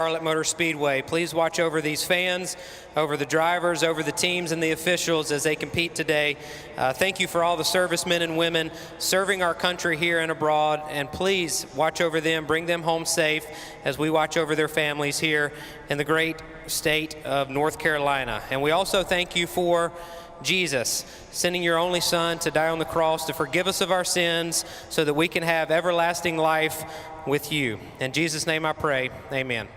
Charlotte Motor Speedway. Please watch over these fans, over the drivers, over the teams and the officials as they compete today. Thank you for all the servicemen and women serving our country here and abroad, and please watch over them, bring them home safe as we watch over their families here in the great state of North Carolina. And we also thank you for Jesus, sending your only Son to die on the cross to forgive us of our sins so that we can have everlasting life with you. In Jesus' name I pray, amen.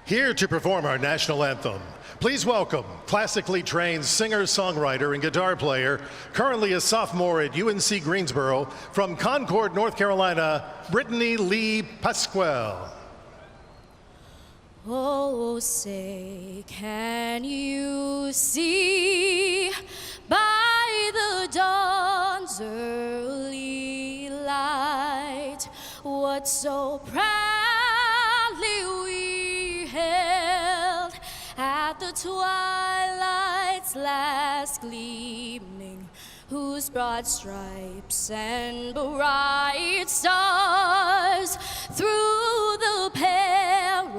Here to perform our national anthem, please welcome classically trained singer-songwriter and guitar player, currently a sophomore at UNC Greensboro, from Concord, North Carolina, Brittany Lee Pasquale. Oh, say, can you see by the dawn's early light what so proudly we held at the twilight's last gleaming, whose broad stripes and bright stars through the perilous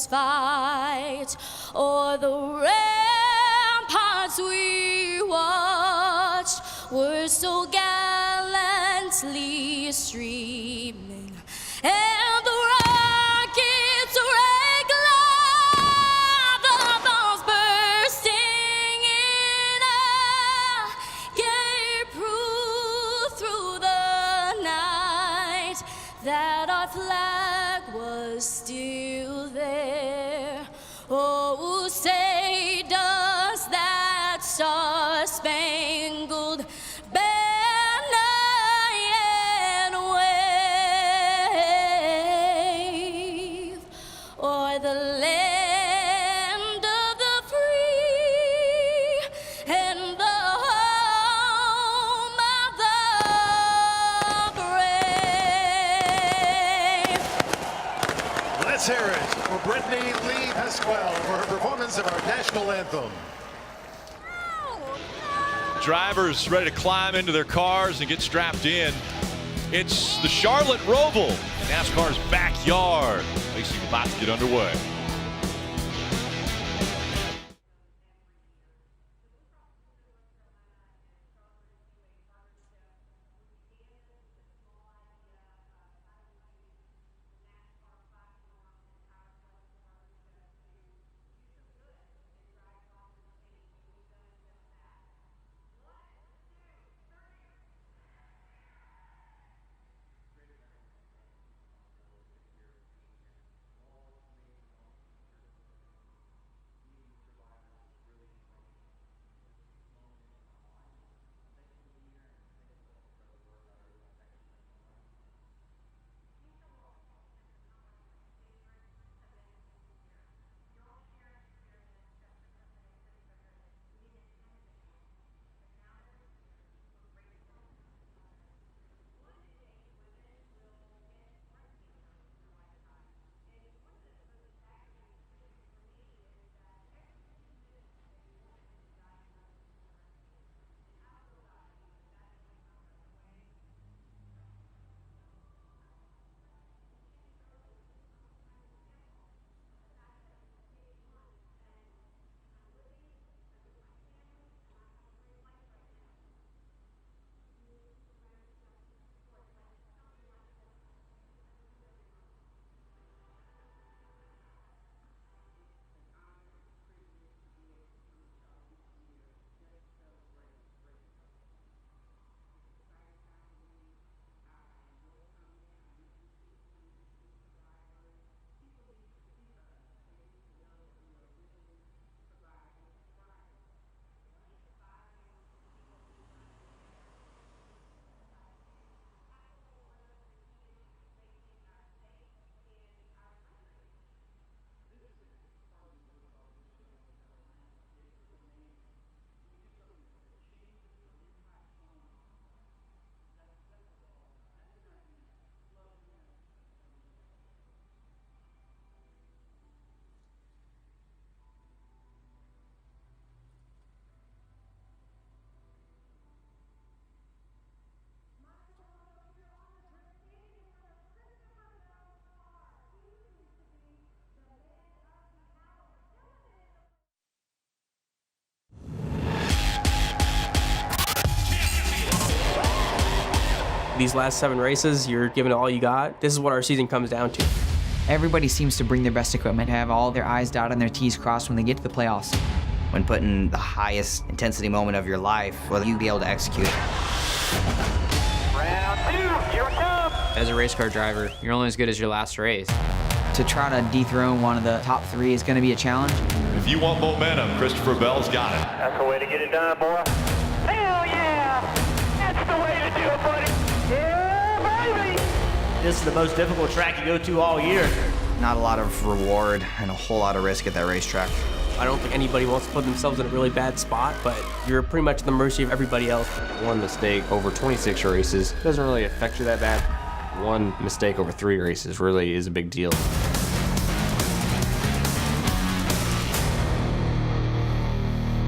fight o'er the ramparts we watched were so gallantly streaming, and the rockets rang loud, the bombs bursting in air gave proof through the night that our flag was still there. Oh, say does that star-spangled banner yet wave o'er the land of the free and the home of the brave? Let's hear it for Brittany Lee Pasquale for her performance of our national anthem. Drivers ready to climb into their cars and get strapped in. It's the Charlotte Roval, NASCAR's backyard. Racing about to get underway. These last 7 races, you're giving it all you got. This is what our season comes down to. Everybody seems to bring their best equipment, have all their I's dotted and their T's crossed when they get to the playoffs. When put in the highest intensity moment of your life, will you be able to execute it? Round 2, here it comes. As a race car driver, you're only as good as your last race. To try to dethrone one of the top 3 is going to be a challenge. If you want momentum, Christopher Bell's got it. That's the way to get it done, boy. Hell yeah! That's the way to do it, buddy. Yeah, baby! This is the most difficult track you go to all year. Not a lot of reward and a whole lot of risk at that racetrack. I don't think anybody wants to put themselves in a really bad spot, but you're pretty much at the mercy of everybody else. One mistake over 26 races doesn't really affect you that bad. One mistake over 3 races really is a big deal.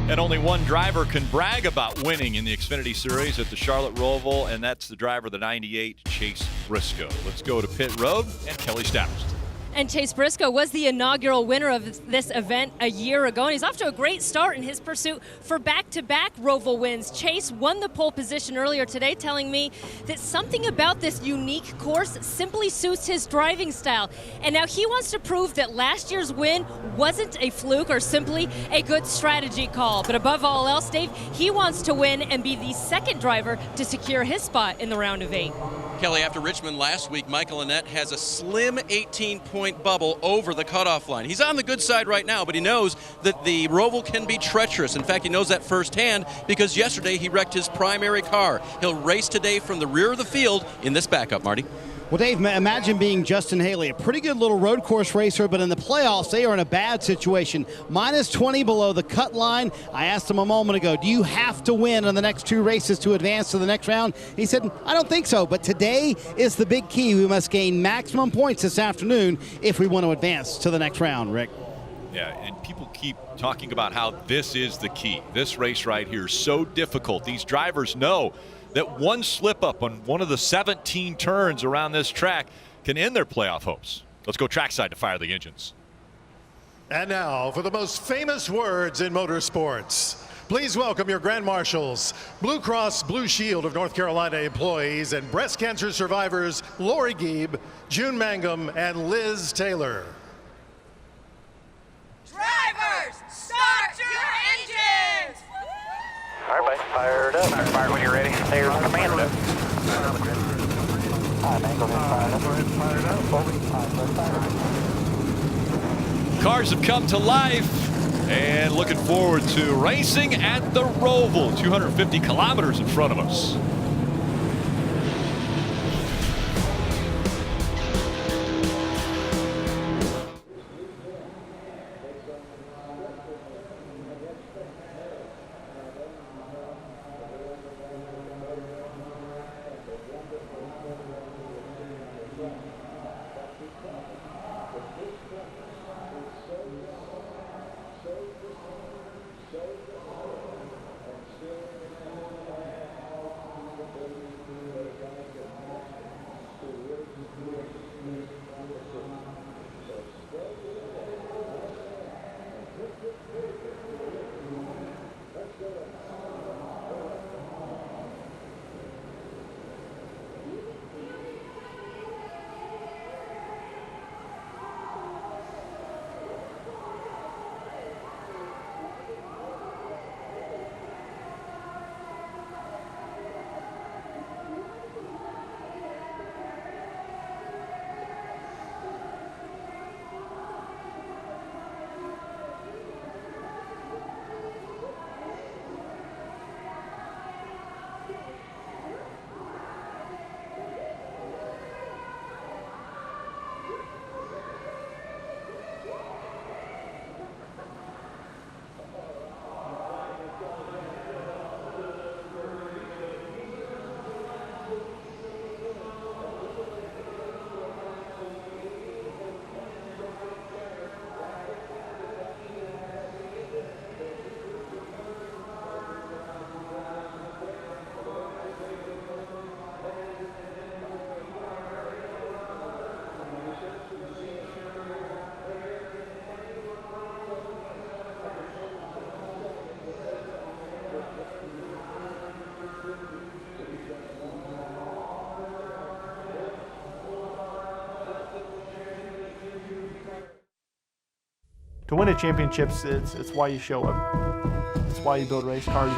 And only one driver can brag about winning in the Xfinity Series at the Charlotte Roval, and that's the driver of the 98, Chase Briscoe. Let's go to pit road and Kelly Stapleton. And Chase Briscoe was the inaugural winner of this event a year ago, and he's off to a great start in his pursuit for back-to-back Roval wins. Chase won the pole position earlier today, telling me that something about this unique course simply suits his driving style. And now he wants to prove that last year's win wasn't a fluke or simply a good strategy call. But above all else, Dave, he wants to win and be the second driver to secure his spot in the round of 8. Kelly, after Richmond last week, Michael Annett has a slim 18-point bubble over the cutoff line. He's on the good side right now, but he knows that the Roval can be treacherous. In fact, he knows that firsthand because yesterday he wrecked his primary car. He'll race today from the rear of the field in this backup, Marty. Well, Dave, imagine being Justin Haley, a pretty good little road course racer, but in the playoffs, they are in a bad situation. Minus 20 below the cut line. I asked him a moment ago, do you have to win in the next 2 races to advance to the next round? He said, I don't think so, but today is the big key. We must gain maximum points this afternoon if we want to advance to the next round, Rick. Yeah, and people keep talking about how this is the key. This race right here is so difficult. These drivers know that one slip up on one of the 17 turns around this track can end their playoff hopes. Let's go trackside to fire the engines. And now for the most famous words in motorsports. Please welcome your Grand Marshals, Blue Cross Blue Shield of North Carolina employees and breast cancer survivors Lori Gieb, June Mangum, and Liz Taylor. Drivers, start your engines! Everybody fired up. Fire when you're ready. There's the command up. Cars have come to life and looking forward to racing at the Roval. 250 kilometers in front of us. To win a championships, it's why you show up. It's why you build race cars.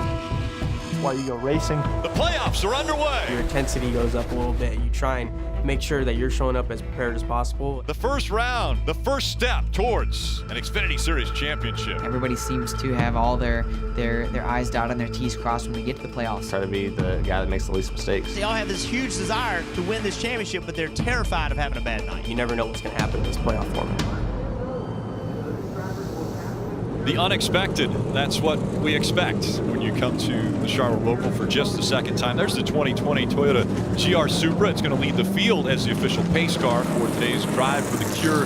It's why you go racing. The playoffs are underway. Your intensity goes up a little bit. You try and make sure that you're showing up as prepared as possible. The first round, the first step towards an Xfinity Series championship. Everybody seems to have all their I's dotted and their T's crossed when we get to the playoffs. Try to be the guy that makes the least mistakes. They all have this huge desire to win this championship, but they're terrified of having a bad night. You never know what's going to happen in this playoff format. The unexpected, that's what we expect when you come to the Charlotte Roval for just the second time. There's the 2020 Toyota GR Supra. It's going to lead the field as the official pace car for today's drive for the Cure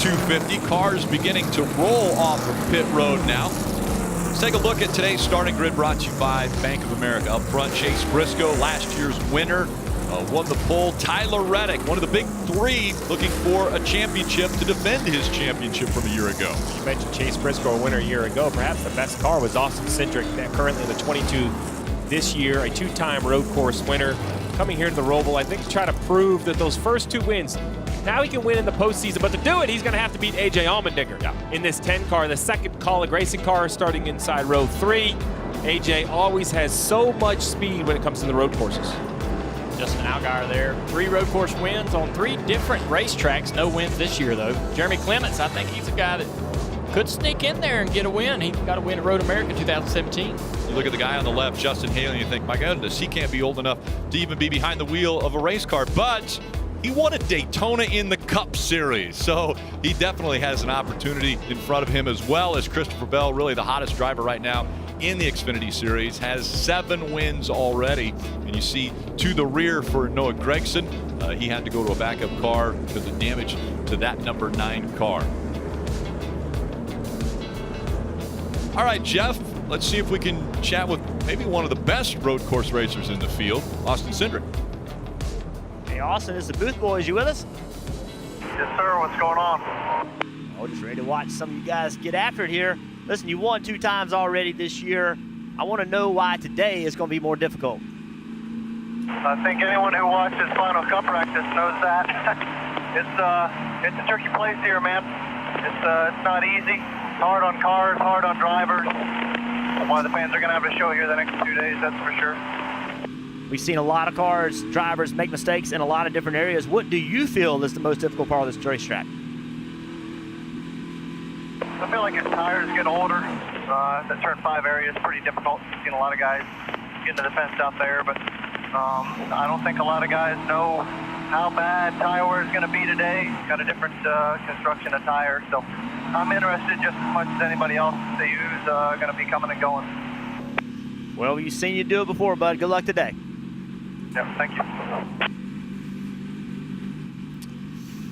250. Cars beginning to roll off of pit road now. Let's take a look at today's starting grid brought to you by Bank of America. Up front, Chase Briscoe, last year's winner, won the pole. Tyler Reddick, one of the big three, looking for a championship to defend his championship from a year ago. You mentioned Chase Briscoe, a winner a year ago. Perhaps the best car was Austin Cindric, currently the 22 this year, a two-time road course winner, coming here to the Roval, I think, to try to prove that those first two wins, now he can win in the postseason, but to do it, he's going to have to beat A.J. Allmendinger in this 10 car, the second Colleague Racing car starting inside row 3. A.J. always has so much speed when it comes to the road courses. Justin Allgaier there. 3 road course wins on 3 different racetracks. No wins this year, though. Jeremy Clements, I think he's a guy that could sneak in there and get a win. He got a win at Road America 2017. You look at the guy on the left, Justin Haley, and you think, my goodness, he can't be old enough to even be behind the wheel of a race car. But he won a Daytona in the Cup Series, so he definitely has an opportunity in front of him, as well as Christopher Bell, really the hottest driver right now in the Xfinity Series, has 7 wins already. And you see to the rear for Noah Gragson, he had to go to a backup car because of damage to that number 9 car. All right, Jeff, let's see if we can chat with maybe one of the best road course racers in the field, Austin Cindric. Hey, Austin, it's the Booth Boys. You with us? Yes, sir. What's going on? Oh, just ready to watch some of you guys get after it here. Listen, you won 2 times already this year. I want to know why today is going to be more difficult. I think anyone who watches Final Cup practice knows that. It's a tricky place here, man. It's not easy. Hard on cars, hard on drivers. Why the fans are going to have a show here the next 2 days, that's for sure. We've seen a lot of cars, drivers make mistakes in a lot of different areas. What do you feel is the most difficult part of this racetrack? I feel like as tires get older, the turn 5 area is pretty difficult. I've seen a lot of guys get into the fence out there, but I don't think a lot of guys know how bad tire wear is going to be today. Got a different construction of tires, so I'm interested just as much as anybody else to see who's going to be coming and going. Well, we've seen you do it before, bud. Good luck today. Yeah, thank you.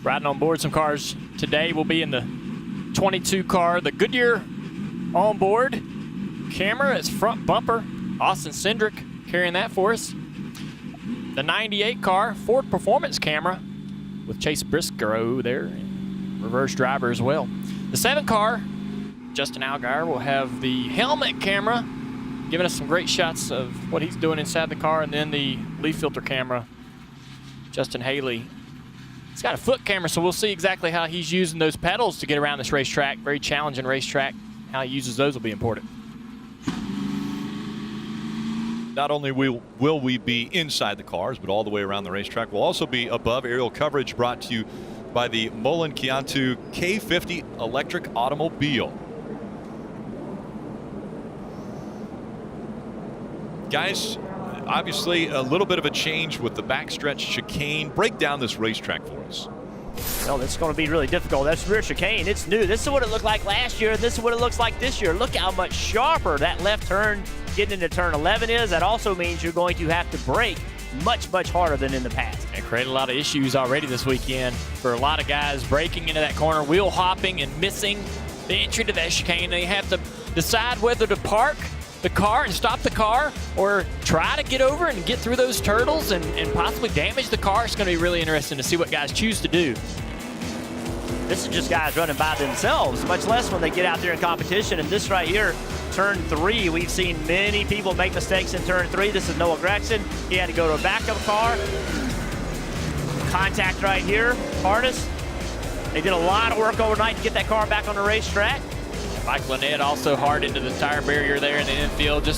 Riding on board some cars today will be in the 22 car, the Goodyear onboard camera, its front bumper. Austin Cindric carrying that for us. The 98 car, Ford Performance camera with Chase Briscoe there, reverse driver as well. The 7 car, Justin Allgaier, will have the helmet camera, giving us some great shots of what he's doing inside the car, and then the leaf filter camera, Justin Haley. He's got a foot camera, so we'll see exactly how he's using those pedals to get around this racetrack. Very challenging racetrack. How he uses those will be important. Not only will we be inside the cars, but all the way around the racetrack. We'll also be above aerial coverage brought to you by the Mullen Chiantu K50 electric automobile. Guys, obviously a little bit of a change with the backstretch chicane. Break down this racetrack for us. Well, it's going to be really difficult. That's rear chicane. It's new. This is what it looked like last year, and this is what it looks like this year. Look how much sharper that left turn getting into turn 11 is. That also means you're going to have to brake much, much harder than in the past. It created a lot of issues already this weekend for a lot of guys breaking into that corner, wheel hopping and missing the entry to that chicane. They have to decide whether to park the car and stop the car or try to get over and get through those turtles and possibly damage the car. It's going to be really interesting to see what guys choose to do. This is just guys running by themselves, much less when they get out there in competition. And this right here, turn 3, we've seen many people make mistakes in turn 3. This is Noah Gragson. He had to go to a backup car. Contact right here, harness. They did a lot of work overnight to get that car back on the racetrack. Michael Annett also hard into the tire barrier there in the infield.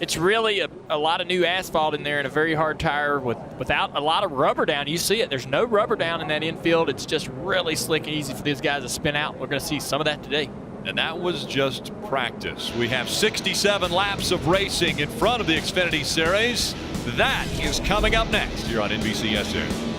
It's really a lot of new asphalt in there and a very hard tire without a lot of rubber down. You see it. There's no rubber down in that infield. It's just really slick and easy for these guys to spin out. We're going to see some of that today. And that was just practice. We have 67 laps of racing in front of the Xfinity Series. That is coming up next here on NBCSN.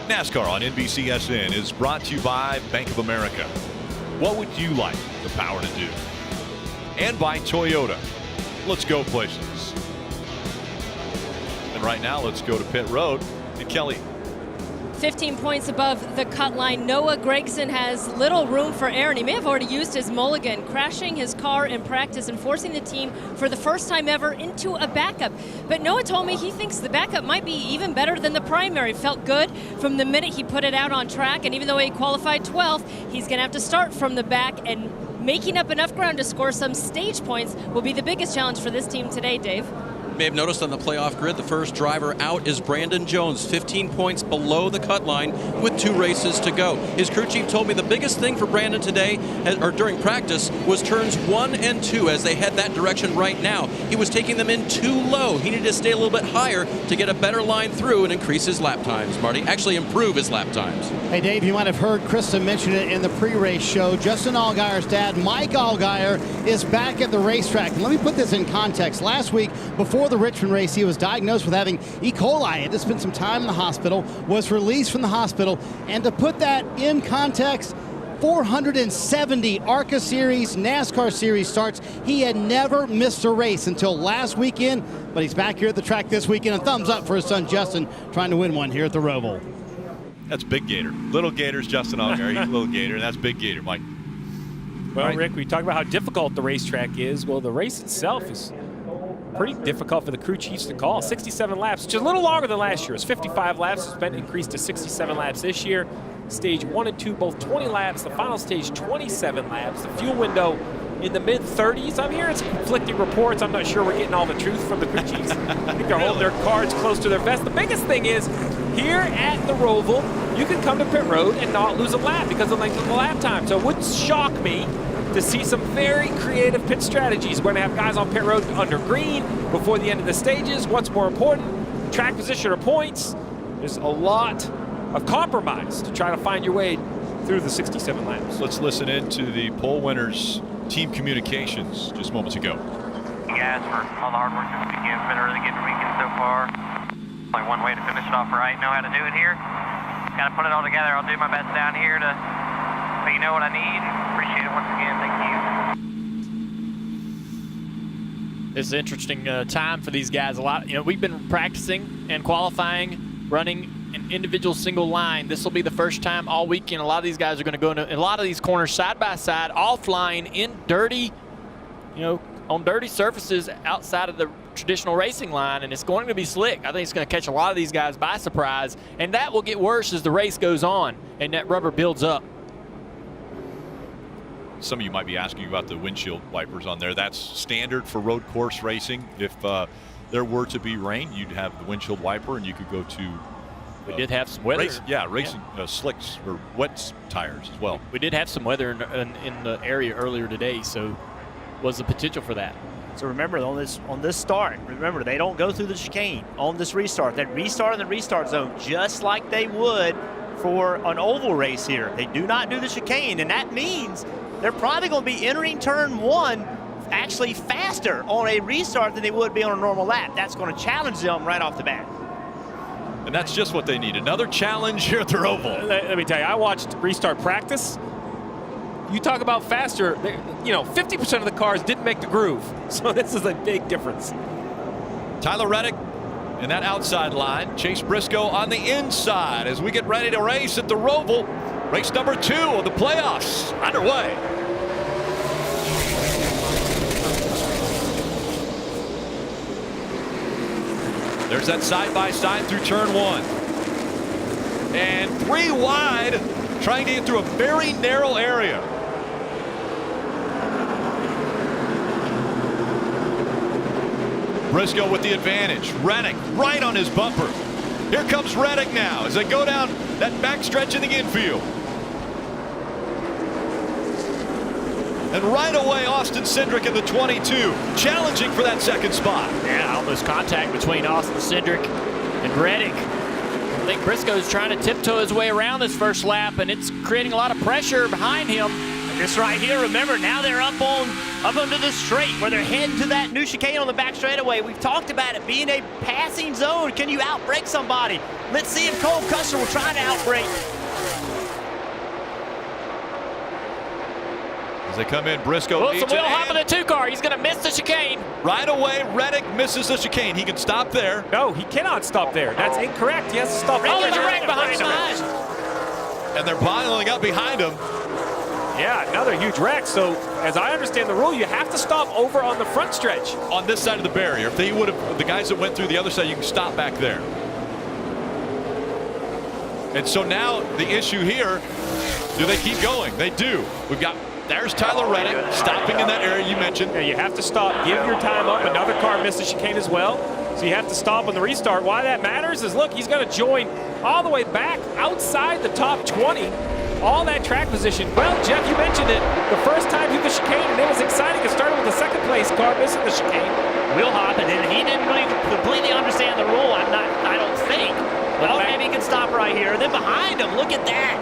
NASCAR on NBCSN is brought to you by Bank of America. What would you like the power to do? And by Toyota. Let's go places. And right now, let's go to pit road. And Kelly. 15 points above the cut line. Noah Gragson has little room for error, and he may have already used his mulligan, crashing his car in practice and forcing the team for the first time ever into a backup. But Noah told me he thinks the backup might be even better than the primary. Felt good from the minute he put it out on track, and even though he qualified 12th, he's going to have to start from the back, and making up enough ground to score some stage points will be the biggest challenge for this team today, Dave. You may have noticed on the playoff grid, the first driver out is Brandon Jones, 15 points below the cut line with 2 races to go. His crew chief told me the biggest thing for Brandon today, or during practice, was turns 1 and 2 as they head that direction right now. He was taking them in too low. He needed to stay a little bit higher to get a better line through and increase his lap times, Marty. Actually improve his lap times. Hey, Dave, you might have heard Krista mention it in the pre-race show. Justin Allgaier's dad, Mike Allgaier, is back at the racetrack. And let me put this in context. Last week, before the Richmond race, he was diagnosed with having E. coli. He had to spend some time in the hospital, was released from the hospital. And to put that in context, 470 ARCA Series, NASCAR Series starts. He had never missed a race until last weekend, but he's back here at the track this weekend. A thumbs up for his son, Justin, trying to win one here at the Roval. That's Big Gator. Little Gator's Justin Allgaier. He's a little Gator, and that's Big Gator, Mike. Well, Rick, we talk about how difficult the racetrack is. Well, the race itself is pretty difficult for the crew chiefs to call. 67 laps, just a little longer than last year. It's 55 laps. It's been increased to 67 laps this year. Stage 1 and 2, both 20 laps. The final stage, 27 laps. The fuel window in the mid-30s. I'm hearing some conflicting reports. I'm not sure we're getting all the truth from the crew chiefs. I think they're holding their cards close to their vest. The biggest thing is, here at the Roval, you can come to pit road and not lose a lap because of the length of the lap time. So it wouldn't shock me to see some very creative pit strategies. We're going to have guys on pit road under green before the end of the stages. What's more important, track position or points? There's a lot of compromise to try to find your way through the 67 laps. Let's listen in to the pole winners' team communications just moments ago. Thank you guys for all the hard work this weekend. It's been a really good weekend so far. Only one way to finish it off right. Know how to do it here. Got to put it all together. I'll do my best down here to let you know what I need. Appreciate it once again. Thank you. It's an interesting time for these guys. We've been practicing and qualifying, running an individual single line. This will be the first time all weekend. A lot of these guys are going to go into a lot of these corners side by side, offline in dirty, on dirty surfaces outside of the traditional racing line, and it's going to be slick. I think it's going to catch a lot of these guys by surprise, and that will get worse as the race goes on and that rubber builds up. Some of you might be asking about the windshield wipers on there. That's standard for road course racing. If there were to be rain, you'd have the windshield wiper, and you could go to we did have some weather. Racing slicks or wet tires as well. We did have some weather in the area earlier today, so was the potential for that. So remember, on this start, remember, they don't go through the chicane on this restart. They restart in the restart zone just like they would for an oval race here. They do not do the chicane, and that means they're probably going to be entering turn 1 actually faster on a restart than they would be on a normal lap. That's going to challenge them right off the bat. And that's just what they need. Another challenge here at the Roval. Let me tell you, I watched restart practice. You talk about faster, 50% of the cars didn't make the groove. So this is a big difference. Tyler Reddick in that outside line. Chase Briscoe on the inside as we get ready to race at the Roval. Race number 2 of the playoffs underway. There's that side-by-side through turn 1. And 3 wide, trying to get through a very narrow area. Briscoe with the advantage. Reddick right on his bumper. Here comes Reddick now as they go down that backstretch in the infield. And right away, Austin Cindric in the 22, challenging for that second spot. Yeah, almost contact between Austin Cindric and Reddick. I think Briscoe's trying to tiptoe his way around this first lap, and it's creating a lot of pressure behind him. This right here, remember, now they're up under the straight where they're heading to that new chicane on the back straightaway. We've talked about it being a passing zone. Can you outbrake somebody? Let's see if Cole Custer will try to outbrake. They come in, Briscoe Wilson will hop in the 2 car. He's going to miss the chicane. Right away, Reddick misses the chicane. He can stop there. No, he cannot stop there. That's incorrect. He has to stop. Oh, there's a wreck behind him. And they're piling up behind him. Yeah, another huge wreck. So, as I understand the rule, you have to stop over on the front stretch. On this side of the barrier. If they would have, the guys that went through the other side, you can stop back there. And so now the issue here, do they keep going? They do. There's Tyler Reddick stopping in that area you mentioned. Yeah, you have to stop, give your time up. Another car missed the chicane as well. So you have to stop on the restart. Why that matters is, look, he's going to join all the way back outside the top 20. All that track position. Well, Jeff, you mentioned it. The first time he did the chicane, and it was exciting. It started with the second place car missing the chicane. Will hop, and he didn't really completely understand the rule. I don't think. But maybe he can stop right here. And then behind him, look at that.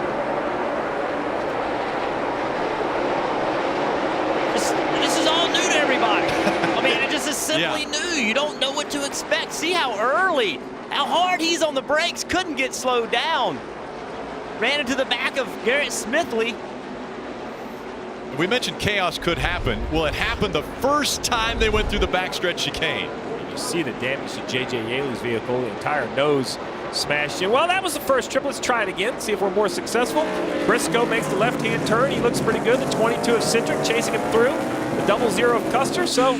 This is all new to everybody. I mean, it just is simply new. You don't know what to expect. See how early, how hard he's on the brakes. Couldn't get slowed down. Ran into the back of Garrett Smithley. We mentioned chaos could happen. Well, it happened the first time they went through the backstretch chicane. You see the damage to J.J. Yaley's vehicle. The entire nose smashed in. Well, that was the first trip. Let's try it again, see if we're more successful. Briscoe makes the left-hand turn. He looks pretty good. The 22 of Cindric chasing him through. The 00 of Custer. So,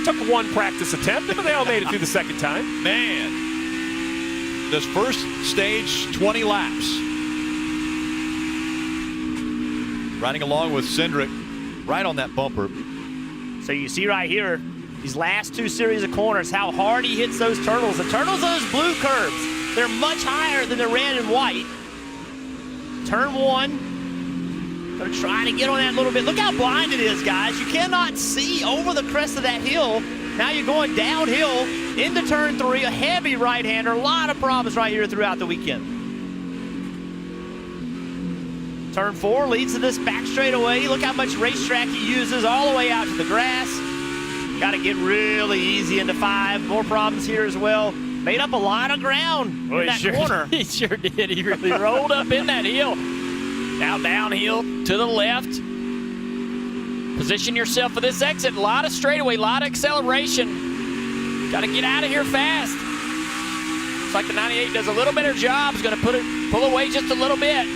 took 1 practice attempt, but they all made it through the second time. Man, this first stage, 20 laps. Riding along with Cindric right on that bumper. So you see right here, these last 2 series of corners, how hard he hits those turtles. The turtles are those blue curbs. They're much higher than the red and white. Turn 1. Gonna try to get on that a little bit. Look how blind it is, guys. You cannot see over the crest of that hill. Now you're going downhill into turn 3, a heavy right-hander. A lot of problems right here throughout the weekend. Turn 4 leads to this back straightaway. Look how much racetrack he uses all the way out to the grass. Got to get really easy into 5. More problems here as well. Made up a lot of ground in that corner. He sure did. He really rolled up in that hill. Now downhill to the left. Position yourself for this exit. A lot of straightaway, a lot of acceleration. Got to get out of here fast. Looks like the 98 does a little better job. Is going to pull away just a little bit.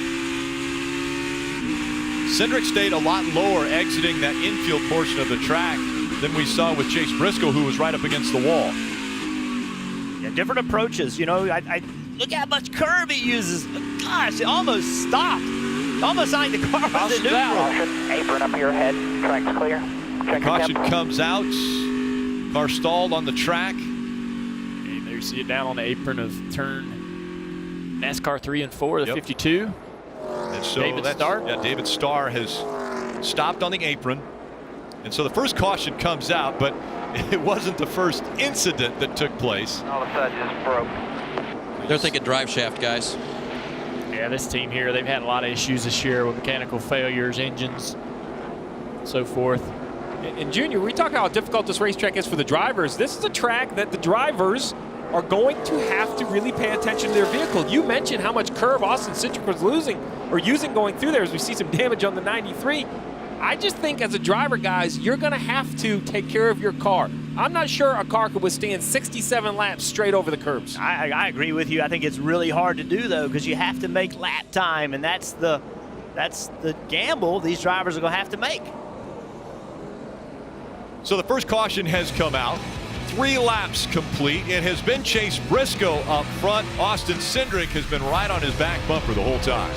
Cindric stayed a lot lower exiting that infield portion of the track. than we saw with Chase Briscoe, who was right up against the wall. Yeah, different approaches. You know, I look how much curve he uses. Gosh, it almost stopped. Almost like the car was in neutral. Apron up your head. Track's clear. Check Caution comes out. Car stalled on the track. And there you see it down on the apron of turn NASCAR 3 and 4, the 52. And so David Starr. Yeah, David Starr has stopped on the apron. And so the first caution comes out, but it wasn't the first incident that took place. All of a sudden, just broke. They're thinking drive shaft, guys. Yeah, this team here, they've had a lot of issues this year with mechanical failures, engines, so forth. And Junior, we talk how difficult this racetrack is for the drivers. This is a track that the drivers are going to have to really pay attention to their vehicle. You mentioned how much curve Austin Cindric was losing or using going through there as we see some damage on the 93. I just think as a driver, guys, you're going to have to take care of your car. I'm not sure a car could withstand 67 laps straight over the curbs. I agree with you. I think it's really hard to do, though, because you have to make lap time, and that's the gamble these drivers are going to have to make. So the first caution has come out. 3 laps complete. It has been Chase Briscoe up front. Austin Cindric has been right on his back bumper the whole time.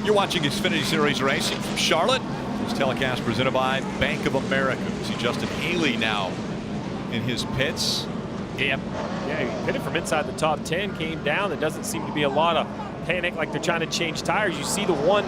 You're watching Xfinity Series Racing from Charlotte. This telecast presented by Bank of America. We see Justin Haley now in his pits. Yeah, he pitted from inside the top 10, came down. There doesn't seem to be a lot of panic like they're trying to change tires. You see the one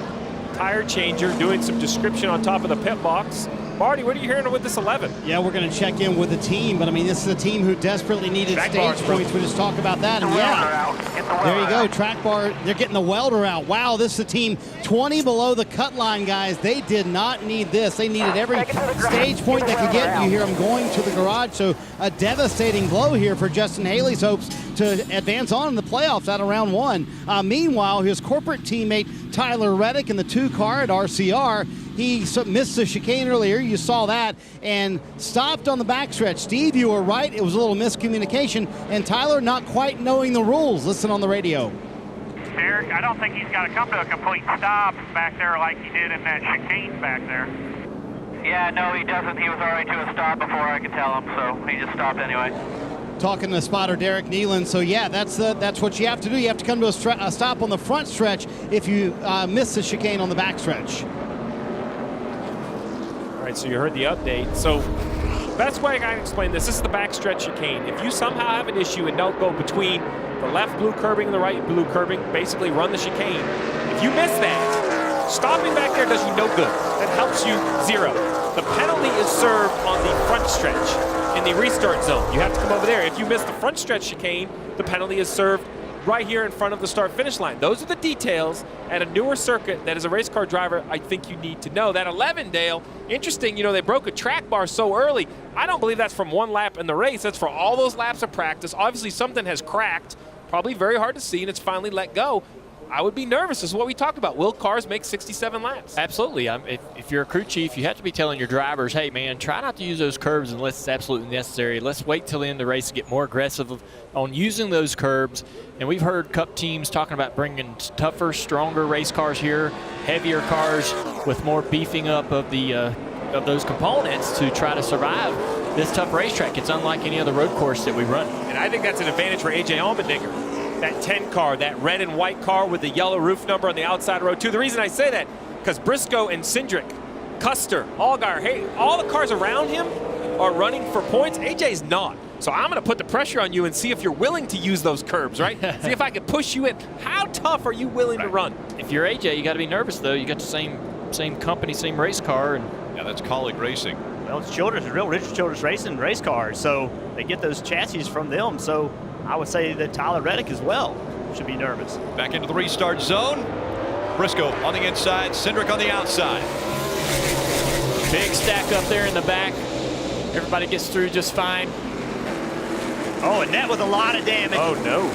tire changer doing some description on top of the pit box. Marty, what are you hearing with this 11? Yeah, we're going to check in with the team, but I mean, this is a team who desperately needed Track stage bars, points. We just talked about that, and there you go, track bar. They're getting the welder out. Wow, this is a team 20 below the cut line, guys. They did not need this. They needed every stage point they could get. You hear them going to the garage, so a devastating blow here for Justin Haley's hopes to advance on in the playoffs out of round one. Meanwhile, his corporate teammate Tyler Reddick in the 2 car at RCR, he missed the chicane earlier. You saw that and stopped on the backstretch. Steve, you were right. It was a little miscommunication. And Tyler not quite knowing the rules. Listen on the radio. Here Derek, I don't think he's got to come to a complete stop back there like he did in that chicane back there. Yeah, no, he doesn't. He was already to a stop before I could tell him, so he just stopped anyway. Talking to spotter Derek Nealon. So yeah, that's what you have to do. You have to come to a stop on the front stretch if you miss the chicane on the back stretch. All right, so you heard the update. So best way I can explain this is the backstretch chicane. If you somehow have an issue and don't go between the left blue curbing and the right blue curbing, basically run the chicane. If you miss that, stopping back there does you no good. That helps you zero. The penalty is served on the front stretch in the restart zone. You have to come over there. If you miss the front stretch chicane, the penalty is served right here in front of the start-finish line. Those are the details at a newer circuit that as a race car driver, I think you need to know. That Allmendinger, interesting, you know, they broke a track bar so early. I don't believe that's from one lap in the race. That's for all those laps of practice. Obviously, something has cracked, probably very hard to see, and it's finally let go. I would be nervous. This is what we talked about. Will cars make 67 laps? Absolutely. If you're a crew chief, you have to be telling your drivers, hey, man, try not to use those curbs unless it's absolutely necessary. Let's wait till the end of the race to get more aggressive on using those curbs. And we've heard Cup teams talking about bringing tougher, stronger race cars here, heavier cars with more beefing up of the of those components to try to survive this tough racetrack. It's unlike any other road course that we run. And I think that's an advantage for A.J. Allmendinger. That 10 car, that red and white car with the yellow roof number on the outside row 2. The reason I say that, because Briscoe and Cindric, Custer, Allgaier, hey, all the cars around him are running for points. AJ's not. So I'm going to put the pressure on you and see if you're willing to use those curbs, right? See if I can push you in. How tough are you willing to run? If you're AJ, you got to be nervous, though. You got the same company, same race car. And yeah, that's colleague racing. Well, it's real Richard Childress Racing race cars, so they get those chassis from them. So I would say that Tyler Reddick as well should be nervous. Back into the restart zone. Briscoe on the inside, Cindric on the outside. Big stack up there in the back. Everybody gets through just fine. Oh, and that with a lot of damage. Oh, no.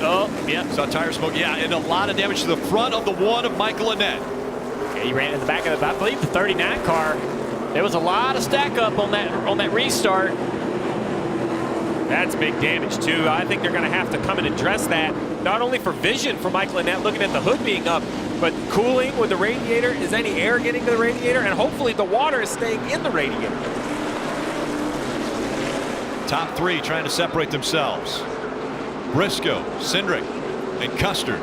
Oh, yeah. Saw tire smoke. Yeah, and a lot of damage to the front of the one of Michael Annett. Yeah, he ran in the back of I believe the 39 car. There was a lot of stack up on that restart. That's big damage too. I think they're going to have to come and address that, not only for vision for Michael Annett looking at the hood being up, but cooling with the radiator. Is any air getting to the radiator? And hopefully the water is staying in the radiator. Top three trying to separate themselves. Briscoe, Cindric, and Custer.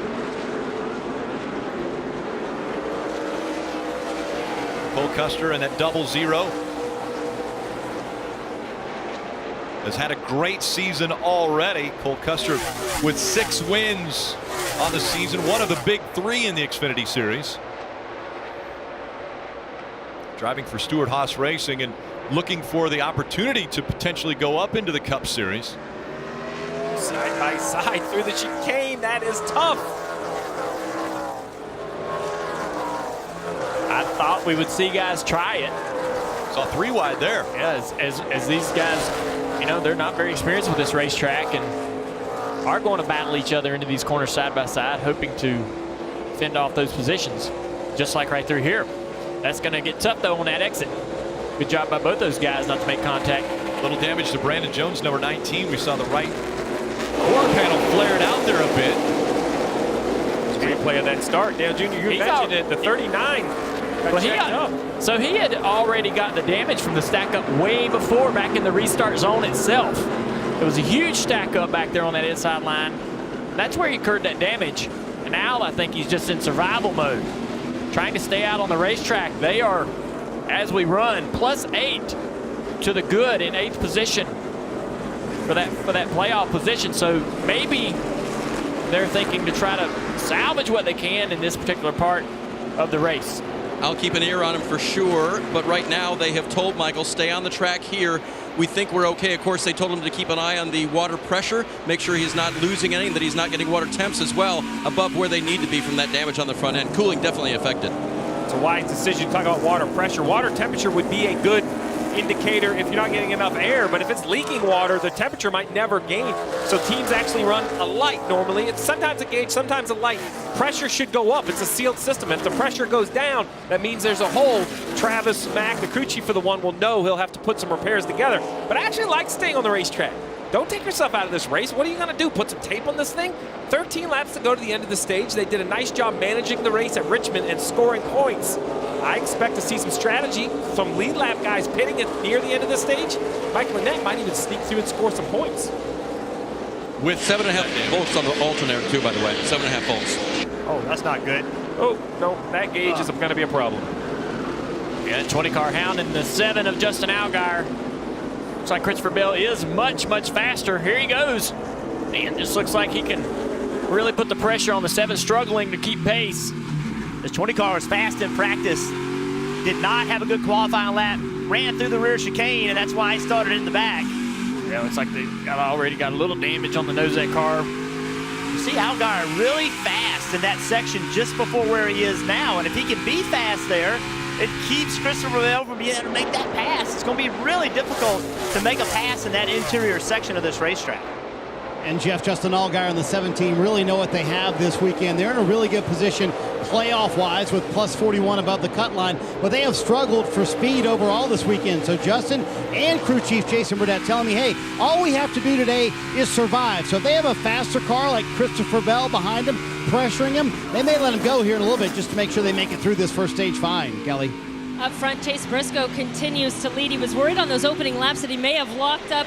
Cole Custer and that 0-0 has had a great season already. Cole Custer with 6 wins on the season, one of the big 3 in the Xfinity Series. Driving for Stewart-Haas Racing and looking for the opportunity to potentially go up into the Cup Series. Side by side through the chicane, that is tough. I thought we would see guys try it. Saw 3 wide there. Yeah, as these guys, you know, they're not very experienced with this racetrack and are going to battle each other into these corners side by side, hoping to fend off those positions, just like right through here. That's going to get tough, though, on that exit. Good job by both those guys not to make contact. Little damage to Brandon Jones, number 19. We saw the right quarter panel flared out there a bit. Great play of that start. Dale Jr., you mentioned it, the 39. So he had already got the damage from the stack up way before, back in the restart zone itself. It was a huge stack up back there on that inside line. That's where he incurred that damage. And now I think he's just in survival mode, trying to stay out on the racetrack. They are, as we run, +8 to the good in 8th position for that playoff position. So maybe they're thinking to try to salvage what they can in this particular part of the race. I'll keep an ear on him for sure, but right now they have told Michael, stay on the track here. We think we're okay. Of course, they told him to keep an eye on the water pressure, make sure he's not losing any, that he's not getting water temps as well above where they need to be from that damage on the front end. Cooling definitely affected. It's a wise decision to talk about water pressure. Water temperature would be a good indicator if you're not getting enough air, but if it's leaking water, the temperature might never gain. So teams actually run a light normally. It's sometimes a gauge, sometimes a light. Pressure should go up. It's a sealed system. If the pressure goes down, that means there's a hole. Travis Mack, the crew chief for the one, will know he'll have to put some repairs together. But I actually like staying on the racetrack. Don't take yourself out of this race. What are you going to do? Put some tape on this thing? 13 laps to go to the end of the stage. They did a nice job managing the race at Richmond and scoring points. I expect to see some strategy from lead lap guys pitting it near the end of the stage. Michael Annett might even sneak through and score some points. With 7.5 volts on the alternator too, by the way. 7.5 volts. Oh, that's not good. Oh, no, that gauge is going to be a problem. Yeah, 20 car hound in the 7 of Justin Allgaier. Looks like Christopher Bell is much, much faster. Here he goes. Man, just looks like he can really put the pressure on the 7, struggling to keep pace. This 20 car was fast in practice. Did not have a good qualifying lap. Ran through the rear chicane, and that's why he started in the back. Yeah, looks like they already got a little damage on the nose of that car. You see Allgaier really fast in that section just before where he is now, and if he can be fast there, it keeps Christopher Bell from being able to make that pass. It's going to be really difficult to make a pass in that interior section of this racetrack. And Jeff, Justin Allgaier and the 17 really know what they have this weekend. They're in a really good position playoff-wise with plus 41 above the cut line, but they have struggled for speed overall this weekend. So Justin and crew chief Jason Burdett telling me, hey, all we have to do today is survive. So if they have a faster car like Christopher Bell behind him, pressuring him, they may let him go here in a little bit just to make sure they make it through this first stage fine. Kelly. Up front, Chase Briscoe continues to lead. He was worried on those opening laps that he may have locked up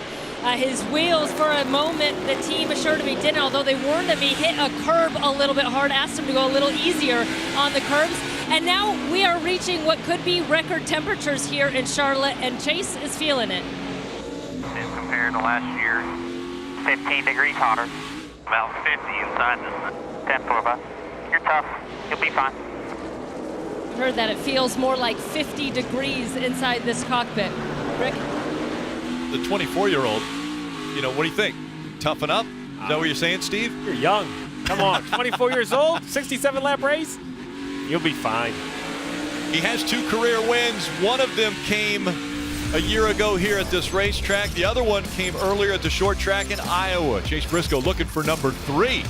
his wheels for a moment. The team assured him he didn't, although they warned him he hit a curb a little bit hard, asked him to go a little easier on the curbs. And now we are reaching what could be record temperatures here in Charlotte, and Chase is feeling it. And compared to last year, 15 degrees hotter, about 50 inside the 10 bus. You're tough. You'll be fine. Heard that it feels more like 50 degrees inside this cockpit. Rick? The 24-year-old, you know, what do you think? Toughen up? Is that what you're saying, Steve? You're young. Come on, 24 years old, 67-lap race. You'll be fine. He has 2 career wins. One of them came a year ago here at this racetrack. The other one came earlier at the short track in Iowa. Chase Briscoe looking for number 3.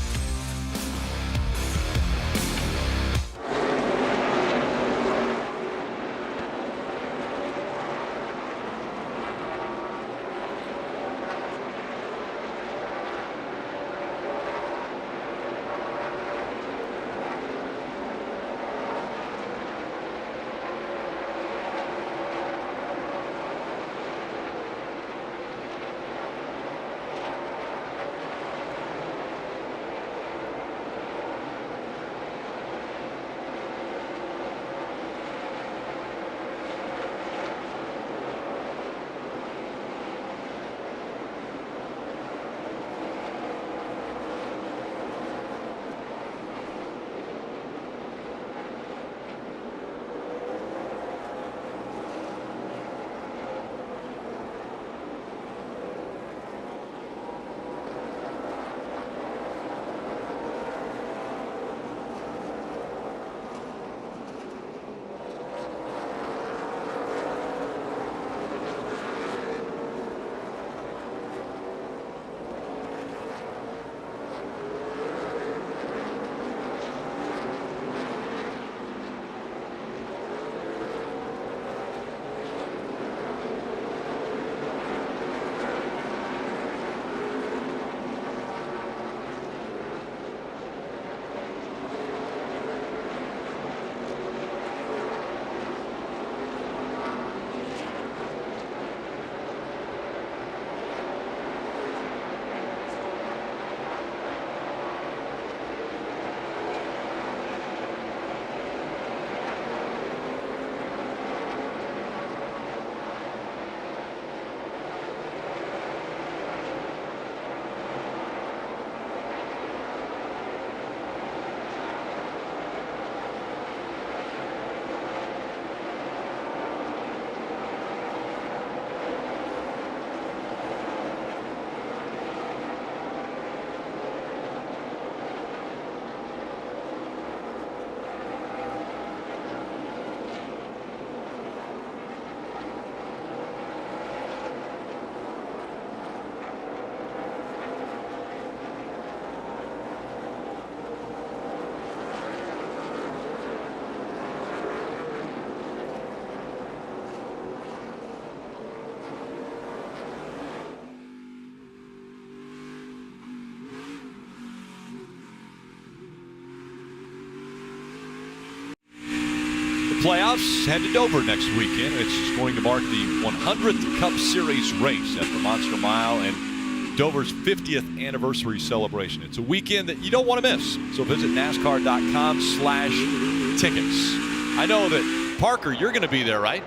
playoffs head to Dover next weekend. It's going to mark the 100th Cup Series race at the Monster Mile and Dover's 50th anniversary celebration. It's a weekend that you don't want to miss. So visit NASCAR.com/tickets. I know that, Parker, you're going to be there, right?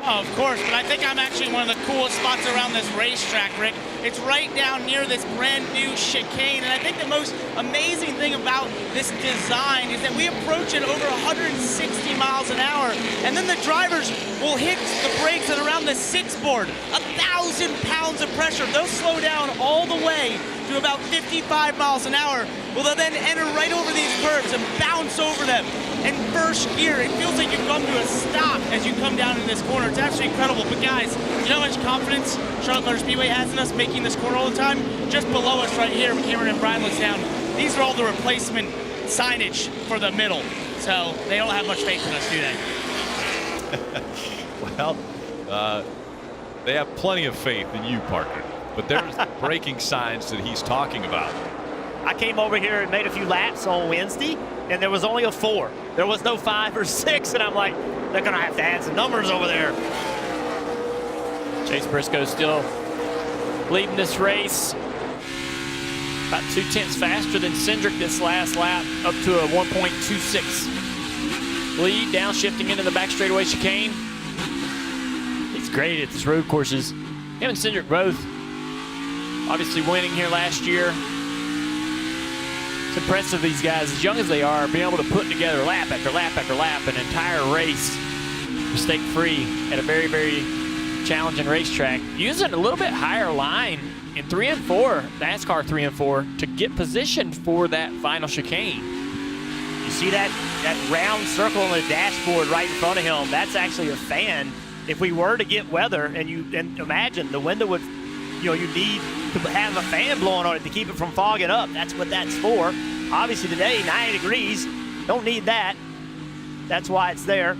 Oh, of course, but I think I'm actually one of the coolest spots around this racetrack, Rick. It's right down near this brand new chicane, and I think the most amazing thing about this design is that we approach it over 160 miles an hour, and then the drivers will hit the brakes at around the 6 board, 1,000 pounds of pressure. They'll slow down all the way to about 55 miles an hour. Well, they'll then enter right over these curves and bounce over them. In first gear, it feels like you've come to a stop as you come down in this corner. It's absolutely incredible. But guys, you know how much confidence Charlotte Motor Speedway has in us making this corner all the time? Just below us right here, when Cameron and Brian looks down, these are all the replacement signage for the middle. So they don't have much faith in us, do they? Well, they have plenty of faith in you, Parker. But there's braking signs that he's talking about. I came over here and made a few laps on Wednesday, and there was only a 4. There was no 5 or 6, and I'm like, they're going to have to add some numbers over there. Chase Briscoe still leading this race. About 0.2 faster than Cindric this last lap, up to a 1.26 lead, downshifting into the back straightaway chicane. He's great at these road courses. Him and Cindric both obviously winning here last year. It's impressive, these guys, as young as they are, being able to put together lap after lap after lap, an entire race mistake-free at a very, very challenging racetrack. Using a little bit higher line in 3 and 4, NASCAR 3 and 4, to get positioned for that final chicane. You see that round circle on the dashboard right in front of him? That's actually a fan. If we were to get weather, and imagine the window would, you need to have a fan blowing on it to keep it from fogging up. That's what that's for. Obviously today, 90 degrees. Don't need that. That's why it's there.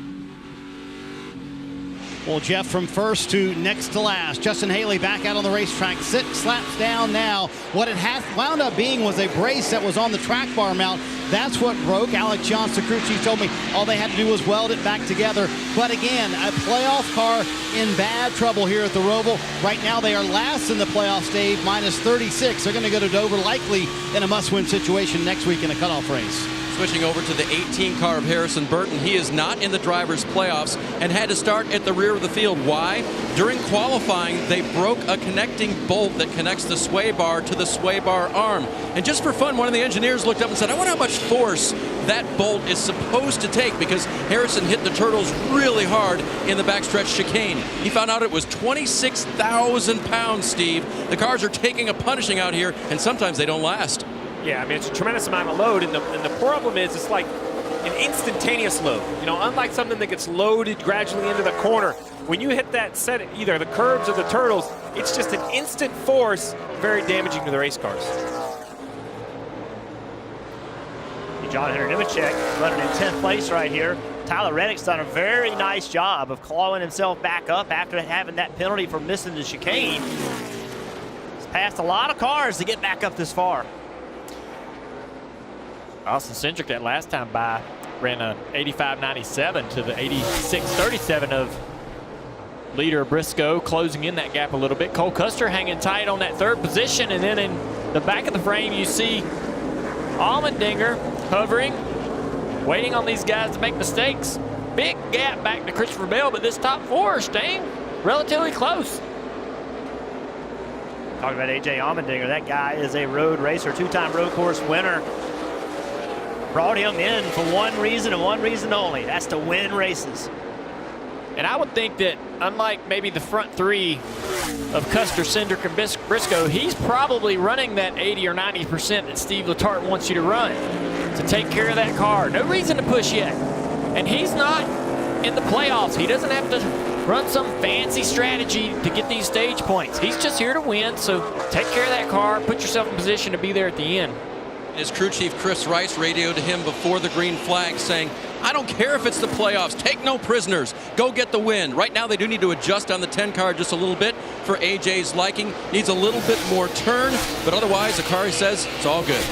Well, Jeff, from first to next to last, Justin Haley back out on the racetrack, 6 laps down now. What it wound up being was a brace that was on the track bar mount. That's what broke. Alex Johnson, crew chief, told me all they had to do was weld it back together. But again, a playoff car in bad trouble here at the Roval. Right now, they are last in the playoffs, Dave, minus 36. They're going to go to Dover, likely in a must-win situation next week in a cutoff race. Switching over to the 18 car of Harrison Burton. He is not in the drivers' playoffs and had to start at the rear of the field. Why? During qualifying, they broke a connecting bolt that connects the sway bar to the sway bar arm. And just for fun, one of the engineers looked up and said, I wonder how much force that bolt is supposed to take, because Harrison hit the turtles really hard in the backstretch chicane. He found out it was 26,000 pounds, Steve. The cars are taking a punishing out here, and sometimes they don't last. Yeah, I mean, it's a tremendous amount of load, and the problem is it's like an instantaneous load. Unlike something that gets loaded gradually into the corner, when you hit that set, either the curbs or the turtles, it's just an instant force, very damaging to the race cars. John Henry Nemechek running in 10th place right here. Tyler Reddick's done a very nice job of clawing himself back up after having that penalty for missing the chicane. He's passed a lot of cars to get back up this far. Austin Cindric that last time by ran a 85.97 to the 86.37 of leader Briscoe, closing in that gap a little bit. Cole Custer hanging tight on that 3rd position, and then in the back of the frame you see Allmendinger hovering, waiting on these guys to make mistakes. Big gap back to Christopher Bell, but this top 4 are staying relatively close. Talking about A.J. Allmendinger, that guy is a road racer, 2-time road course winner. Brought him in for one reason and one reason only. That's to win races. And I would think that, unlike maybe the front 3 of Custer, Cindric, and Briscoe, he's probably running that 80 or 90% that Steve Letarte wants you to run to take care of that car. No reason to push yet. And he's not in the playoffs. He doesn't have to run some fancy strategy to get these stage points. He's just here to win, so take care of that car, put yourself in position to be there at the end. His crew chief, Chris Rice, radioed to him before the green flag saying, I don't care if it's the playoffs. Take no prisoners. Go get the win. Right now, they do need to adjust on the 10 car just a little bit for AJ's liking. Needs a little bit more turn, but otherwise, the car, he says, it's all good.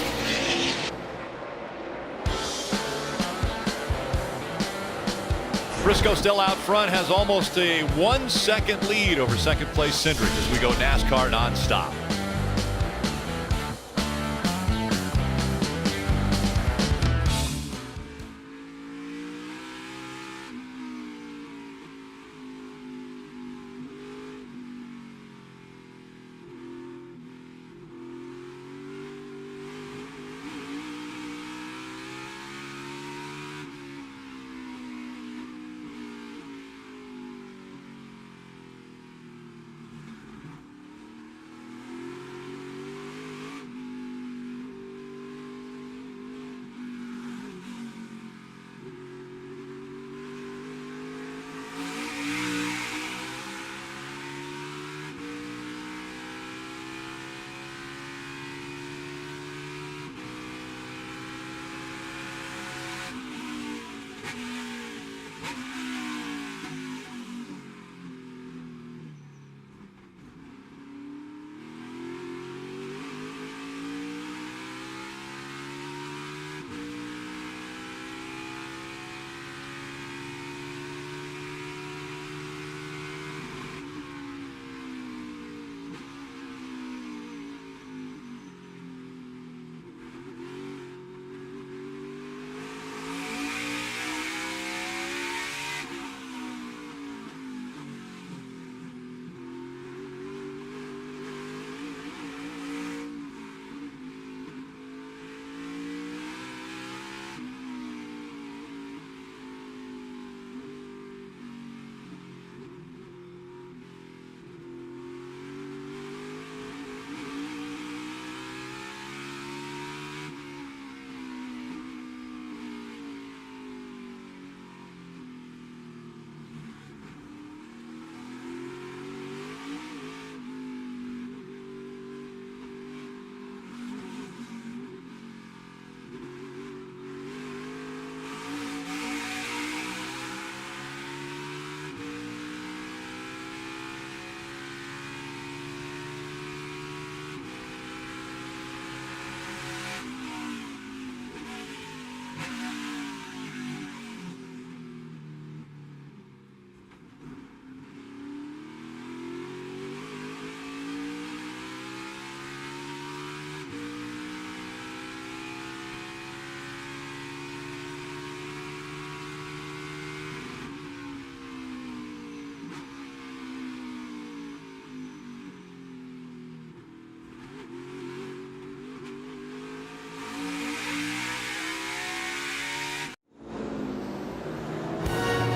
Briscoe still out front, has almost a 1 second lead over second place Cindric as we go NASCAR nonstop.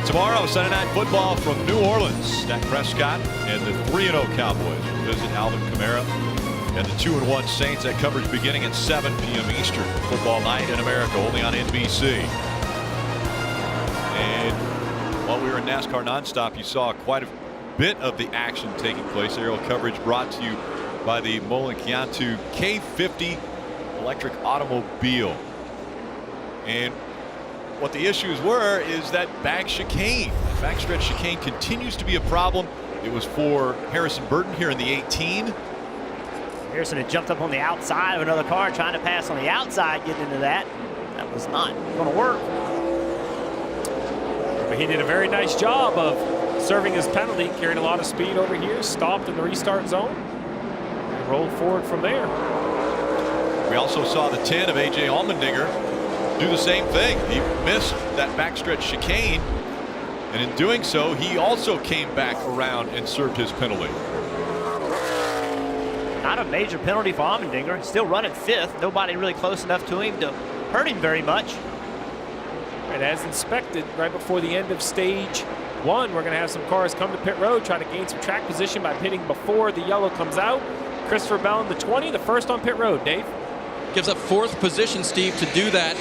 Tomorrow, Sunday Night Football from New Orleans. Dak Prescott and the 3-0 Cowboys will visit Alvin Kamara and the 2-1 Saints. That coverage beginning at 7 p.m. Eastern. Football night in America, only on NBC. And while we were in NASCAR nonstop, you saw quite a bit of the action taking place. Aerial coverage brought to you by the Molen Chiantu K50 electric automobile. And what the issues were is that back chicane. Backstretch chicane continues to be a problem. It was for Harrison Burton here in the 18. Harrison had jumped up on the outside of another car trying to pass on the outside, getting into that. That was not going to work. But he did a very nice job of serving his penalty, carried a lot of speed over here, stopped in the restart zone, and rolled forward from there. We also saw the 10 of A.J. Allmendinger do the same thing. He missed that backstretch chicane, and in doing so, he also came back around and served his penalty. Not a major penalty for Allmendinger. Still running 5th. Nobody really close enough to him to hurt him very much. And as inspected right before the end of stage 1, we're going to have some cars come to pit road, try to gain some track position by pitting before the yellow comes out. Christopher Bell in the 20, the first on pit road. Dave? Gives up 4th position, Steve, to do that.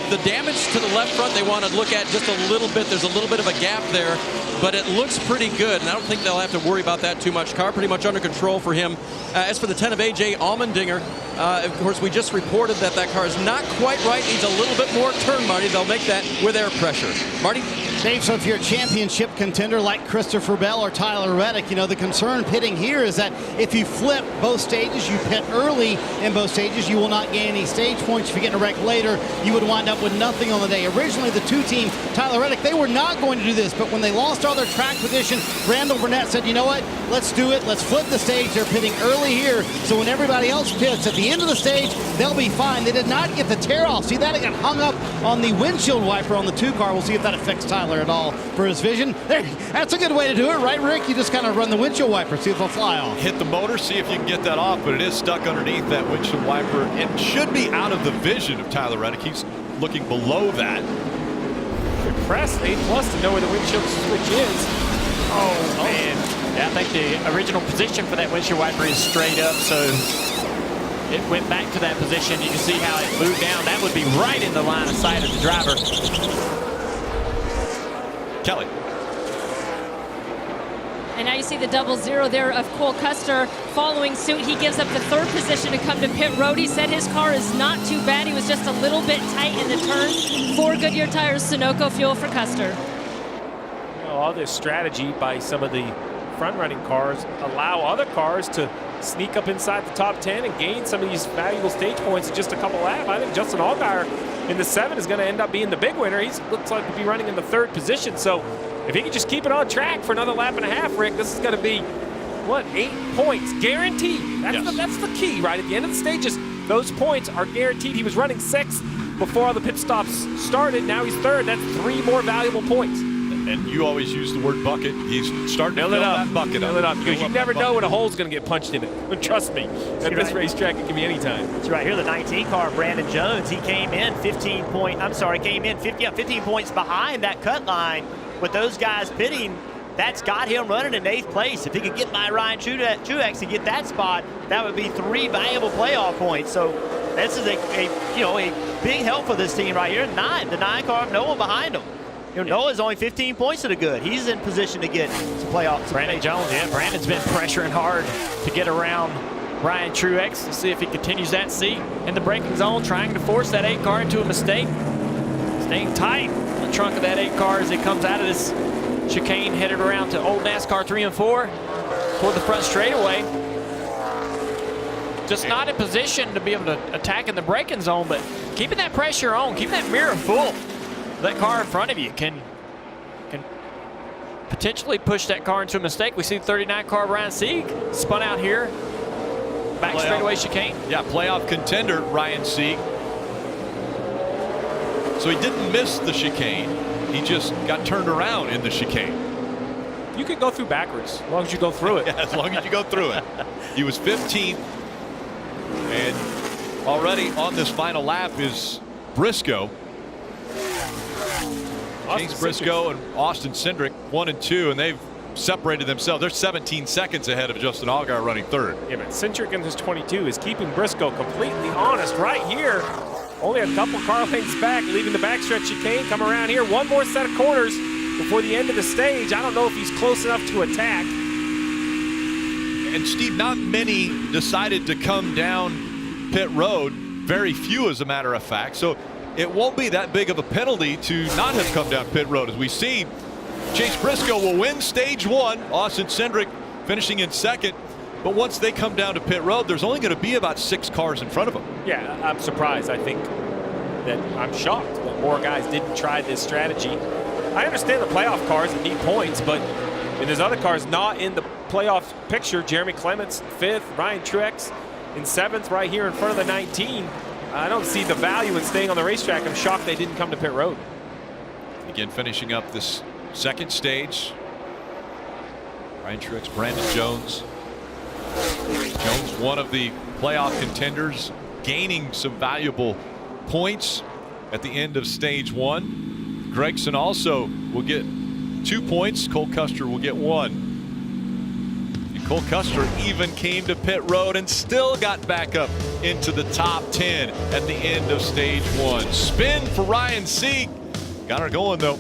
The damage to the left front they want to look at just a little bit. There's a little bit of a gap there, but it looks pretty good, and I don't think they'll have to worry about that too much. Car pretty much under control for him. As for the 10 of A.J. Allmendinger, of course, we just reported that that car is not quite right. Needs a little bit more turn, Marty. They'll make that with air pressure. Marty? Dave, so if you're a championship contender like Christopher Bell or Tyler Reddick, you know, the concern pitting here is that if you flip both stages, you pit early in both stages, you will not gain any stage points. If you get in a wreck later, you would wind up with nothing on the day. Originally, the two-team, Tyler Reddick, they were not going to do this, but when they lost all their track position, Randall Burnett said, you know what, let's do it. Let's flip the stage. They're pitting early here, so when everybody else pits at the end of the stage, they'll be fine. They did not get the tear off. See that? It got hung up on the windshield wiper on the 2 car. We'll see if that affects Tyler at all for his vision. There, that's a good way to do it, right, Rick? You just kind of run the windshield wiper, see if it'll fly off. Hit the motor, see if you can get that off, but it is stuck underneath that windshield wiper. It should be out of the vision of Tyler Reddick. He's looking below that. Press A+ to know where the windshield switch is. Oh, man. Yeah, I think the original position for that windshield wiper is straight up, so it went back to that position. You can see how it moved down. That would be right in the line of sight of the driver. Kelly. And now you see the 0-0 there of Cole Custer following suit. He gives up the 3rd position to come to pit road. He said his car is not too bad. He was just a little bit tight in the turn. 4 Goodyear tires, Sunoco fuel for Custer. You know, all this strategy by some of the front-running cars allow other cars to sneak up inside the top 10 and gain some of these valuable stage points in just a couple laps. I think Justin Allgaier in the 7 is going to end up being the big winner. He looks like to be running in the 3rd position, so if he can just keep it on track for another lap and a half, Rick, this is going to be, what, 8 points guaranteed. That's the key, right? At the end of the stages, those points are guaranteed. He was running 6th before all the pit stops started. Now he's 3rd. That's 3 more valuable points. And you always use the word bucket. He's starting to fill that bucket up. Fill it up, because you never know when a hole's going to get punched in it. Trust me, at this racetrack, it can be any time. That's right. Here, the 19 car, Brandon Jones, he came in 15 points behind that cut line. With those guys pitting, that's got him running in 8th place. If he could get by Ryan Truex and get that spot, that would be 3 valuable playoff points. So this is a big help for this team right here. The 9 car, Noah behind him. Noah's only 15 points to the good. He's in position to get to playoffs. Brandon Jones, Brandon's been pressuring hard to get around Ryan Truex to see if he continues that seat in the braking zone, trying to force that 8 car into a mistake. Staying tight on the trunk of that 8 car as it comes out of this chicane, headed around to old NASCAR 3 and 4 toward the front straightaway. Just not in position to be able to attack in the braking zone, but keeping that pressure on, keeping that mirror full. That car in front of you can potentially push that car into a mistake. We see the 39 car, Ryan Sieg, spun out here. Back straightaway chicane. Yeah, playoff contender, Ryan Sieg. So he didn't miss the chicane. He just got turned around in the chicane. You can go through backwards as long as you go through it. Yeah, as long as you go through it. He was 15th. And already on this final lap is Briscoe. Chase Briscoe and Austin Cindric, 1 and 2, and they've separated themselves. They're 17 seconds ahead of Justin Allgaier running 3rd. Yeah, but Cindric in his 22 is keeping Briscoe completely honest right here. Only a couple car lengths back, leaving the backstretch chicane. Come around here, 1 more set of corners before the end of the stage. I don't know if he's close enough to attack. And Steve, not many decided to come down pit road. Very few, as a matter of fact. So it won't be that big of a penalty to not have come down pit road. As we see, Chase Briscoe will win stage 1. Austin Cindric finishing in 2nd. But once they come down to pit road, there's only going to be about 6 cars in front of them. Yeah, I'm surprised. I'm shocked that more guys didn't try this strategy. I understand the playoff cars that need points, but there's other cars not in the playoff picture. Jeremy Clements, 5th, Ryan Truex in 7th right here in front of the 19. I don't see the value in staying on the racetrack. I'm shocked they didn't come to pit road. Again, finishing up this 2nd stage. Ryan Truex, Brandon Jones. Jones, one of the playoff contenders, gaining some valuable points at the end of stage 1. Gregson also will get 2 points. Cole Custer will get 1. Cole Custer even came to pit road and still got back up into the top 10 at the end of stage 1. Spin for Ryan Sieg. Got her going though.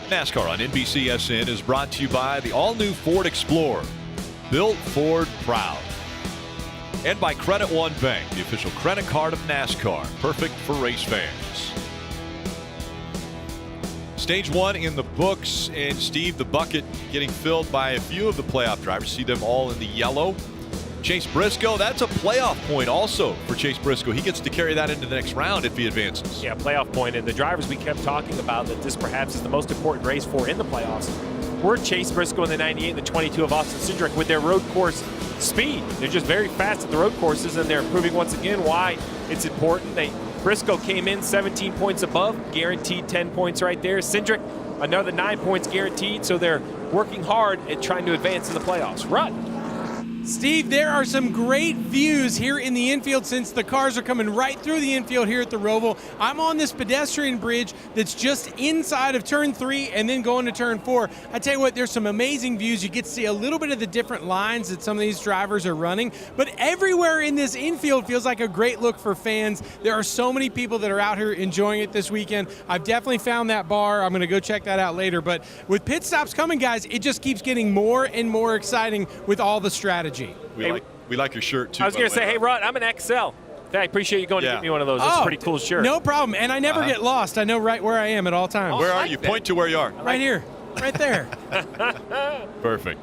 NASCAR on NBCSN is brought to you by the all-new Ford Explorer, built Ford proud. And by Credit One Bank, the official credit card of NASCAR, perfect for race fans. Stage 1 in the books, and Steve, the bucket getting filled by a few of the playoff drivers. See them all in the yellow. Chase Briscoe, that's a playoff point also for Chase Briscoe. He gets to carry that into the next round if he advances. Yeah, playoff point. And the drivers we kept talking about that this perhaps is the most important race for in the playoffs were Chase Briscoe in the 98 and the 22 of Austin Cindric with their road course speed. They're just very fast at the road courses, and they're proving once again why it's important. Briscoe came in 17 points above, guaranteed 10 points right there. Cindric, another 9 points guaranteed, so they're working hard at trying to advance in the playoffs. Rut. Steve, there are some great views here in the infield since the cars are coming right through the infield here at the Roval. I'm on this pedestrian bridge that's just inside of turn 3 and then going to turn 4. I tell you what, there's some amazing views. You get to see a little bit of the different lines that some of these drivers are running, but everywhere in this infield feels like a great look for fans. There are so many people that are out here enjoying it this weekend. I've definitely found that bar. I'm going to go check that out later, but with pit stops coming, guys, it just keeps getting more and more exciting with all the strategy. We like your shirt, too. I was going to say, hey, Rod, I'm an XL. I appreciate you going to get me one of those. That's a pretty cool shirt. No problem. And I never get lost. I know right where I am at all times. Where are you? Point to where you are. Right here. Right there. Perfect.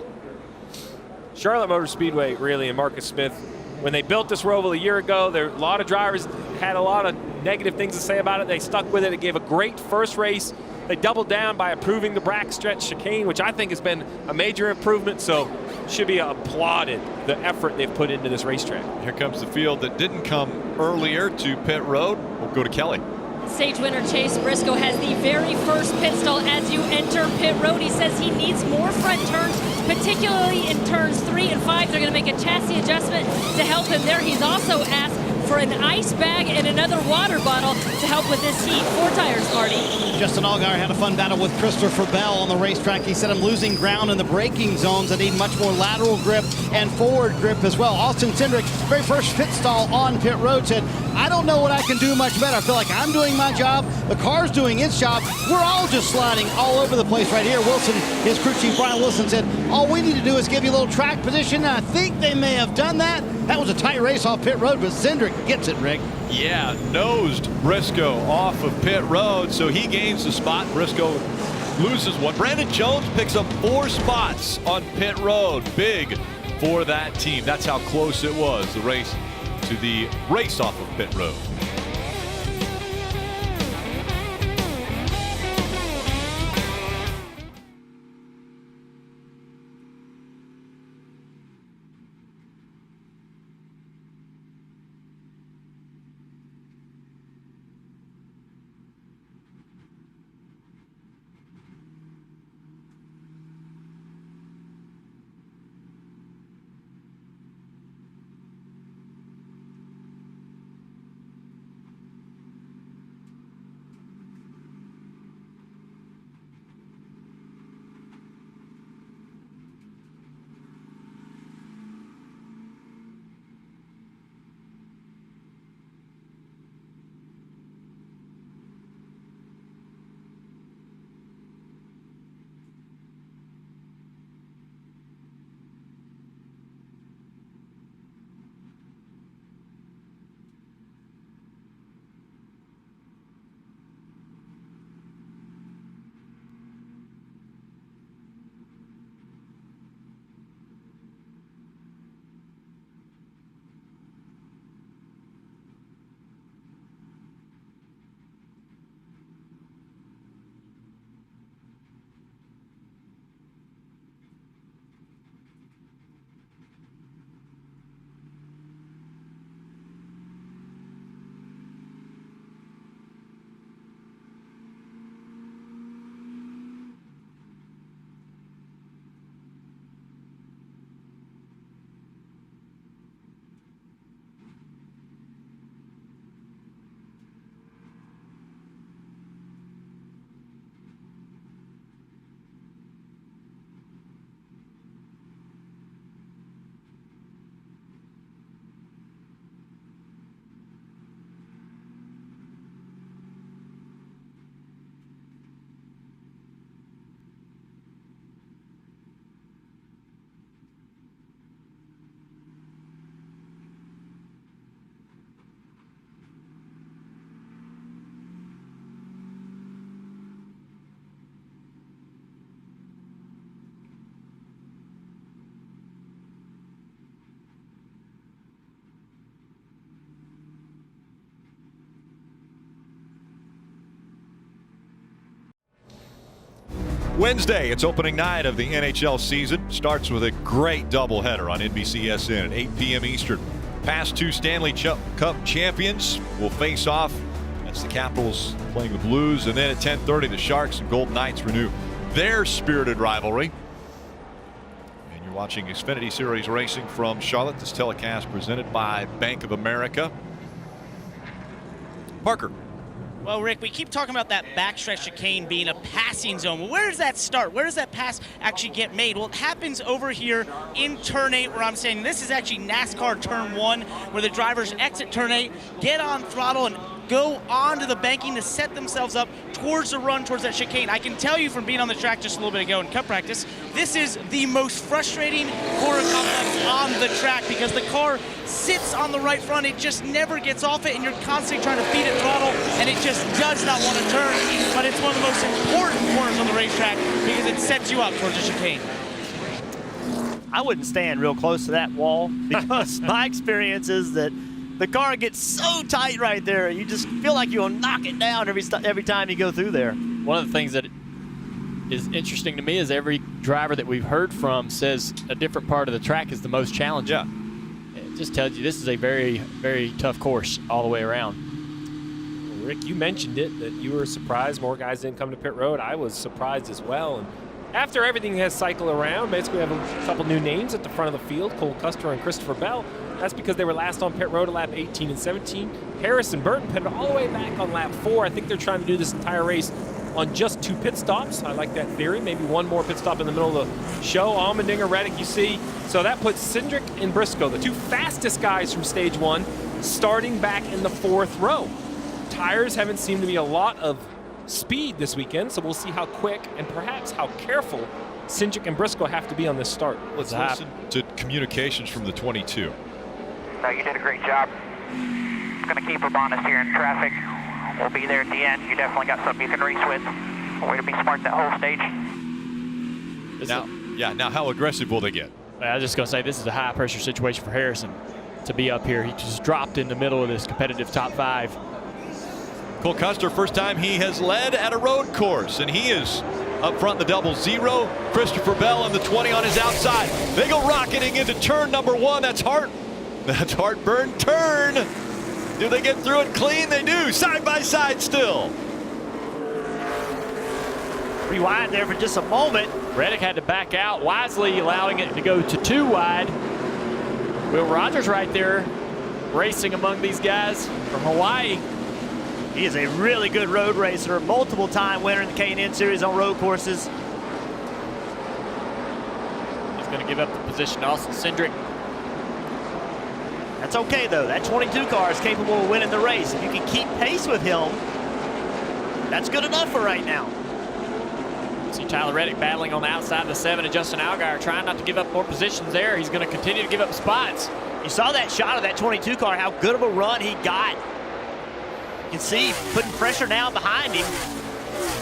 Charlotte Motor Speedway, really, and Marcus Smith, when they built this Roval a year ago, a lot of drivers had a lot of negative things to say about it. They stuck with it. It gave a great first race. They doubled down by improving the backstretch chicane, which I think has been a major improvement, so should be applauded, the effort they've put into this racetrack. Here comes the field that didn't come earlier to pit road. We'll go to Kelly. Stage winner Chase Briscoe has the very first pit stall as you enter pit road. He says he needs more front turns, particularly in turns 3 and 5. They're going to make a chassis adjustment to help him there. He's also asked for an ice bag and another water bottle to help with this heat. 4 tires, Marty. Justin Allgaier had a fun battle with Christopher Bell on the racetrack. He said, I'm losing ground in the braking zones. I need much more lateral grip and forward grip as well. Austin Cindric, very first pit stall on pit road, said, I don't know what I can do much better. I feel like I'm doing my job. The car's doing its job. We're all just sliding all over the place right here. Wilson, his crew chief Brian Wilson, said, all we need to do is give you a little track position. And I think they may have done that. That was a tight race off pit road, but Cindric gets it, Rick. Yeah, nosed Briscoe off of pit road, so he gains the spot. Briscoe loses one. Brandon Jones picks up 4 spots on pit road. Big for that team. That's how close it was, the race to the race off of pit road. Wednesday, it's opening night of the NHL season. Starts with a great doubleheader on NBCSN at 8 p.m. Eastern. Past two Stanley Cup champions will face off. That's the Capitals playing the Blues. And then at 10:30, the Sharks and Golden Knights renew their spirited rivalry. And you're watching Xfinity Series racing from Charlotte. This telecast presented by Bank of America. Parker. Well, Rick, we keep talking about that backstretch chicane being a passing zone. Well, where does that start? Where does that pass actually get made? Well, it happens over here in turn 8, where I'm saying this is actually NASCAR turn 1, where the drivers exit turn 8, get on throttle, and go onto the banking to set themselves up towards the run, towards that chicane. I can tell you from being on the track just a little bit ago in cup practice, this is the most frustrating corner complex on the track because the car sits on the right front. It just never gets off it, and you're constantly trying to feed it throttle, and it just does not want to turn. But it's one of the most important corners on the racetrack because it sets you up towards the chicane. I wouldn't stand real close to that wall because my experience is that the car gets so tight right there. You just feel like you'll knock it down every time you go through there. One of the things that is interesting to me is every driver that we've heard from says a different part of the track is the most challenging. Yeah. It just tells you this is a very, very tough course all the way around. Well, Rick, you mentioned it, that you were surprised more guys didn't come to pit road. I was surprised as well. And after everything has cycled around, basically we have a couple new names at the front of the field, Cole Custer and Christopher Bell. That's because they were last on pit road at lap 18 and 17. Harris and Burton pitted all the way back on lap 4. I think they're trying to do this entire race on just 2 pit stops. I like that theory. Maybe one more pit stop in the middle of the show. Allmendinger, Reddick, you see. So that puts Cindric and Briscoe, the 2 fastest guys from stage 1, starting back in the 4th row. Tires haven't seemed to be a lot of speed this weekend, so we'll see how quick and perhaps how careful Cindric and Briscoe have to be on this start. Let's listen to communications from the 22. No, you did a great job. Going to keep up on us here in traffic. We'll be there at the end. You definitely got something you can race with. Way to be smart that whole stage. Now how aggressive will they get? I was just going to say this is a high pressure situation for Harrison to be up here. He just dropped in the middle of this competitive top 5. Cole Custer, first time he has led at a road course, and he is up front in the 00. Christopher Bell in the 20 on his outside. They go rocketing into turn number 1. That's heartburn turn. Do they get through it clean? They do. Side by side still. Rewind there for just a moment. Reddick had to back out, wisely allowing it to go to 2 wide. Will Rogers right there racing among these guys from Hawaii. He is a really good road racer, multiple-time winner in the K&N Series on road courses. He's going to give up the position to Austin Cindric. That's okay, though. That 22 car is capable of winning the race. If you can keep pace with him, that's good enough for right now. See Tyler Reddick battling on the outside of the 7, and Justin Allgaier trying not to give up more positions there. He's going to continue to give up spots. You saw that shot of that 22 car, how good of a run he got. You can see putting pressure now behind him.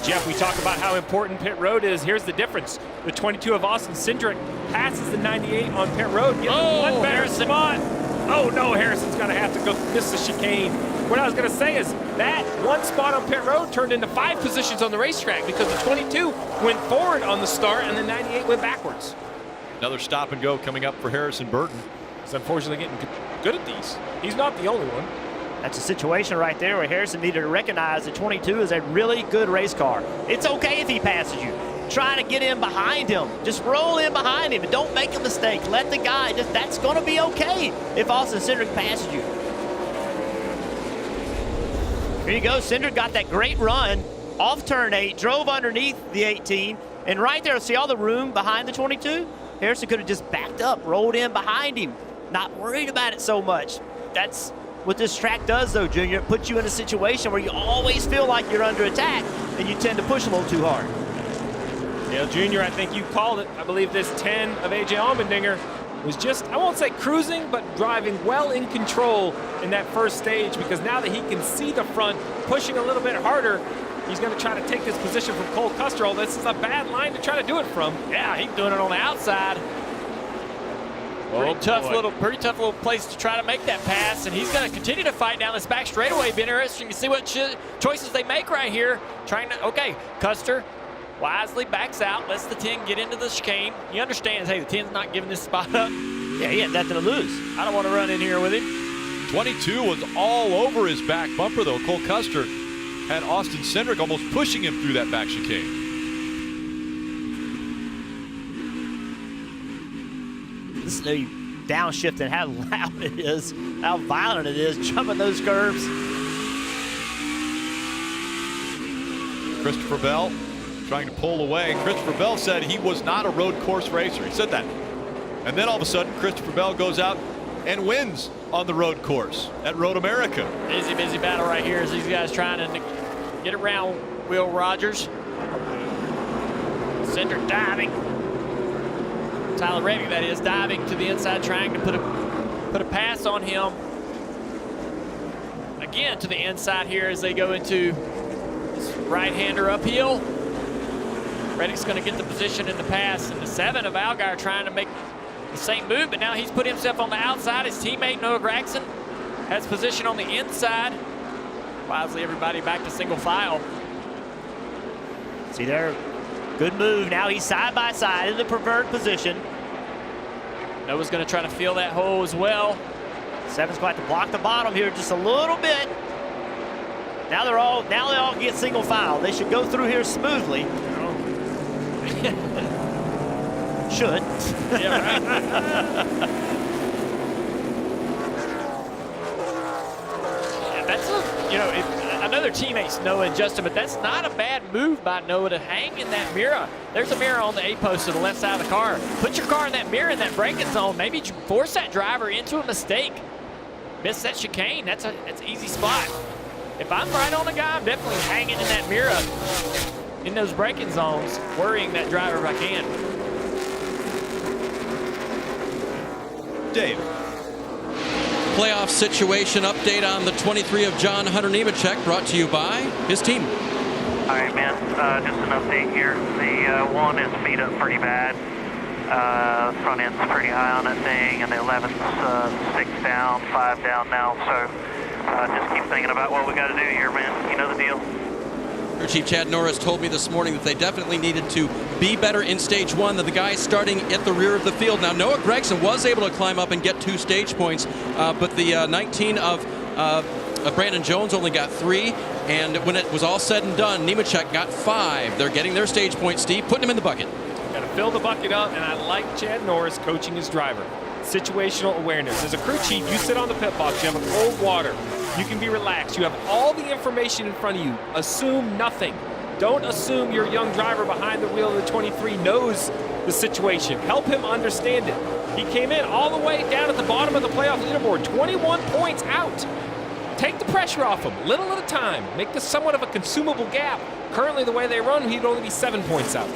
Jeff, we talk about how important pit road is. Here's the difference. The 22 of Austin Cindric passes the 98 on pit road. Gets one better spot. Oh, no, Harrison's going to have to go miss the chicane. What I was going to say is that one spot on pit road turned into 5 positions on the racetrack because the 22 went forward on the start and the 98 went backwards. Another stop and go coming up for Harrison Burton. He's unfortunately getting good at these. He's not the only one. That's a situation right there where Harrison needed to recognize that 22 is a really good race car. It's okay if he passes you. Try to get in behind him. Just roll in behind him and don't make a mistake. Let the guy, that's going to be okay if Austin Cindric passes you. Here you go. Cindric got that great run off turn 8, drove underneath the 18, and right there, see all the room behind the 22? Harrison could have just backed up, rolled in behind him, not worried about it so much. That's what this track does, though, Junior. It puts you in a situation where you always feel like you're under attack, and you tend to push a little too hard. Yeah, Junior, I think you called it. I believe this 10 of A.J. Allmendinger was just, I won't say cruising, but driving well in control in that first stage, because now that he can see the front, pushing a little bit harder, he's going to try to take this position from Cole Custer. Oh, this is a bad line to try to do it from. Yeah, he's doing it on the outside. Pretty tough little place to try to make that pass, and he's going to continue to fight down this back straightaway. Be interesting to see what choices they make right here. Okay, Custer wisely backs out, lets the 10 get into the chicane. He understands, hey, the 10's not giving this spot up. Yeah, he had nothing to lose. I don't want to run in here with him. 22 was all over his back bumper, though. Cole Custer had Austin Cindric almost pushing him through that back chicane. This is the downshift and how loud it is, how violent it is, jumping those curves. Christopher Bell trying to pull away. Christopher Bell said he was not a road course racer. He said that. And then all of a sudden, Christopher Bell goes out and wins on the road course at Road America. Busy battle right here as these guys trying to get around Will Rogers. Cindric diving. Tyler Reddick, that is, diving to the inside, trying to put a pass on him. Again to the inside here as they go into this right-hander uphill. Reddick's going to get the position in the pass, and the 7 of Allgaier trying to make the same move, but now he's put himself on the outside. His teammate Noah Gragson has position on the inside. Wisely, everybody back to single file. See there, good move. Now he's side by side in the preferred position. Noah's going to try to fill that hole as well. 7's going to have to block the bottom here just a little bit. Now they all get single file. They should go through here smoothly. Should. Yeah, right. Yeah, that's if another teammate's Noah and Justin, but that's not a bad move by Noah to hang in that mirror. There's a mirror on the A post to the left side of the car. Put your car in that mirror in that braking zone. Maybe force that driver into a mistake. Miss that chicane. That's an easy spot. If I'm right on the guy, I'm definitely hanging in that mirror in those braking zones, worrying that driver if I can. Dave. Playoff situation update on the 23 of John Hunter Nemechek, brought to you by his team. All right, man, just an update here. The 1 is beat up pretty bad. Front end's pretty high on that thing, and the 11's 6 down, 5 down now. So just keep thinking about what we got to do here, man. You know the deal. Crew Chief Chad Norris told me this morning that they definitely needed to be better in stage 1 than the guys starting at the rear of the field. Now, Noah Gragson was able to climb up and get 2 stage points, but the 19 of Brandon Jones only got 3, and when it was all said and done, Nemechek got 5. They're getting their stage points, Steve, putting him in the bucket. Got to fill the bucket up, and I like Chad Norris coaching his driver. Situational awareness. As a crew chief, you sit on the pit box, you have a cold water. You can be relaxed. You have all the information in front of you. Assume nothing. Don't assume your young driver behind the wheel of the 23 knows the situation. Help him understand it. He came in all the way down at the bottom of the playoff leaderboard, 21 points out. Take the pressure off him, little at a time. Make this somewhat of a consumable gap. Currently, the way they run, he'd only be 7 points out.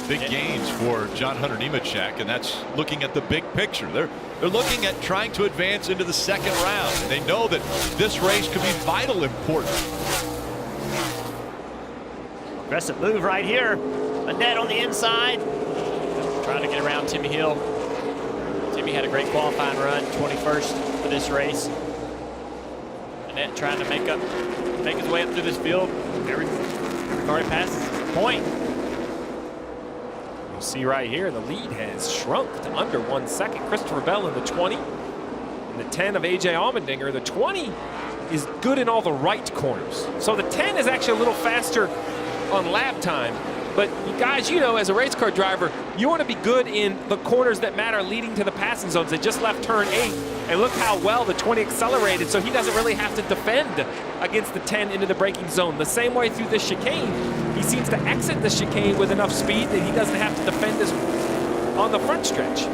Big gains for John Hunter Nemechek, and that's looking at the big picture. They're looking at trying to advance into the second round, and they know that this race could be vital important. Aggressive move right here. Annette on the inside. Trying to get around Timmy Hill. Timmy had a great qualifying run, 21st for this race. Annette trying to make his way up through this field. Every car he passes is a point. You see right here, the lead has shrunk to under 1 second. Christopher Bell in the 20. And the 10 of A.J. Allmendinger. The 20 is good in all the right corners. So the 10 is actually a little faster on lap time. But you guys, as a race car driver, you want to be good in the corners that matter leading to the passing zones. They just left turn 8. And look how well the 20 accelerated, so he doesn't really have to defend against the 10 into the braking zone. The same way through the chicane, he seems to exit the chicane with enough speed that he doesn't have to defend this on the front stretch.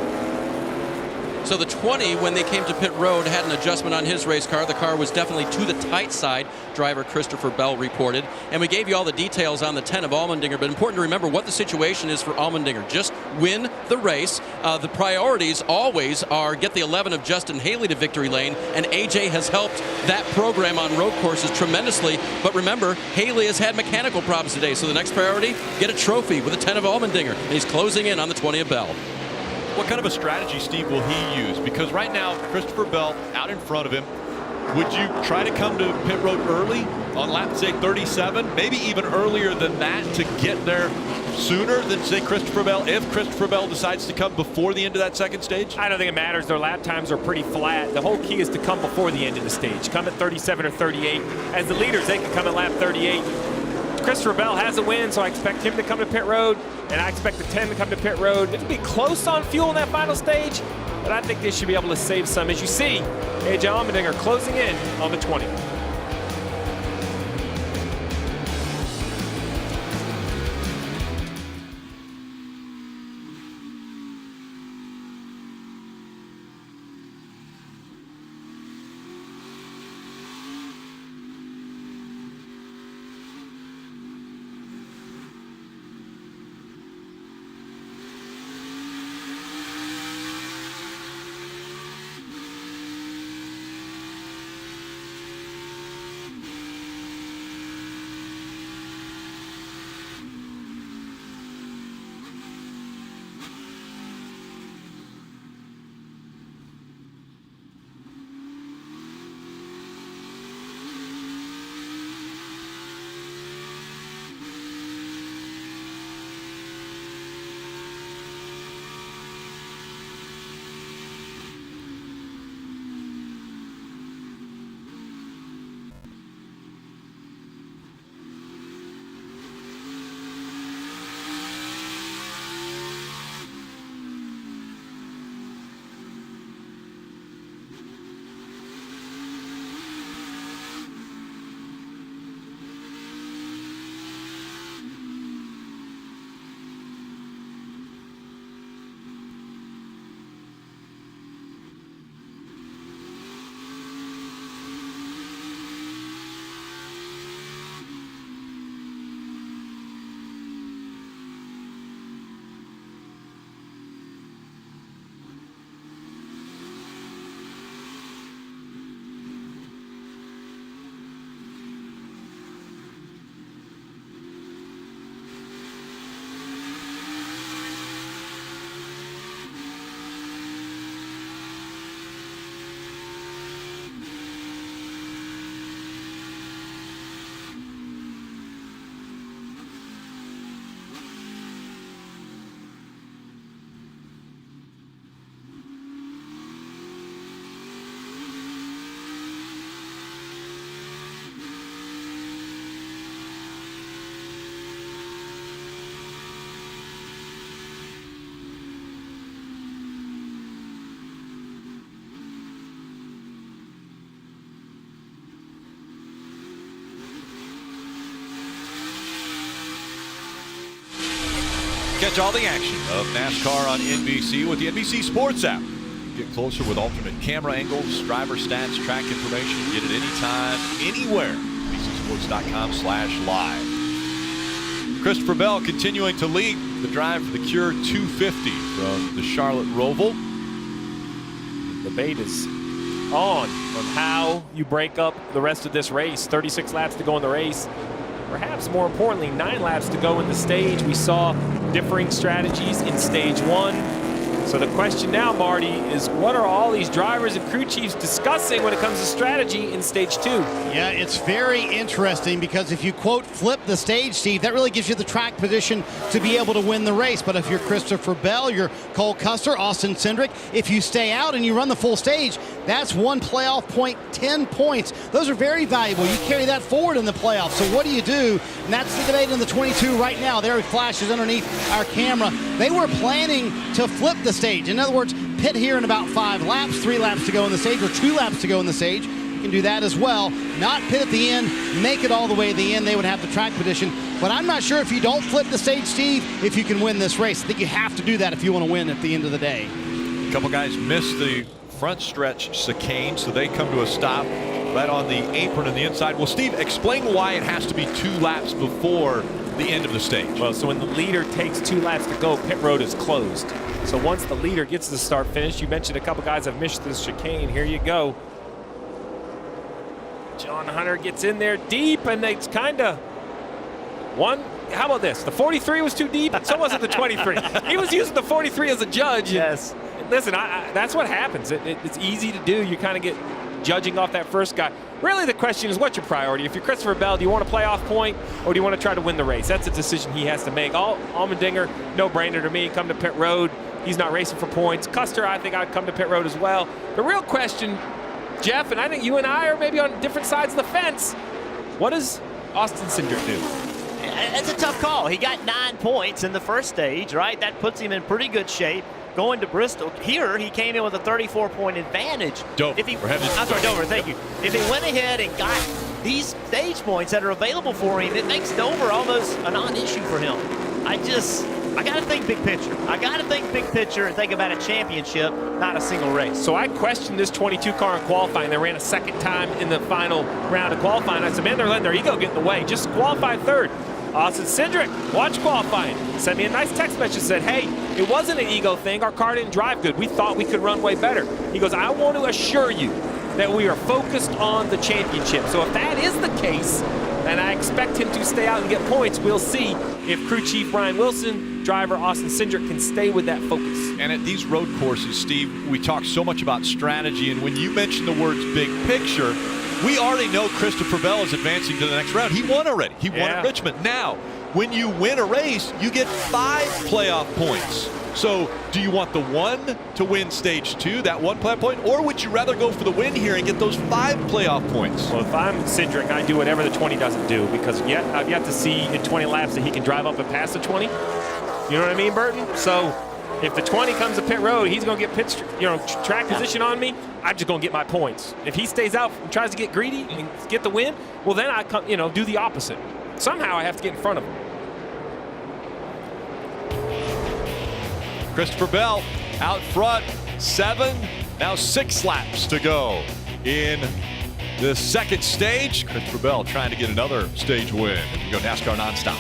So the 20, when they came to pit road, had an adjustment on his race car. The car was definitely to the tight side, driver Christopher Bell reported. And we gave you all the details on the 10 of Allmendinger, but important to remember what the situation is for Allmendinger. Just win the race. The priorities always are get the 11 of Justin Haley to victory lane, and AJ has helped that program on road courses tremendously. But remember, Haley has had mechanical problems today, so the next priority, get a trophy with a 10 of Allmendinger, and he's closing in on the 20 of Bell. What kind of a strategy, Steve, will he use? Because right now, Christopher Bell out in front of him. Would you try to come to pit road early on lap, say, 37, maybe even earlier than that to get there sooner than, say, Christopher Bell, if Christopher Bell decides to come before the end of that second stage? I don't think it matters. Their lap times are pretty flat. The whole key is to come before the end of the stage. Come at 37 or 38. As the leaders, they can come at lap 38. Christopher Bell has a win, so I expect him to come to pit road, and I expect the 10 to come to pit road. It'll be close on fuel in that final stage, but I think they should be able to save some. As you see, AJ Allmendinger closing in on the 20. Catch all the action of NASCAR on NBC with the NBC Sports app. Get closer with alternate camera angles, driver stats, track information. Get it anytime, anywhere. NBCSports.com/live. Christopher Bell continuing to lead the drive for the Cure 250 from the Charlotte Roval. The debate is on how you break up the rest of this race. 36 laps to go in the race. Perhaps more importantly, 9 laps to go in the stage. We saw differing strategies in stage 1. So the question now, Marty, is what are all these drivers and crew chiefs discussing when it comes to strategy in stage 2? Yeah, it's very interesting because if you, quote, flip the stage, Steve, that really gives you the track position to be able to win the race. But if you're Christopher Bell, you're Cole Custer, Austin Cindric, if you stay out and you run the full stage, that's 1 playoff point, 10 points. Those are very valuable. You carry that forward in the playoffs. So what do you do? And that's the debate in the 22 right now. There it flashes underneath our camera. They were planning to flip the stage. In other words, pit here in about 5 laps, 3 laps to go in the stage, or 2 laps to go in the stage. You can do that as well. Not pit at the end, make it all the way to the end. They would have the track position. But I'm not sure if you don't flip the stage, Steve, if you can win this race. I think you have to do that if you want to win at the end of the day. A couple guys missed the front stretch chicane, so they come to a stop right on the apron on the inside. Well, Steve, explain why it has to be 2 laps before the end of the stage. Well, so when the leader takes 2 laps to go, pit road is closed. So once the leader gets the start finish, you mentioned a couple guys have missed this chicane. Here you go. John Hunter gets in there deep, and it's kind of one. How about this? The 43 was too deep, and so wasn't the 23. He was using the 43 as a judge. Yes. Listen, that's what happens. It's easy to do. You kind of get judging off that first guy. Really, the question is, what's your priority? If you're Christopher Bell, do you want a playoff point or do you want to try to win the race? That's a decision he has to make. Allmendinger, no-brainer to me. Come to pit road. He's not racing for points. Custer, I think I'd come to pit road as well. The real question, Jeff, and I think you and I are maybe on different sides of the fence. What does Austin Cindric do? It's a tough call. He got 9 points in the first stage, right? That puts him in pretty good shape. Going to Bristol, here he came in with a 34-point advantage. Dover. I'm sorry, Dover, thank you. If he went ahead and got these stage points that are available for him, it makes Dover almost a non-issue for him. I got to think big picture. I got to think big picture and think about a championship, not a single race. So I questioned this 22 car in qualifying. They ran a second time in the final round of qualifying. I said, man, they're letting their ego get in the way. Just qualify third. Austin Cindric, watch qualifying. Sent me a nice text message, said, hey, it wasn't an ego thing. Our car didn't drive good. We thought we could run way better. He goes, I want to assure you that we are focused on the championship. So if that is the case, and I expect him to stay out and get points, we'll see if crew chief Brian Wilson, driver Austin Cindric can stay with that focus. And at these road courses, Steve, we talk so much about strategy, and when you mention the words big picture, we already know Christopher Bell is advancing to the next round. He won already. He won at Richmond. Now, when you win a race, you get 5 playoff points. So do you want the 1 to win stage 2, that 1 playoff point, or would you rather go for the win here and get those 5 playoff points? Well, if I'm Cindric, I do whatever the 20 doesn't do, because I've yet to see in 20 laps that he can drive up and pass the 20. You know what I mean, Burton? So if the 20 comes to pit road, he's going to get track position on me. I'm just going to get my points. If he stays out and tries to get greedy and get the win, well, then I come, do the opposite. Somehow I have to get in front of him. Christopher Bell out front, 7, now 6 laps to go in the second stage. Christopher Bell trying to get another stage win. We go NASCAR nonstop.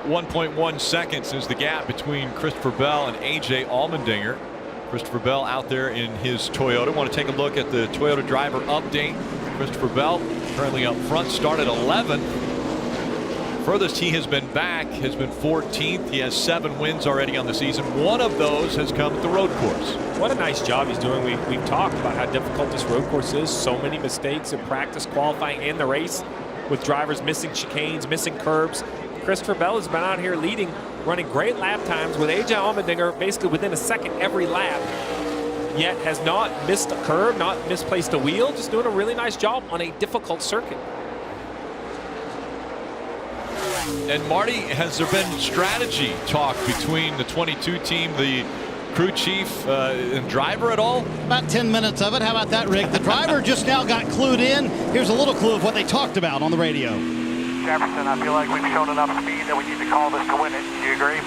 1.1 seconds is the gap between Christopher Bell and A.J. Allmendinger. Christopher Bell out there in his Toyota. Want to take a look at the Toyota driver update. Christopher Bell currently up front, started 11th. Furthest he has been back has been 14th. He has 7 wins already on the season. One of those has come at the road course. What a nice job he's doing. We've talked about how difficult this road course is. So many mistakes in practice, qualifying, and the race, with drivers missing chicanes, missing curbs. Christopher Bell has been out here leading, running great lap times with A.J. Allmendinger basically within a second every lap, yet has not missed a curb, not misplaced a wheel, just doing a really nice job on a difficult circuit. And Marty, has there been strategy talk between the 22 team, the crew chief and driver at all? About 10 minutes of it. How about that, Rick? The driver just now got clued in. Here's a little clue of what they talked about on the radio. Jefferson, I feel like we've shown enough speed that we need to call this to win it. Do you agree?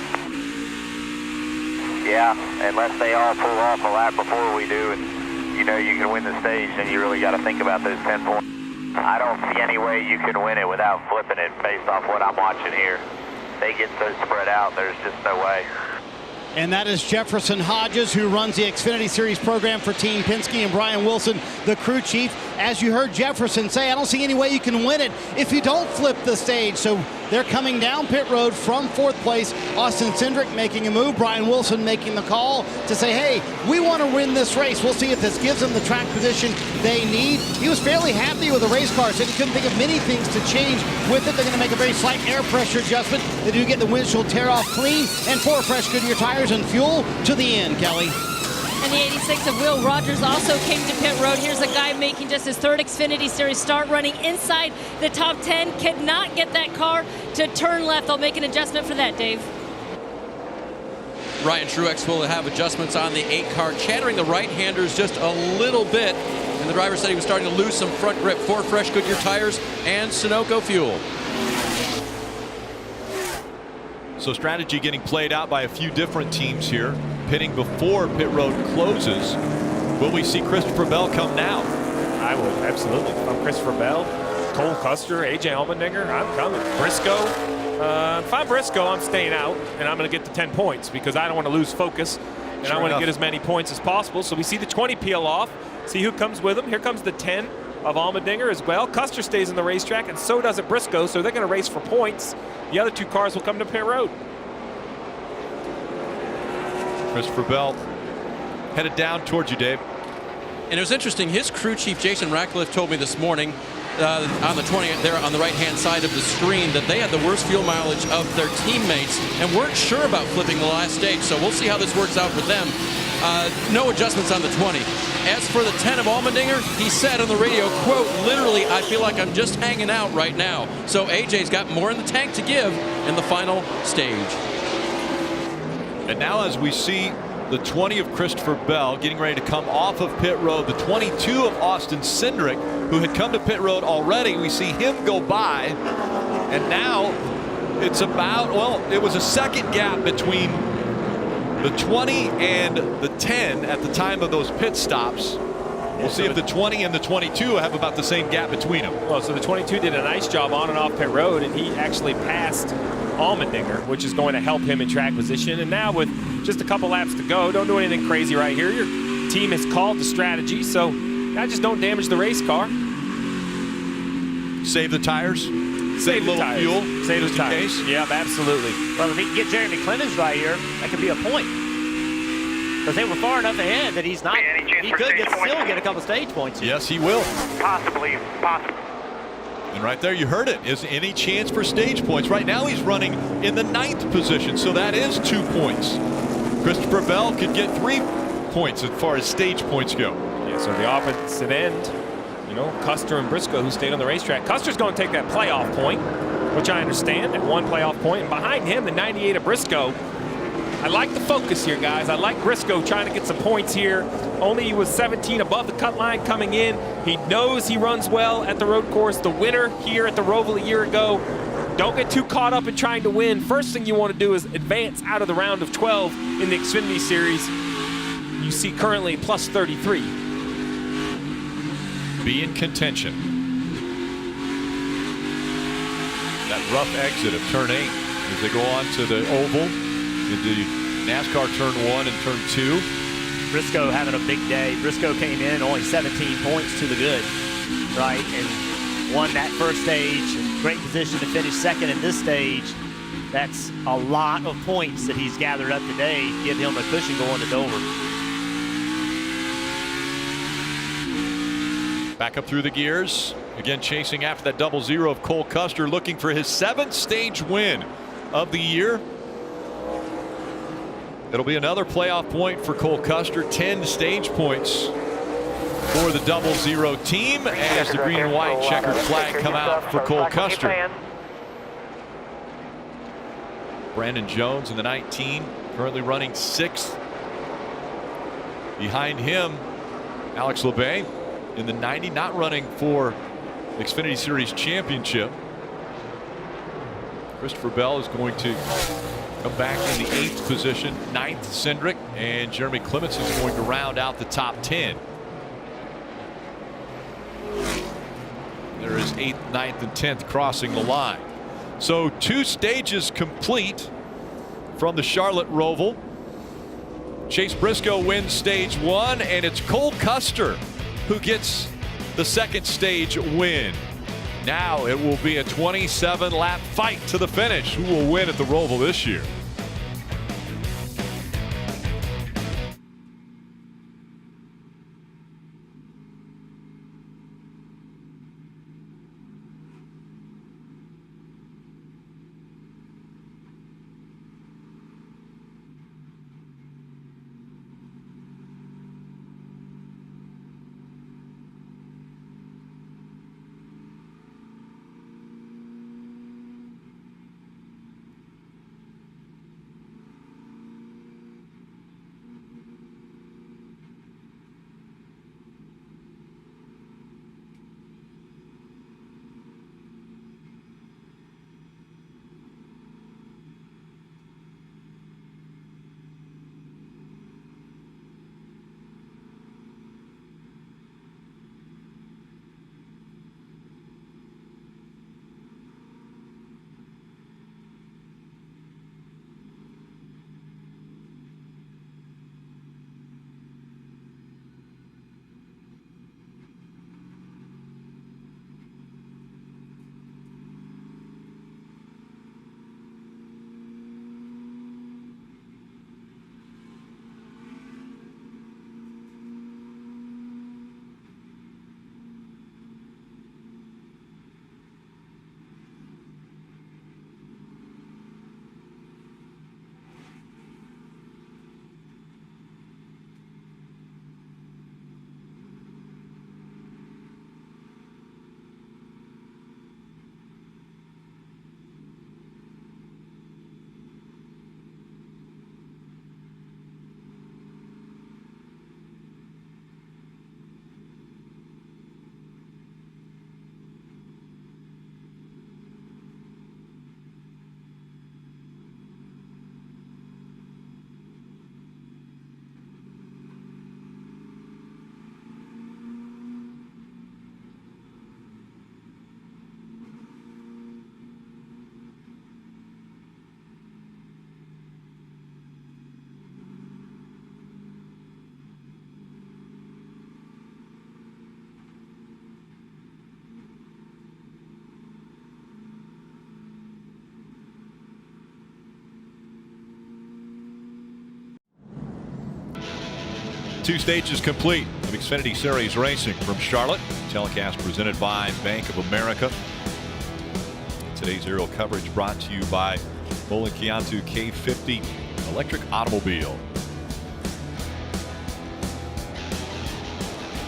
Yeah, unless they all pull off a lap before we do, and you know you can win the stage, then you really got to think about those 10 points. I don't see any way you can win it without flipping it based off what I'm watching here. They get so spread out, there's just no way. And that is Jefferson Hodges, who runs the Xfinity Series program for Team Penske, and Brian Wilson, the crew chief. As you heard Jefferson say, I don't see any way you can win it if you don't flip the stage. So they're coming down pit road from 4th place. Austin Cindric making a move. Brian Wilson making the call to say, hey, we want to win this race. We'll see if this gives them the track position they need. He was fairly happy with the race car. Said he couldn't think of many things to change with it. They're going to make a very slight air pressure adjustment. They do get the windshield tear off clean, and 4 fresh Goodyear tires and fuel to the end, Kelly. And the 86 of Will Rogers also came to pit road. Here's a guy making just his 3rd Xfinity Series start, running inside the top 10. Cannot get that car to turn left. They'll make an adjustment for that, Dave. Ryan Truex will have adjustments on the 8 car, chattering the right-handers just a little bit. And the driver said he was starting to lose some front grip. 4 fresh Goodyear tires and Sunoco fuel. So strategy getting played out by a few different teams here, pitting before pit road closes. Will we see Christopher Bell come now? I will, absolutely. If I'm Christopher Bell, Cole Custer, A.J. Allmendinger, I'm coming. Briscoe. If I'm Briscoe, I'm staying out, and I'm going to get the 10 points because I don't want to lose focus, and I want to get as many points as possible. So we see the 20 peel off, see who comes with him. Here comes the 10 of Allmendinger as well. Custer stays in the racetrack, and so does Briscoe, so they're going to race for points. The other 2 cars will come to pit road. Christopher Bell headed down towards you, Dave. And it was interesting, his crew chief, Jason Ratcliffe, told me this morning on the 20 there on the right-hand side of the screen that they had the worst fuel mileage of their teammates and weren't sure about flipping the last stage. So we'll see how this works out for them. No adjustments on the 20. As for the 10 of Allmendinger, he said on the radio, quote, literally, I feel like I'm just hanging out right now. So AJ's got more in the tank to give in the final stage. And now as we see the 20 of Christopher Bell getting ready to come off of pit road, the 22 of Austin Cindric, who had come to pit road already, we see him go by. And now it's about, well, it was a second gap between the 20 and the 10 at the time of those pit stops. We'll see if the 20 and the 22 have about the same gap between them. Well, so the 22 did a nice job on and off pit road, and he actually passed Allmendinger, which is going to help him in track position. And now with just a couple laps to go, don't do anything crazy right here. Your team has called the strategy, so I just don't damage the race car. Save the tires. Save a little fuel. Save the tires. Yep, absolutely. Well, if he can get Jeremy Clemens right here, that could be a point. Because they were far enough ahead that he's not. He could still get a couple stage points. Yes, he will. Possibly. And right there, you heard it. Is any chance for stage points? Right now, he's running in the 9th position, so that is 2 points. Christopher Bell could get 3 points as far as stage points go. Yeah, so the opposite end, you know, Custer and Briscoe, who stayed on the racetrack. Custer's going to take that playoff point, which I understand, at 1 playoff point. And behind him, the 98 of Briscoe. I like the focus here, guys. I like Briscoe trying to get some points here. Only he was 17 above the cut line coming in. He knows he runs well at the road course. The winner here at the Roval a year ago. Don't get too caught up in trying to win. First thing you want to do is advance out of the round of 12 in the Xfinity Series. You see currently plus 33. Be in contention. That rough exit of turn 8. as they go on to the oval into NASCAR turn 1 and turn 2. Briscoe having a big day. Briscoe came in only 17 points to the good, right? And won that first stage. In great position to finish second in this stage. That's a lot of points that he's gathered up today. Give him a cushion going to Dover. Back up through the gears. Again, chasing after that 0-0 of Cole Custer, looking for his 7th stage win of the year. It'll be another playoff point for Cole Custer. 10 stage points for the 0-0 team as the green and white checkered flag come out for Cole Custer. Brandon Jones in the 19, currently running 6th. Behind him, Alex LeBay in the 90, not running for Xfinity Series Championship. Christopher Bell is going to come back in the 8th position. 9th, Cindric, and Jeremy Clements is going to round out the top 10. There is 8th, 9th, and 10th crossing the line. So 2 stages complete from the Charlotte Roval. Chase Briscoe wins stage 1, and it's Cole Custer who gets the 2nd stage win. Now it will be a 27-lap fight to the finish. Who will win at the Roval this year? Two stages complete of Xfinity Series racing from Charlotte. Telecast presented by Bank of America. Today's aerial coverage brought to you by Bolin Chiantu K50 electric automobile.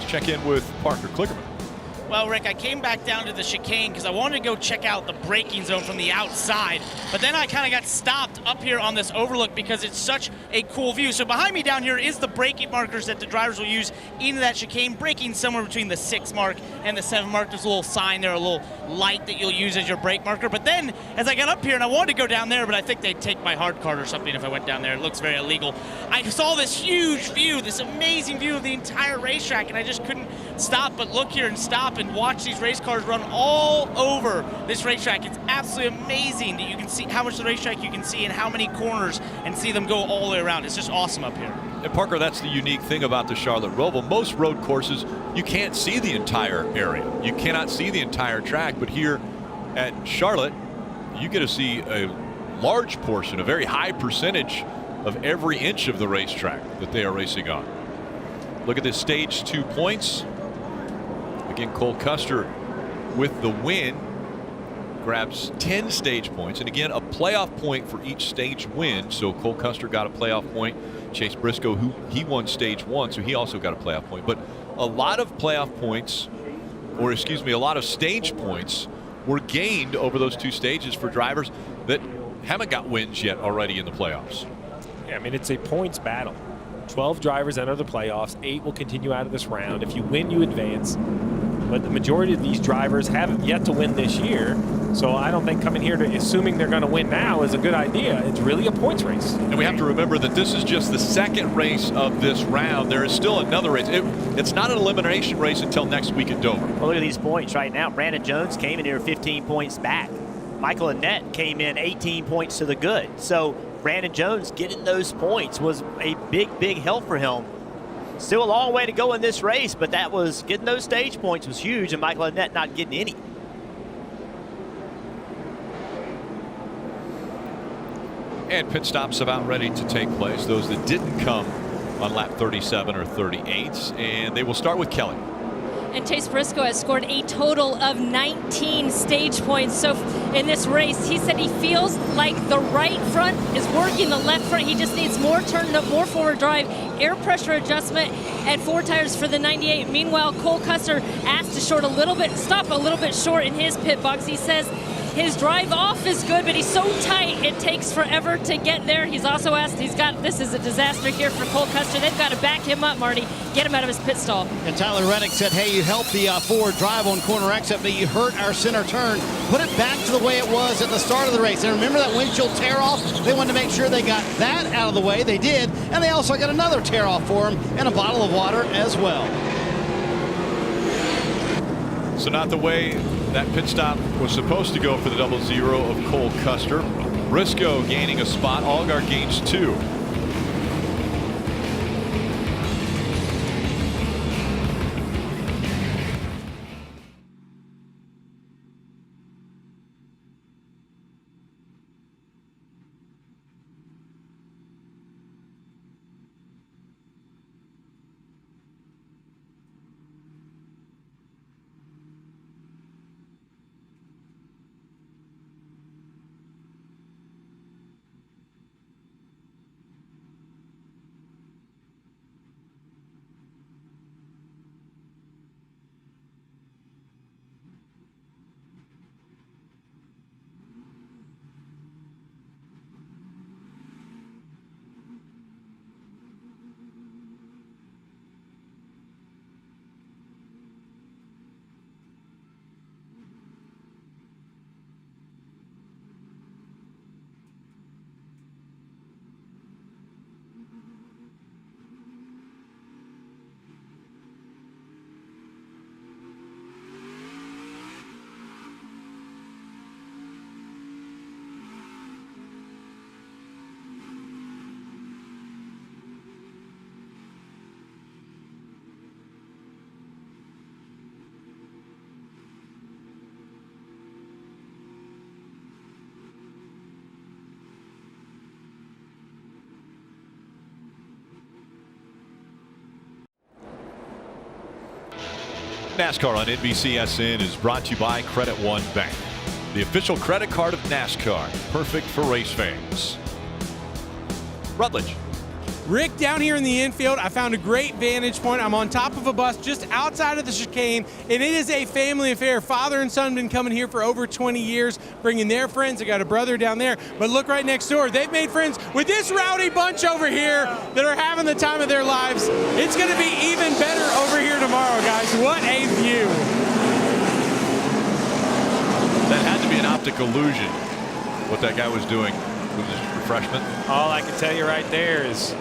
Let's check in with Parker Klickerman. Well, Rick, I came back down to the chicane because I wanted to go check out the braking zone from the outside, but then I kind of got stopped up here on this overlook because it's such a cool view. So behind me down here is the braking markers that the drivers will use into that chicane, braking somewhere between the 6 mark and the 7 mark. There's a little sign there, a little light that you'll use as your brake marker. But then, as I got up here, and I wanted to go down there, but I think they'd take my hard card or something if I went down there. It looks very illegal. I saw this huge view, this amazing view of the entire racetrack, and I just couldn't stop but look here and stop and watch these race cars run all over this racetrack. It's absolutely amazing that you can see how much the racetrack you can see and how many corners and see them go all the way around. It's just awesome up here. And Parker, that's the unique thing about the Charlotte Roval. Most road courses, you can't see the entire area. You cannot see the entire track, but here at Charlotte, you get to see a large portion, a very high percentage of every inch of the racetrack that they are racing on. Look at this stage 2 points. Again, Cole Custer with the win grabs 10 stage points, and again a playoff point for each stage win. So Cole Custer got a playoff point. Chase Briscoe, he won stage 1, so he also got a playoff point. But a lot of playoff points, or excuse me, a lot of stage points were gained over those 2 stages for drivers that haven't got wins yet already in the playoffs. Yeah, I mean, it's a points battle. 12 drivers enter the playoffs. 8 will continue out of this round. If you win, you advance. But the majority of these drivers haven't yet to win this year. So I don't think coming here to assuming they're going to win now is a good idea. It's really a points race. And we have to remember that this is just the second race of this round. There is still another race. It's not an elimination race until next week at Dover. Well, look at these points right now. Brandon Jones came in here 15 points back. Michael Annett came in 18 points to the good. So Brandon Jones getting those points was a big help for him. Still a long way to go in this race, but that was getting those stage points was huge, and Michael Annett not getting any. And pit stops about ready to take place. Those that didn't come on lap 37 or 38, and they will start with Kelly. And Chase Briscoe has scored a total of 19 stage points. So in this race, he said he feels like the right front is working the left front. He just needs more turn up, more forward drive, air pressure adjustment, and 4 tires for the 98. Meanwhile, Cole Custer asked to stop a little bit short in his pit box. He says his drive off is good, but he's so tight it takes forever to get there. He's also asked, this is a disaster here for Cole Custer. They've got to back him up, Marty, get him out of his pit stall. And Tyler Reddick said, hey, you helped the forward drive on corner exit, but you hurt our center turn. Put it back to the way it was at the start of the race. And remember that windshield tear off? They wanted to make sure they got that out of the way. They did. And they also got another tear off for him and a bottle of water as well. So not the way that pit stop was supposed to go for the 00 of Cole Custer. Briscoe gaining a spot. Allgaier gains 2. NASCAR on NBCSN is brought to you by Credit One Bank, the official credit card of NASCAR, perfect for race fans. Rutledge. Rick, down here in the infield, I found a great vantage point. I'm on top of a bus just outside of the chicane, and it is a family affair. Father and son have been coming here for over 20 years, bringing their friends. I got a brother down there, but look right next door. They've made friends with this rowdy bunch over here that are having the time of their lives. It's going to be even better over here tomorrow, guys. What a view. That had to be an optic illusion, what that guy was doing with his refreshment. All I can tell you right there is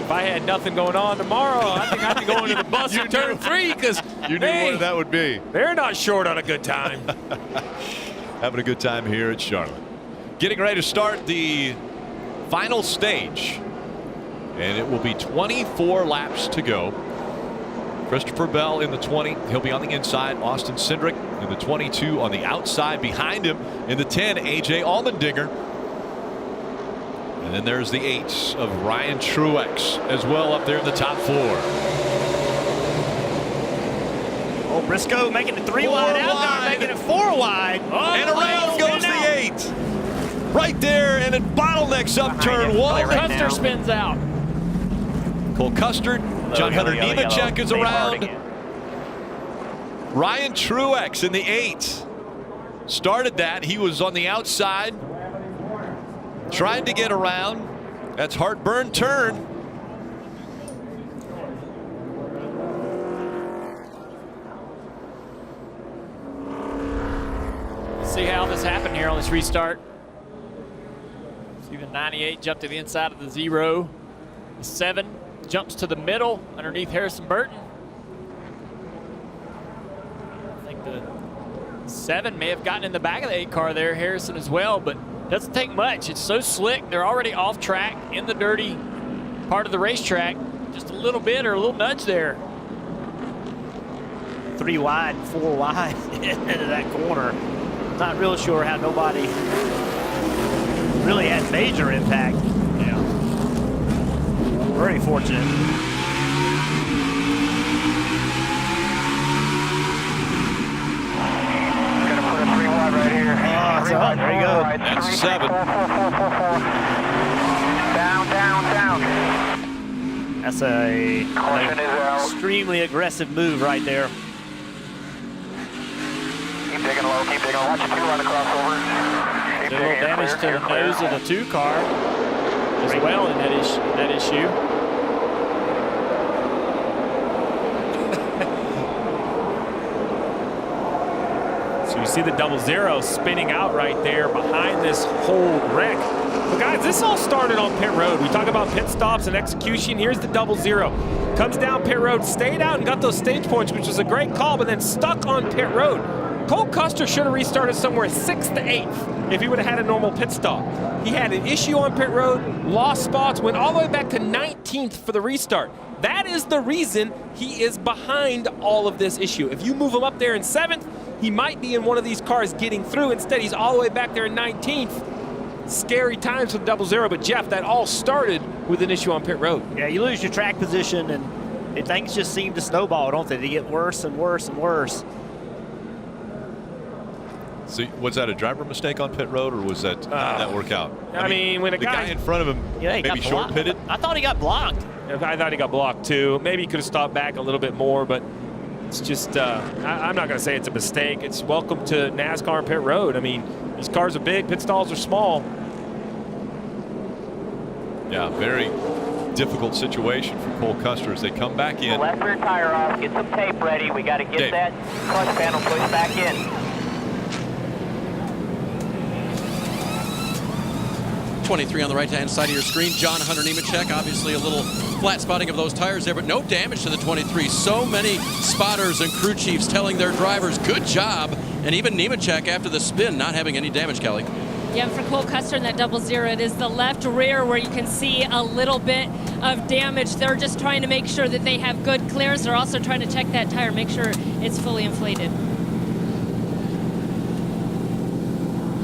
if I had nothing going on tomorrow, I think I'd be going to the bus in turn 3 because You knew what that would be. They're not short on a good time. Having a good time here at Charlotte. Getting ready to start the final stage. And it will be 24 laps to go. Christopher Bell in the 20. He'll be on the inside. Austin Cindric in the 22 on the outside. Behind him in the 10, A.J. Allmendinger. And then there's the 8 of Ryan Truex as well up there in the top 4. Oh, Briscoe making it 3 wide out there, making it 4 wide. Oh, and around goes the 8. Right there, and it bottlenecks up turn 1. Custer spins out. Cole Custer, John Hunter Nemechek is around. Ryan Truex in the 8. Started that. He was on the outside. Tried to get around. That's heartburn turn. See how this happened here on this restart. See the 98 jump to the inside of the 0. The 7 jumps to the middle underneath Harrison Burton. I think the 7 may have gotten in the back of the 8 car there, Harrison as well, but doesn't take much. It's so slick. They're already off track in the dirty part of the racetrack. Just a little bit or a little nudge there. 3 wide, 4 wide into that corner. Not real sure how nobody really had major impact. Yeah. Very fortunate. Gonna put a 3 wide right here. There you go. That's 7. Down. That's an extremely aggressive move right there. Keep digging low. Watch your 2 on the crossover. Did a little damage to the nose of the 2 car as well in that issue. So you see the 00 spinning out right there behind this whole wreck. But guys, this all started on pit road. We talk about pit stops and execution. Here's the 00. Comes down pit road, stayed out and got those stage points, which was a great call, but then stuck on pit road. Cole Custer should have restarted somewhere 6th to 8th if he would have had a normal pit stop. He had an issue on pit road, lost spots, went all the way back to 19th for the restart. That is the reason he is behind all of this issue. If you move him up there in 7th, he might be in one of these cars getting through. Instead, he's all the way back there in 19th. Scary times for the 00, but Jeff, that all started with an issue on pit road. Yeah, you lose your track position and things just seem to snowball, don't they? They get worse and worse and worse. See, was that a driver mistake on pit road, or was that how did that work out? I mean, when the guy in front of him maybe short pitted. I thought he got blocked. I thought he got blocked too. Maybe he could have stopped back a little bit more, but it's just I'm not going to say it's a mistake. It's welcome to NASCAR and pit road. I mean, these cars are big, pit stalls are small. Yeah, very difficult situation for Cole Custer as they come back in. Left rear tire off. Get some tape ready. We got to get that clutch panel pushed back in. 23 on the right-hand side of your screen. John Hunter Nemechek, obviously a little flat spotting of those tires there, but no damage to the 23. So many spotters and crew chiefs telling their drivers, good job. And even Nemechek after the spin, not having any damage, Kelly. Yeah, for Cole Custer in that 00, it is the left rear where you can see a little bit of damage. They're just trying to make sure that they have good clearance. They're also trying to check that tire, make sure it's fully inflated.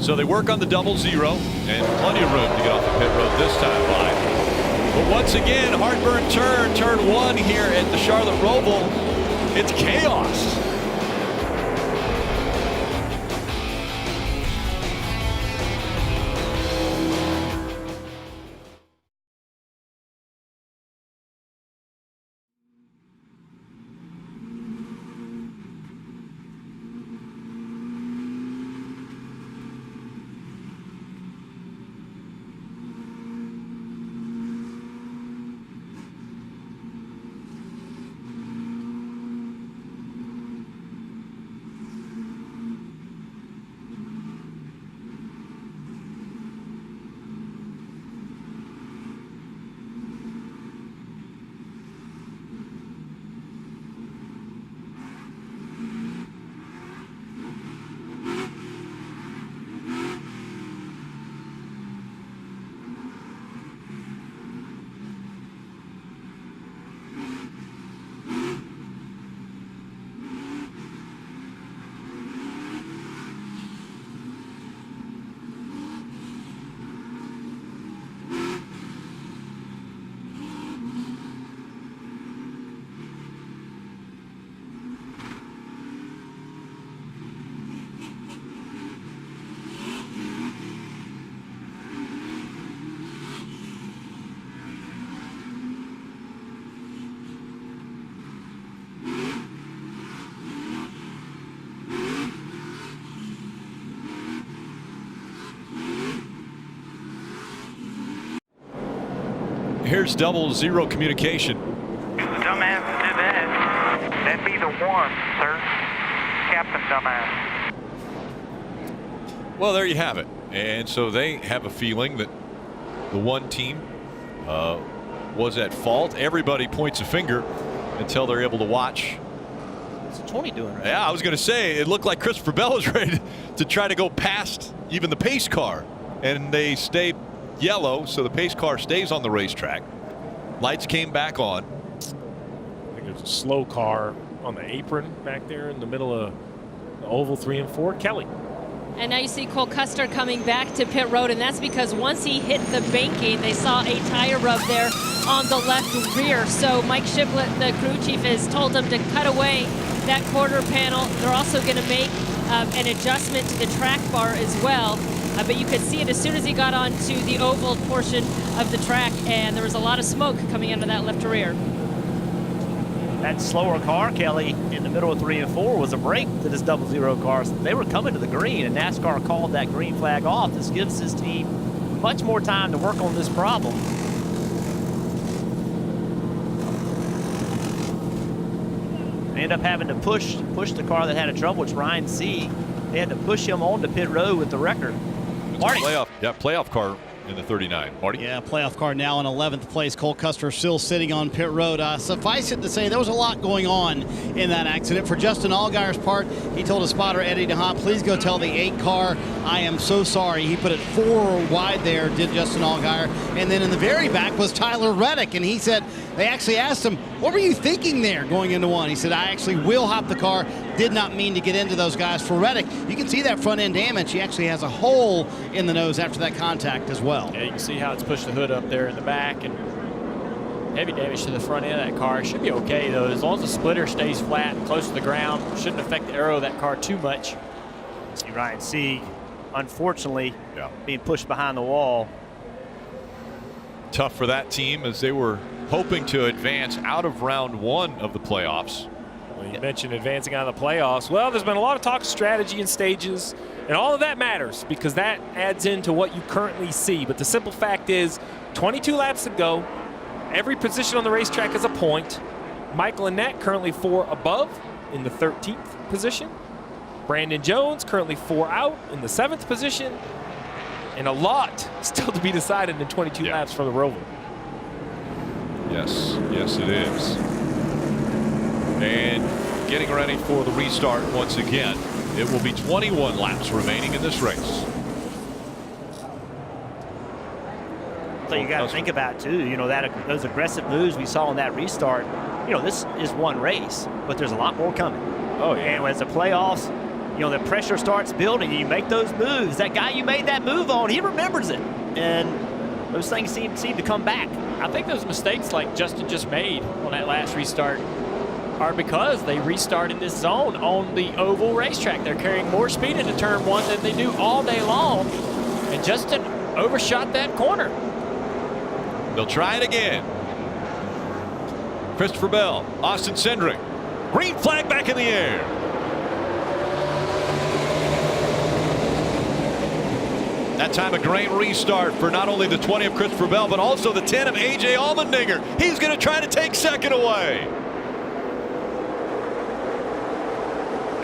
So they work on the 00 and plenty of room to get off the pit road this time by. But once again, heartburn turn 1 here at the Charlotte Roval. It's chaos. here's 00 communication. Dumbass, do that. That'd be the one, sir. Captain Dumbass. Well, there you have it. And so they have a feeling that the one team was at fault. Everybody points a finger until they're able to watch. What's 20 doing right now? Yeah, I was going to say, it looked like Christopher Bell was ready to try to go past even the pace car. And they stay yellow, so the pace car stays on the racetrack. Lights came back on. I think there's a slow car on the apron back there in the middle of the oval 3 and 4. Kelly. And now you see Cole Custer coming back to pit road, and that's because once he hit the banking, they saw a tire rub there on the left rear. So Mike Shiplett, the crew chief, has told him to cut away that quarter panel. They're also going to make an adjustment to the track bar as well. But you could see it as soon as he got onto the oval portion of the track, and there was a lot of smoke coming into that left rear. That slower car, Kelly, in the middle of 3 and 4 was a break to this 00 car. So they were coming to the green, and NASCAR called that green flag off. This gives his team much more time to work on this problem. They end up having to push the car that had a trouble, which Ryan C. They had to push him on to pit road with the record. Marty. Playoff car in the 39. Marty? Yeah, playoff car now in 11th place. Cole Custer still sitting on pit road. Suffice it to say, there was a lot going on in that accident. For Justin Allgaier's part, he told his spotter, Eddie DeHaan, please go tell the 8 car, I am so sorry. He put it 4 wide there, did Justin Allgaier. And then in the very back was Tyler Reddick, and he said, they actually asked him, what were you thinking there going into 1? He said, I actually will hop the car. Did not mean to get into those guys. For Reddick, you can see that front end damage. He actually has a hole in the nose after that contact as well. Yeah, you can see how it's pushed the hood up there in the back, and heavy damage to the front end of that car. It should be okay, though. As long as the splitter stays flat and close to the ground, shouldn't affect the aero of that car too much. See Ryan Sieg, unfortunately, being pushed behind the wall. Tough for that team as they were hoping to advance out of round 1 of the playoffs. Well, you mentioned advancing out of the playoffs. Well, there's been a lot of talk of strategy and stages, and all of that matters because that adds into what you currently see. But the simple fact is 22 laps to go. Every position on the racetrack is a point. Michael Annett currently 4 above in the 13th position. Brandon Jones currently 4 out in the 7th position. And a lot still to be decided in 22 laps for the Roval. Yes, yes it is. And getting ready for the restart once again. It will be 21 laps remaining in this race. So you got to think about too, you know, that those aggressive moves we saw in that restart. You know, this is one race, but there's a lot more coming. Oh, yeah. And as the playoffs, you know, the pressure starts building. You make those moves. That guy you made that move on, he remembers it, and those things seem to come back. I think those mistakes like Justin just made on that last restart are because they restarted this zone on the oval racetrack. They're carrying more speed into turn 1 than they do all day long, and Justin overshot that corner. They'll try it again. Christopher Bell, Austin Cindric. Green flag back in the air. That time a great restart for not only the 20 of Christopher Bell, but also the 10 of A.J. Allmendinger. He's going to try to take second away.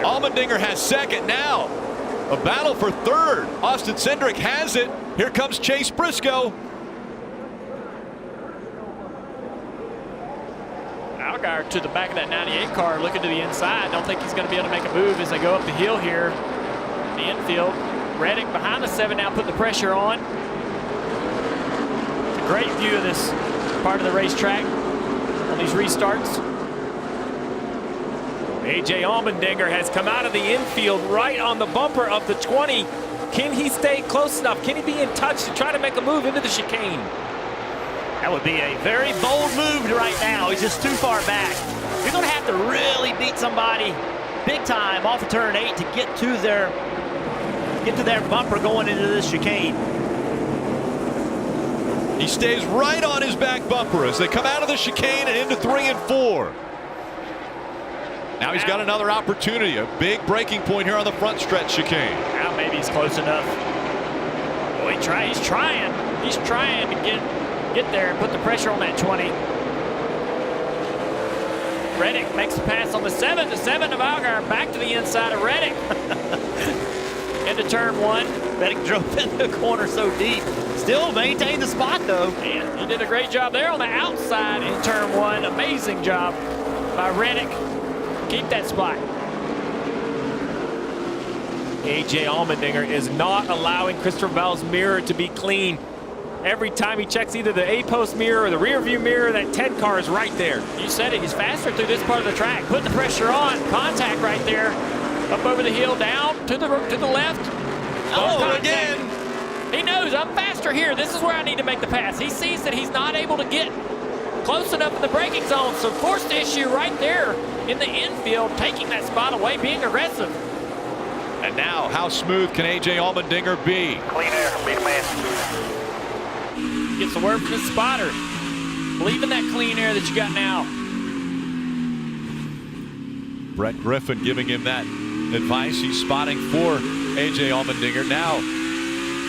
Allmendinger has second now. A battle for third. Austin Cindric has it. Here comes Chase Briscoe. Allgaier to the back of that 98 car, looking to the inside. Don't think he's going to be able to make a move as they go up the hill here. The infield. Reddick behind the 7 now, putting the pressure on. It's a great view of this part of the racetrack on these restarts. A.J. Allmendinger has come out of the infield right on the bumper of the 20. Can he stay close enough? Can he be in touch to try to make a move into the chicane? That would be a very bold move right now. He's just too far back. You're going to have to really beat somebody big time off of turn 8 to get to their bumper going into this chicane. He stays right on his back bumper as they come out of the chicane and into 3 and 4. Now he's got another opportunity, a big breaking point here on the front stretch chicane. Now maybe he's close enough. Oh, he's trying to get get there and put the pressure on that 20. Reddick makes the pass on the 7. The 7 of Allgaier back to the inside of Reddick. Into turn 1. Reddick drove in the corner so deep. Still maintained the spot, though. Man, he did a great job there on the outside in turn 1. Amazing job by Reddick. Keep that spot. A.J. Allmendinger is not allowing Christopher Bell's mirror to be clean. Every time he checks either the A-post mirror or the rear view mirror, that 10 car is right there. You said it. He's faster through this part of the track. Put the pressure on. Contact right there. Up over the hill, down to the left. Oh, again. He knows I'm faster here. This is where I need to make the pass. He sees that he's not able to get close enough in the braking zone. So forced issue right there in the infield, taking that spot away, being aggressive. And now, how smooth can A.J. Allmendinger be? Clean air, be the man. Gets the word from the spotter. Believe in that clean air that you got now. Brett Griffin giving him that advice. He's spotting for A.J. Allmendinger. Now,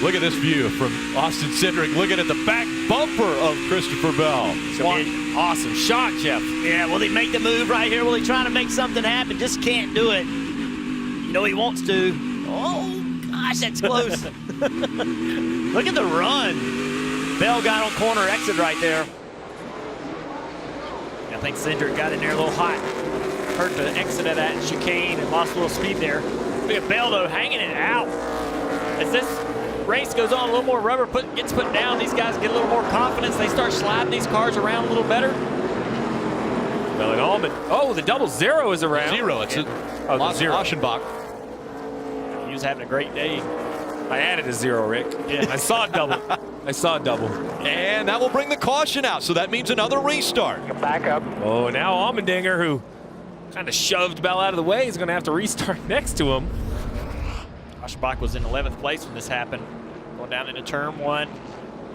look at this view from Austin Cindric looking at the back bumper of Christopher Bell. Awesome shot, Jeff. Yeah, will he make the move right here? Will he try to make something happen? Just can't do it. You know he wants to. Oh, gosh, that's close. Look at the run. Bell got on corner exit right there. I think Cindric got in there a little hot. Hurt the exit of that chicane and lost a little speed there. Look at Bell, though, hanging it out. As this race goes on, a little more rubber gets put down. These guys get a little more confidence. They start sliding these cars around a little better. Bell and Allman. Oh, the 0 is around. 0. It's the 0. Aschenbach. He was having a great day. I added a 0, Rick. Yeah. I saw a double. I saw a double. And that will bring the caution out, so that means another restart. Back up. Oh, now Allmendinger, who kind of shoved Bell out of the way, is going to have to restart next to him. Aschenbach was in 11th place when this happened. Going down into turn 1.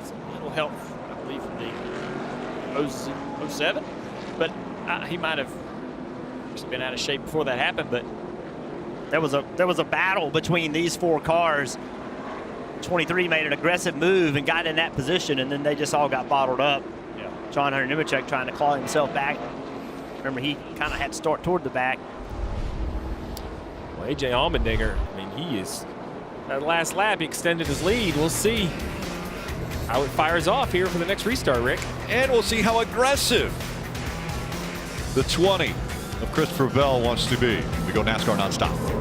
Some little help, I believe, from the 07. But he might have been out of shape before that happened. But there was a battle between these 4 cars. 23 made an aggressive move and got in that position, and then they just all got bottled up. Yeah. John Hunter Nemechek trying to claw himself back. Remember, he kind of had to start toward the back. Well, A.J. Allmendinger, I mean, he is, that last lap, he extended his lead. We'll see how it fires off here for the next restart, Rick. And we'll see how aggressive the 20 of Christopher Bell wants to be. We go NASCAR nonstop.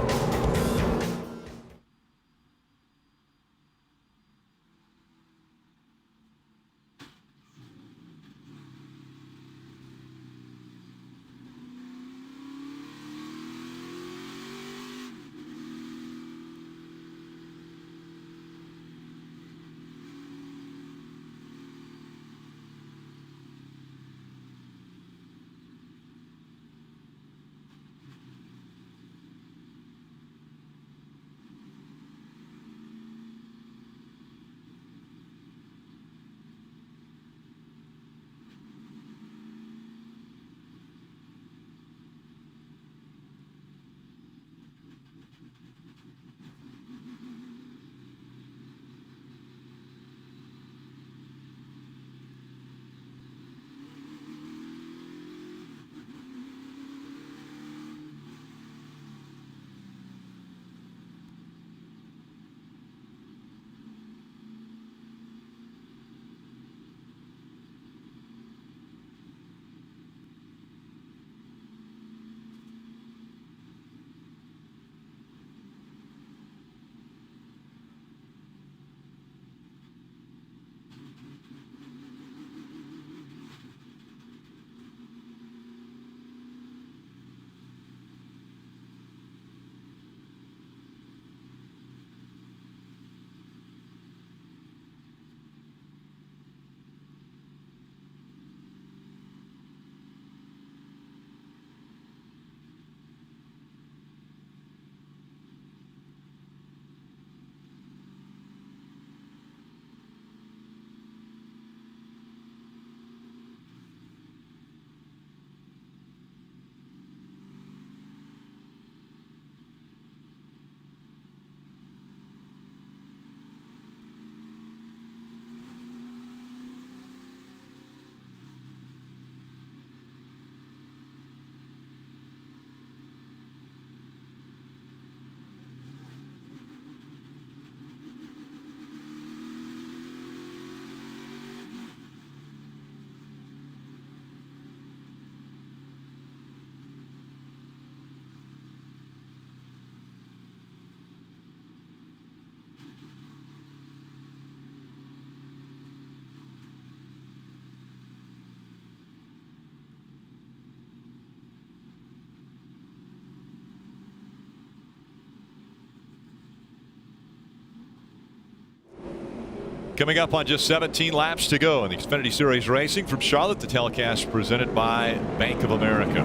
Coming up on just 17 laps to go in the Xfinity Series Racing from Charlotte, the telecast presented by Bank of America.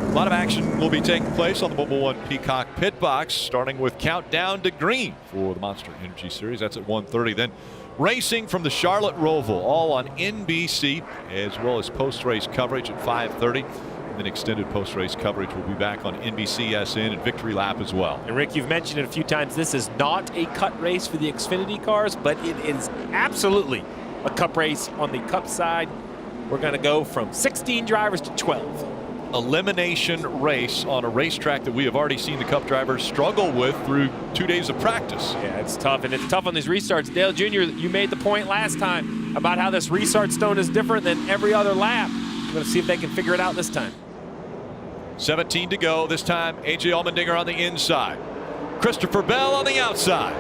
A lot of action will be taking place on the Mobile One Peacock pit box, starting with Countdown to Green for the Monster Energy Series. That's at 1:30. Then racing from the Charlotte Roval, all on NBC, as well as post-race coverage at 5:30. And then extended post-race coverage will be back on NBCSN and Victory Lap as well. And Rick, you've mentioned it a few times. This is not a cut race for the Xfinity cars, but it is absolutely a cup race on the cup side. We're going to go from 16 drivers to 12. Elimination race on a racetrack that we have already seen the Cup drivers struggle with through 2 days of practice. Yeah, it's tough, and it's tough on these restarts. Dale Jr., you made the point last time about how this restart stone is different than every other lap. We're going to see if they can figure it out this time. 17 to go. This time, A.J. Allmendinger on the inside. Christopher Bell on the outside.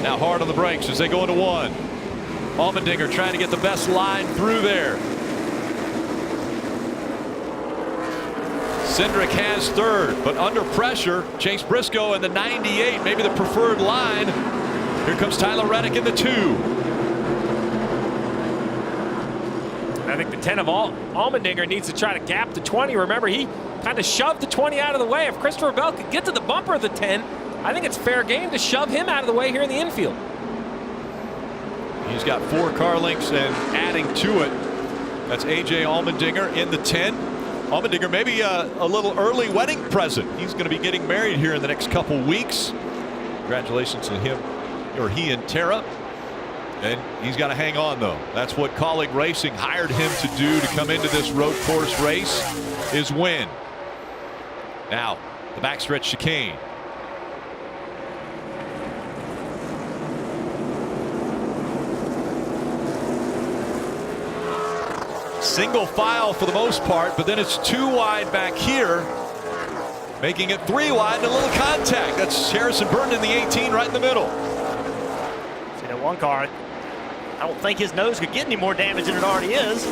Now hard on the brakes as they go into one. Allmendinger trying to get the best line through there. Cindric has third, but under pressure, Chase Briscoe in the 98, maybe the preferred line. Here comes Tyler Reddick in the 2. I think the 10 of Allmendinger needs to try to gap the 20. Remember, he kind of shoved the 20 out of the way. If Christopher Bell could get to the bumper of the 10, I think it's fair game to shove him out of the way here in the infield. He's got 4 car lengths and adding to it. That's A.J. Allmendinger in the 10. Allmendinger maybe a little early wedding present. He's going to be getting married here in the next couple weeks. Congratulations to him, or he and Tara. And he's got to hang on, though. That's what Colleague Racing hired him to do to come into this road course race, is win. Now, the backstretch chicane. Single file for the most part, but then it's 2 wide back here, making it 3 wide and a little contact. That's Harrison Burton in the 18 right in the middle. See that one car, I don't think his nose could get any more damage than it already is.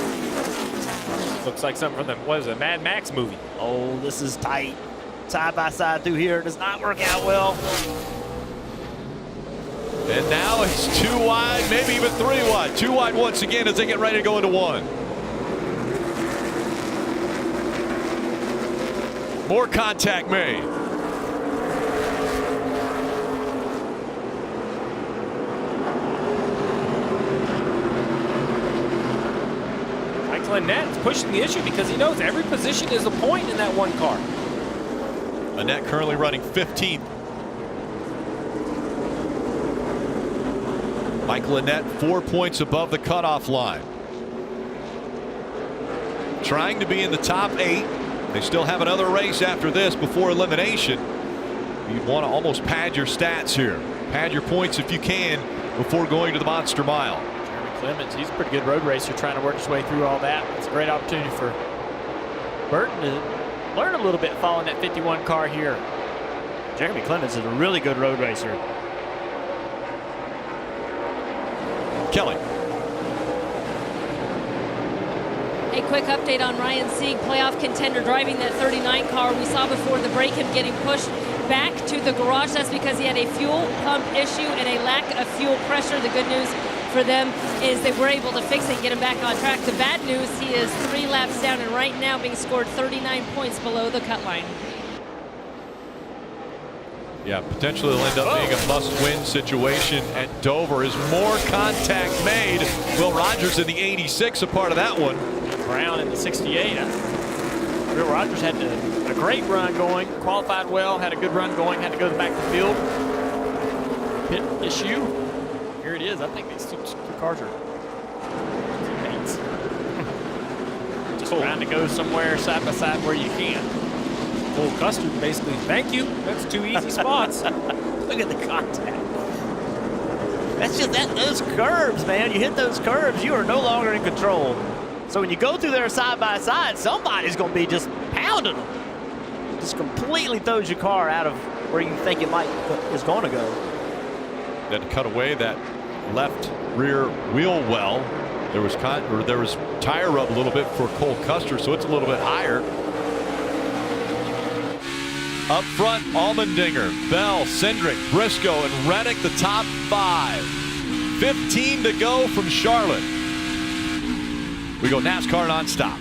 Looks like something from the, what is it, Mad Max movie. Oh, this is tight. Side by side through here does not work out well. And now it's 2 wide, maybe even 3 wide. 2 wide once again as they get ready to go into 1. More contact made. Michael Annette's pushing the issue because he knows every position is a point in that one car. Annette currently running 15th. Michael Annette 4 points above the cutoff line. Trying to be in the top 8. They still have another race after this before elimination. You'd want to almost pad your stats here. Pad your points if you can before going to the Monster Mile. Jeremy Clements, he's a pretty good road racer trying to work his way through all that. It's a great opportunity for Burton to learn a little bit following that 51 car here. Jeremy Clements is a really good road racer. Kelly. A quick update on Ryan Sieg, playoff contender, driving that 39 car. We saw before the break him getting pushed back to the garage. That's because he had a fuel pump issue and a lack of fuel pressure. The good news for them is they were able to fix it and get him back on track. The bad news, he is 3 laps down and right now being scored 39 points below the cut line. Yeah, potentially it'll end up being a must-win situation at Dover as more contact made. Will Rogers in the 86, a part of that one. Brown in the 68. Will Rogers had a great run going, qualified well, had a good run going, had to go back to the field. Pit issue. Here it is. I think these two cars are teammates. Just trying to go somewhere side by side where you can. Cole Custer basically, thank you. That's 2 easy spots. Look at the contact. That's just those curves, man. You hit those curves, you are no longer in control. So when you go through there side by side, somebody's going to be just pounding them. Just completely throws your car out of where you think it is going to go. Had to cut away that left rear wheel well. There was tire rub a little bit for Cole Custer, so it's a little bit higher. Up front, Allmendinger, Bell, Cindric, Briscoe, and Reddick, the top 5. 15 to go from Charlotte. We go NASCAR nonstop.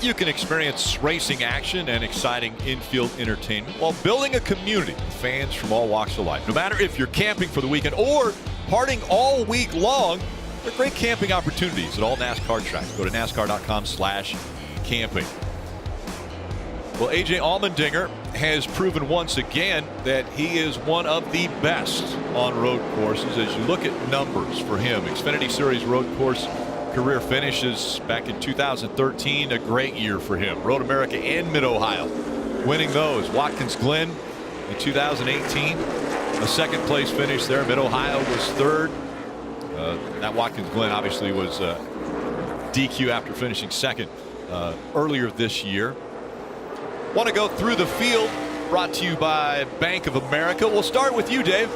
You can experience racing action and exciting infield entertainment while building a community with fans from all walks of life. No matter if you're camping for the weekend or partying all week long, there are great camping opportunities at all NASCAR tracks. Go to NASCAR.com/camping. Well, A.J. Allmendinger has proven once again that he is one of the best on road courses. As you look at numbers for him, Xfinity Series road course career finishes back in 2013, a great year for him. Road America and Mid-Ohio winning those. Watkins Glen in 2018, a second place finish there. Mid-Ohio was third. That Watkins Glen obviously was DQ after finishing second earlier this year. Want to go through the field, brought to you by Bank of America. We'll start with you, Dave.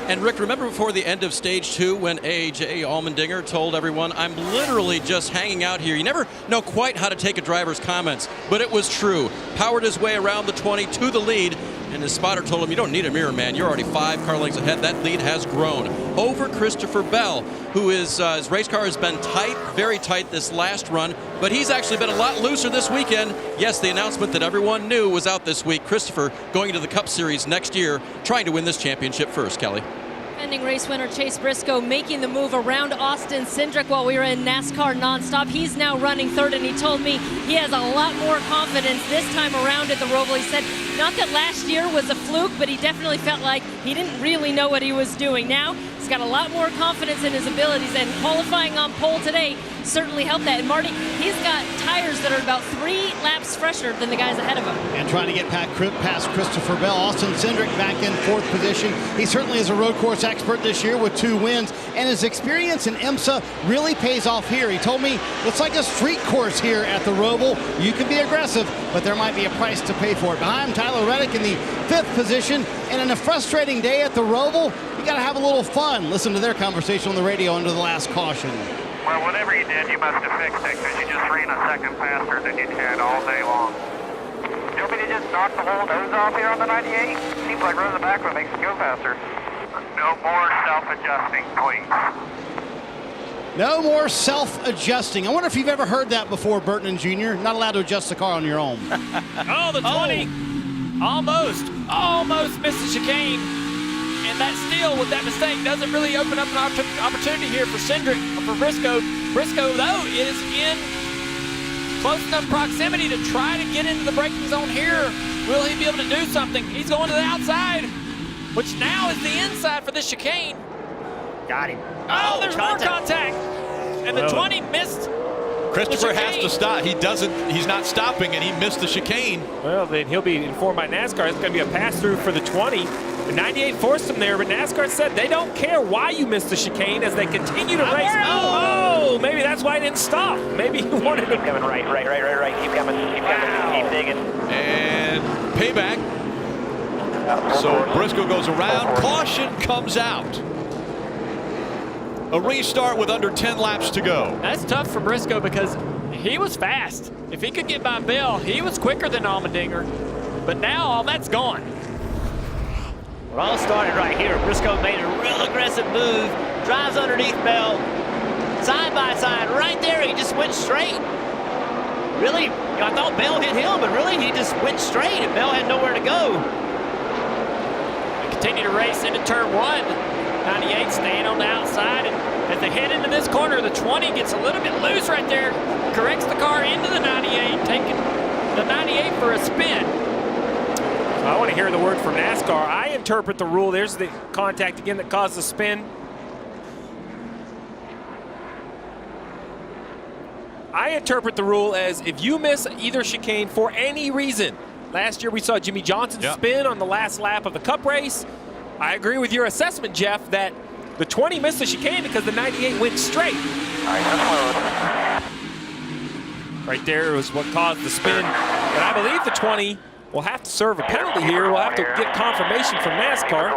And Rick, remember before the end of stage 2 when A.J. Allmendinger told everyone, I'm literally just hanging out here. You never know quite how to take a driver's comments, but it was true. Powered his way around the 20 to the lead, and his spotter told him, you don't need a mirror, man. You're already 5 car lengths ahead. That lead has grown. Over Christopher Bell, who is, his race car has been tight, very tight this last run, but he's actually been a lot looser this weekend. Yes, the announcement that everyone knew was out this week. Christopher going into the Cup Series next year, trying to win this championship first, Kelly. Defending race winner Chase Briscoe making the move around Austin Cindric while we were in NASCAR nonstop. He's now running third, and he told me he has a lot more confidence this time around at the Roval. He said not that last year was a fluke, but he definitely felt like he didn't really know what he was doing. Now He's got a lot more confidence in his abilities, and qualifying on pole today certainly helped that. And Marty, he's got tires that are about 3 laps fresher than the guys ahead of him. And trying to get past Christopher Bell. Austin Cindric back in 4th position. He certainly is a road course expert this year with 2 wins, and his experience in IMSA really pays off here. He told me it's like a street course here at the Roval. You can be aggressive, but there might be a price to pay for it. Behind him, Tyler Reddick in the 5th position, and in a frustrating day at the Roval, you got to have a little fun. Listen to their conversation on the radio under the last caution. Well, whatever you did, you must have fixed it, because you just ran a second faster than you had all day long. Do you want me to just knock the whole nose off here on the 98? Seems like running the back one makes it go faster. No more self-adjusting, please. No more self-adjusting. I wonder if you've ever heard that before, Burton Jr. Not allowed to adjust the car on your own. Oh, the 20. Almost missed the chicane. And that still, with that mistake, doesn't really open up an opportunity here for Cindric or for Briscoe. Briscoe, though, is in close enough proximity to try to get into the braking zone here. Will he be able to do something? He's going to the outside, which now is the inside for this chicane. Got him. Oh, there's more contact. And the 20 missed. Christopher has to stop. He's not stopping, and he missed the chicane. Well, then he'll be informed by NASCAR. It's going to be a pass-through for the 20. The 98 forced him there, but NASCAR said they don't care why you missed the chicane as they continue to race. Oh, maybe that's why he didn't stop. Maybe he wanted to. Keep coming right. Keep coming, keep digging. And payback. So Briscoe goes around. Caution comes out. A restart with under 10 laps to go. That's tough for Briscoe because he was fast. If he could get by Bell, he was quicker than Allmendinger. But now all that's gone. It all started right here. Briscoe made a real aggressive move, drives underneath Bell, side by side, right there. He just went straight. Really, I thought Bell hit him, but really he just went straight and Bell had nowhere to go. They continue to race into turn 1. 98 staying on the outside, and as they head into this corner, the 20 gets a little bit loose right there, corrects the car into the 98, taking the 98 for a spin. So I want to hear the word from NASCAR. I interpret the rule. There's the contact again that caused the spin. I interpret the rule as if you miss either chicane for any reason. Last year we saw Jimmy Johnson spin on the last lap of the Cup race. I agree with your assessment, Jeff, that the 20 missed the chicane because the 98 went straight. Right there was what caused the spin. But I believe the 20 will have to serve a penalty here. We'll have to get confirmation from NASCAR.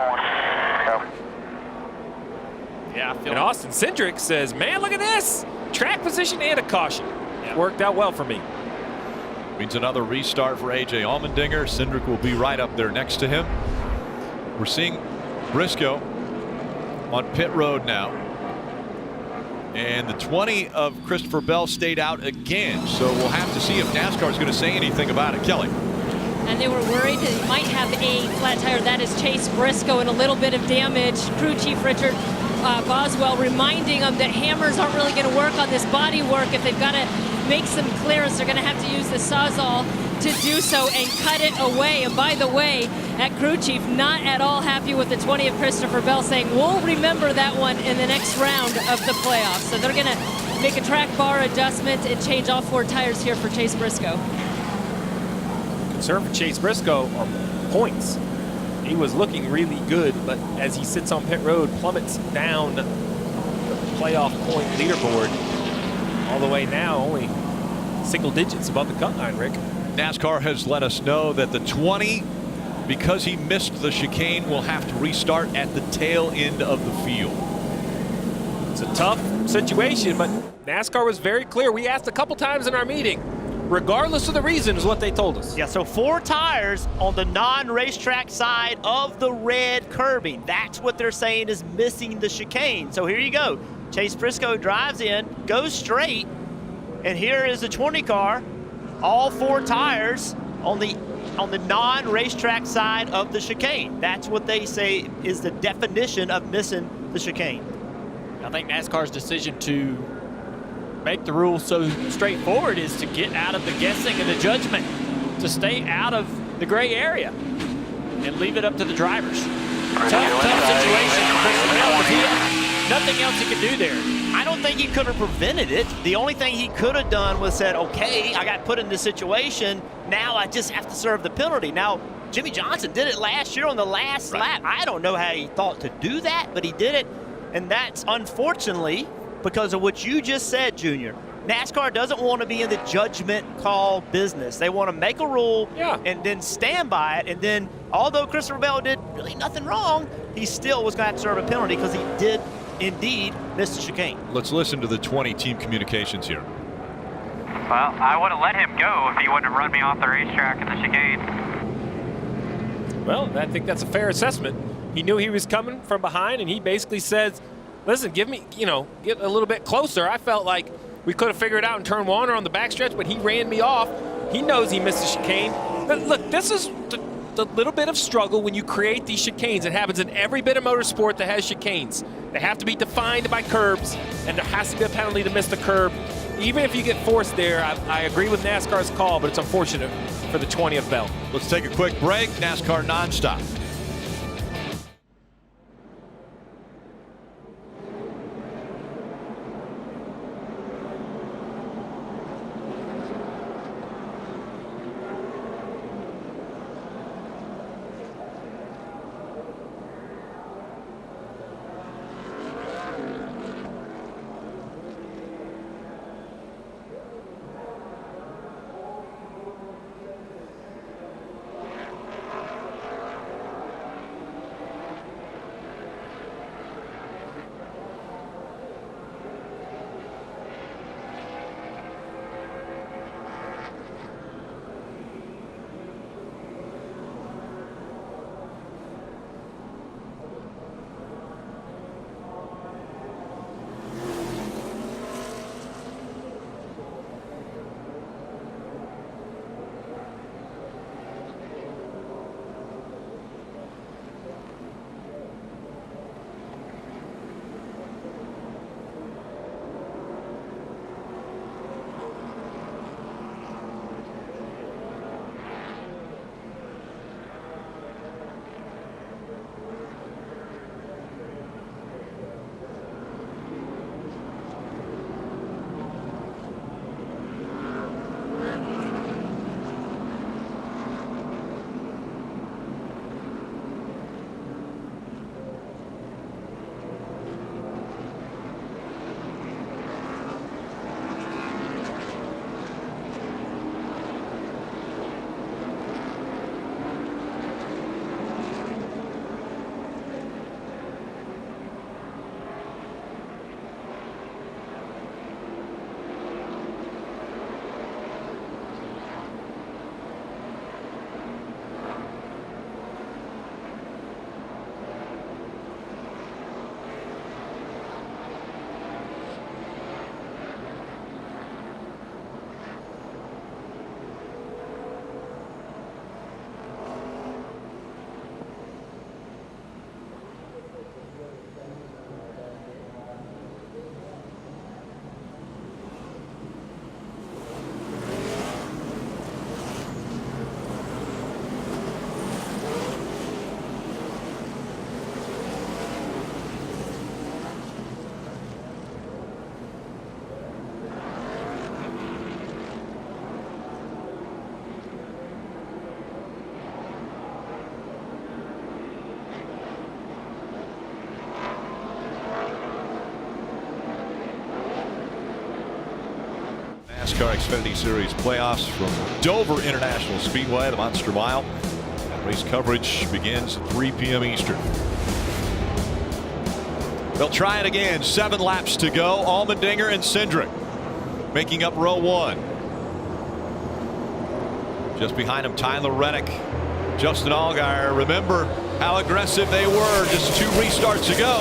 Yeah, and Austin Cindric says, man, look at this. Track position and a caution. Worked out well for me. Means another restart for A.J. Allmendinger. Cindric will be right up there next to him. We're seeing Briscoe on pit road now. And the 20 of Christopher Bell stayed out again. So we'll have to see if NASCAR is going to say anything about it. Kelly. And they were worried that he might have a flat tire. That is Chase Briscoe and a little bit of damage. Crew Chief Richard Boswell reminding them that hammers aren't really going to work on this body work. If they've got to make some clearance, they're going to have to use the Sawzall to do so and cut it away. And by the way, that crew chief not at all happy with the 20 of Christopher Bell, saying we'll remember that one in the next round of the playoffs. So they're going to make a track bar adjustment and change all 4 tires here for Chase Briscoe. Concern for Chase Briscoe are points. He was looking really good, but as he sits on pit road, plummets down the playoff point leaderboard all the way now, only single digits above the cut line, Rick. NASCAR has let us know that the 20, because he missed the chicane, will have to restart at the tail end of the field. It's a tough situation, but NASCAR was very clear. We asked a couple times in our meeting, regardless of the reason, is what they told us. Yeah, so 4 tires on the non-racetrack side of the red curbing. That's what they're saying is missing the chicane. So here you go. Chase Briscoe drives in, goes straight, and here is the 20 car. All 4 tires on the non-racetrack side of the chicane. That's what they say is the definition of missing the chicane. I think NASCAR's decision to make the rule so straightforward is to get out of the guessing and the judgment, to stay out of the gray area and leave it up to the drivers. Tough situation for Christopher Bell, because nothing else he could do there. I don't think he could have prevented it. The only thing he could have done was said, okay, I got put in this situation. Now I just have to serve the penalty. Now, Jimmy Johnson did it last year on the last lap. I don't know how he thought to do that, but he did it. And that's unfortunately because of what you just said, Junior. NASCAR doesn't want to be in the judgment call business. They want to make a rule and then stand by it. And then, although Christopher Bell did really nothing wrong, he still was going to have to serve a penalty because he did indeed miss the chicane. Let's listen to the 20 team communications here. Well, I would have let him go if he wouldn't have run me off the racetrack in the chicane. Well, I think that's a fair assessment. He knew he was coming from behind, and he basically says, listen, give me, get a little bit closer. I felt like we could have figured it out in turn 1 or on the backstretch, but he ran me off. He knows he missed the chicane. But look, this is the little bit of struggle when you create these chicanes. It happens in every bit of motorsport that has chicanes. They have to be defined by curbs, and there has to be a penalty to miss the curb. Even if you get forced there, I agree with NASCAR's call, but it's unfortunate for the 20th Bell. Let's take a quick break. NASCAR nonstop. NASCAR Xfinity Series playoffs from Dover International Speedway, the Monster Mile. And race coverage begins at 3 p.m. Eastern. They'll try it again. 7 laps to go. Allmendinger and Cindric making up row 1. Just behind him, Tyler Reddick, Justin Allgaier. Remember how aggressive they were just 2 restarts ago.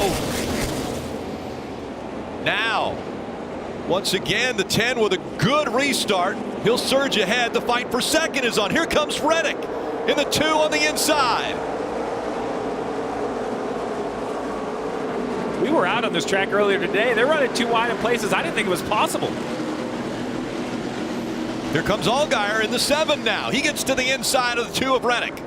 Now, once again, the 10 with a good restart. He'll surge ahead. The fight for second is on. Here comes Reddick in the 2 on the inside. We were out on this track earlier today. They're running 2 wide in places. I didn't think it was possible. Here comes Allgaier in the 7 now. He gets to the inside of the 2 of Reddick.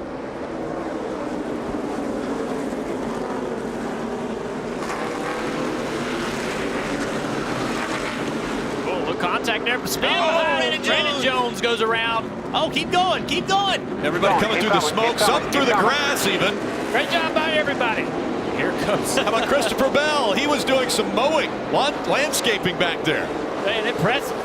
contact there. Brandon Jones goes around. Oh, keep going, keep going. Everybody coming through the smoke, some through the grass even. Great job by everybody. Here comes. How about Christopher Bell? He was doing some mowing, landscaping back there. Man, impressive.